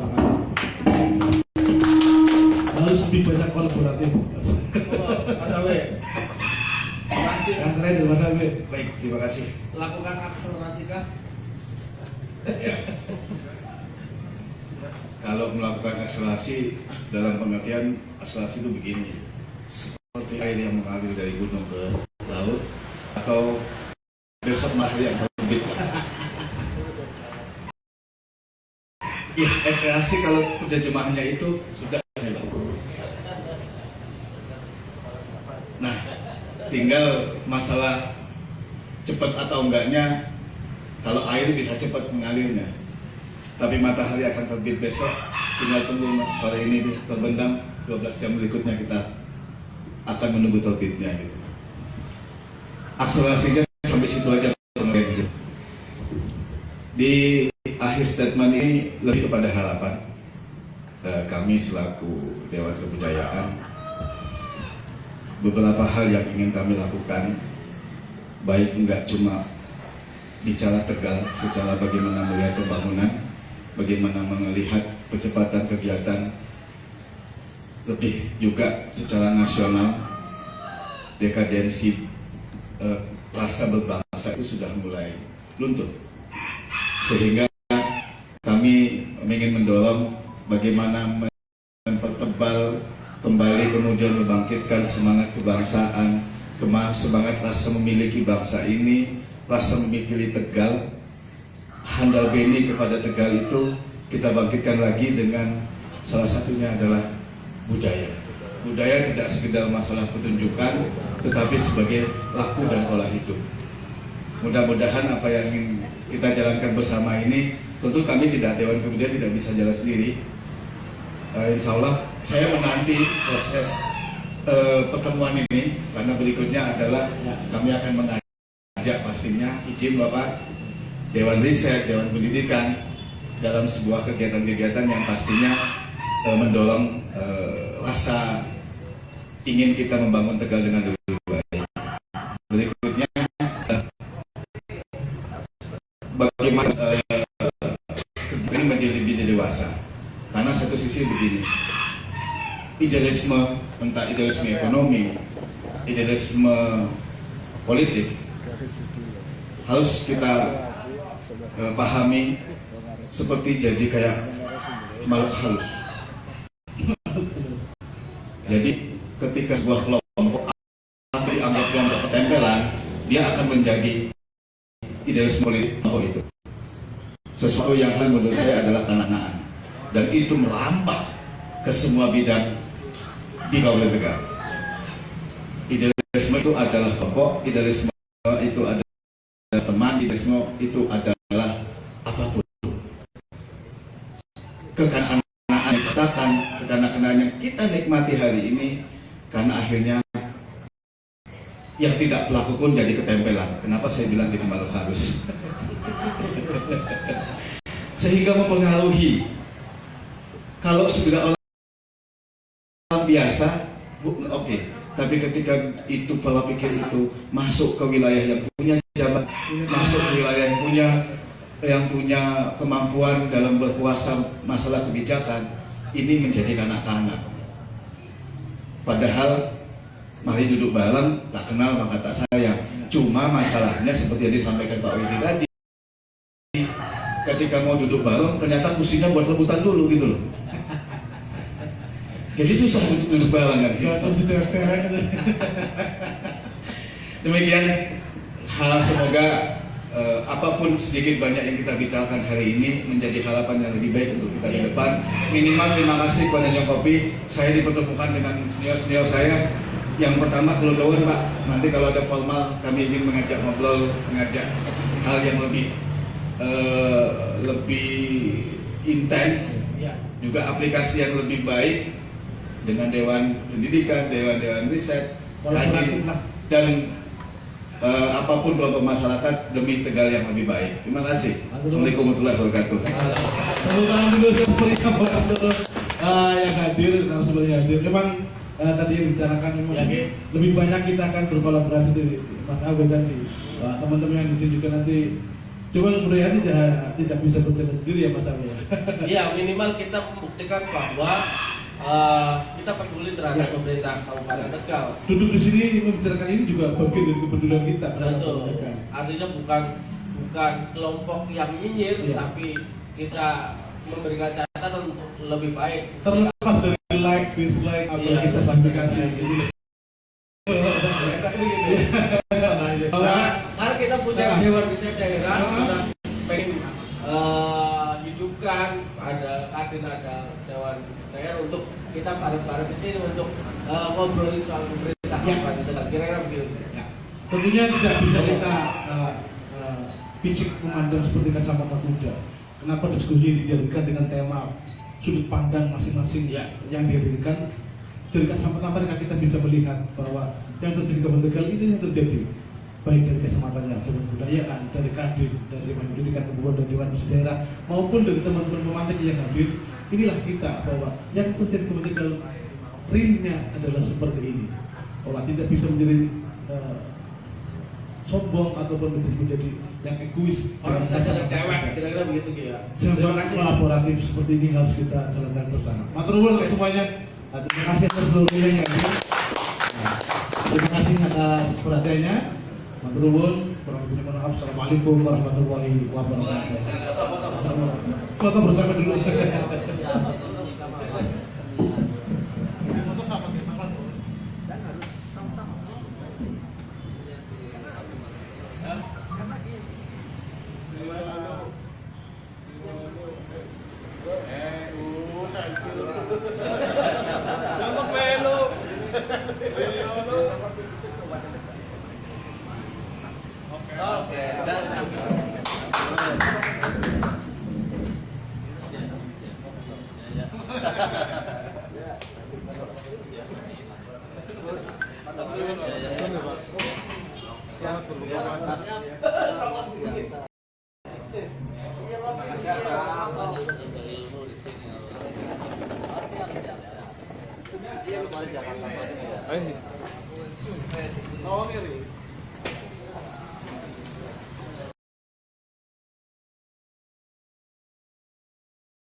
Harus lebih banyak kolaboratif. Mas Awe. Terima kasih. Yang keren Mas Awe. Baik, terima kasih. Lakukan akselerasi kah? Ya. Kalau melakukan akselerasi dalam pengertian akselerasi itu begini, seperti air yang mengalir dari gunung ke laut, atau besok matahari yang terbit. Iya, akselerasi kalau terjemahannya itu sudah hebat. Nah, tinggal masalah cepat atau enggaknya. Kalau air bisa cepat mengalirnya, tapi matahari akan terbit besok, tinggal tunggu sore ini terbendam, 12 jam berikutnya kita akan menunggu terbitnya gitu. Akselerasinya sampai situ aja. Di akhir statement ini lebih kepada harapan kami selaku Dewan Kebudayaan, beberapa hal yang ingin kami lakukan, baik enggak cuma bicara Tegal secara bagaimana melihat pembangunan, bagaimana melihat percepatan kegiatan, lebih juga secara nasional, dekadensi rasa berbangsa itu sudah mulai luntur, sehingga kami ingin mendorong bagaimana mempertebal kembali, kemudian membangkitkan semangat kebangsaan, semangat rasa memiliki bangsa ini, rasa memiliki Tegal, handal beni kepada Tegal itu kita bangkitkan lagi dengan salah satunya adalah budaya. Budaya tidak sekedar masalah pertunjukan, tetapi sebagai laku dan pola hidup. Mudah-mudahan apa yang ingin kita jalankan bersama ini, tentu kami Dewan Kebudayaan tidak bisa jalan sendiri. Insya Allah saya menanti proses pertemuan ini, karena berikutnya adalah kami akan mengajak pastinya izin Bapak Dewan Riset, Dewan Pendidikan dalam sebuah kegiatan-kegiatan yang pastinya mendorong rasa ingin kita membangun Tegal dengan lebih baik. Berikutnya bagaimana ini menjadi lebih dewasa, karena satu sisi begini, idealisme entah idealisme ekonomi, idealisme politik, harus kita pahami seperti jadi kayak makhluk halus. Jadi ketika sebuah kelompok atau dianggap kelompok ketempelan, dia akan menjadi idealisme politik itu. Sesuatu yang menurut saya adalah kanaan, dan itu merambat ke semua bidang di bawah negara. Idealisme itu adalah kelompok, idealisme itu adalah teman, idealisme itu adalah apapun. Kekanak-kanakan yang dikatakan, kekanak-kanakan yang kita nikmati hari ini, karena akhirnya yang tidak pelaku pun jadi ketempelan. Kenapa saya bilang jadi makhluk halus? Sehingga mempengaruhi. Kalau sudah orang biasa, oke. Tapi ketika itu pola pikir itu masuk ke wilayah yang punya jabatan, masuk ke wilayah yang punya kemampuan dalam berkuasa masalah kebijakan, ini menjadi kanak-kanak. Padahal mari duduk bareng, tak kenal maka tak sayang. Cuma masalahnya seperti yang disampaikan Pak Widi tadi, ketika mau duduk bareng ternyata kursinya buat rebutan dulu gitu loh. Jadi susah untuk duduk bareng kan? Demikian hal, semoga apapun sedikit banyak yang kita bicarakan hari ini menjadi harapan yang lebih baik untuk kita ke depan. Minimal terima kasih kepada Nyong Kopi. Saya dipertemukan dengan senior-senior saya. Yang pertama keluar Pak, nanti kalau ada formal kami ingin mengajak ngobrol, mengajak hal yang lebih intens, juga aplikasi yang lebih baik dengan Dewan Pendidikan, Dewan Riset, dan apapun kelompok masyarakat demi Tegal yang lebih baik. Terima kasih. Assalamualaikum warahmatullahi wabarakatuh. Tepuk tangan dulu untuk yang hadir, narasumber yang hadir. Memang tadi yang bicarakan memang lebih banyak kita akan berkolaborasi dari Mas Abed tadi. Teman-teman yang di sini juga nanti coba melihat tidak bisa berjalan sendiri ya Mas Abed. Iya, minimal kita membuktikan bahwa kita peduli terhadap pemerintah Kabupaten Tegal. Duduk di sini membicarakan ini juga bagian dari kepedulian kita. Betul. Artinya bukan kelompok yang nyinyir, tapi kita memberikan catatan untuk lebih baik. Terlepas dari like, dislike, apa yang kita sampaikan gitu. Karena kita punya Dewan Riset Daerah, kita pengen hidupkan ada Dewan Daerah untuk kita bareng-bareng di sini untuk ngobrolin soal pemerintah Kabupaten Tegal. Kira-kira begitu. Tentunya tidak bisa kita picik memandang seperti kacamata kuda. Kenapa diskusi ini dihadirkan dengan tema sudut pandang masing-masing yang dihadirkan dari kacamata mereka, kita bisa melihat bahwa yang terjadi di Kabupaten Tegal ini yang terjadi baik dari kacamatanya dari kebudayaan, dari Kadin, dari Dewan Pendidikan Kabupaten dan Dewan Riset Daerah maupun dari teman-teman pemantik yang hadir. Inilah kita bahwa yang terjadi di Kabupaten Tegal realnya adalah seperti ini, bahwa tidak bisa menjadi sombong ataupun menjadi yang egois. Orang bisa jalan dewek, kira-kira begitu ya. Terima kasih. Kolaboratif seperti ini harus kita jalankan bersama. Matur nuwun untuk semuanya. Terima kasih atas seluruhnya yang hadir. Terima kasih atas perhatiannya. Matur nuwun. Assalamualaikum warahmatullahi wabarakatuh. Foto bersama dulu. Jakarta.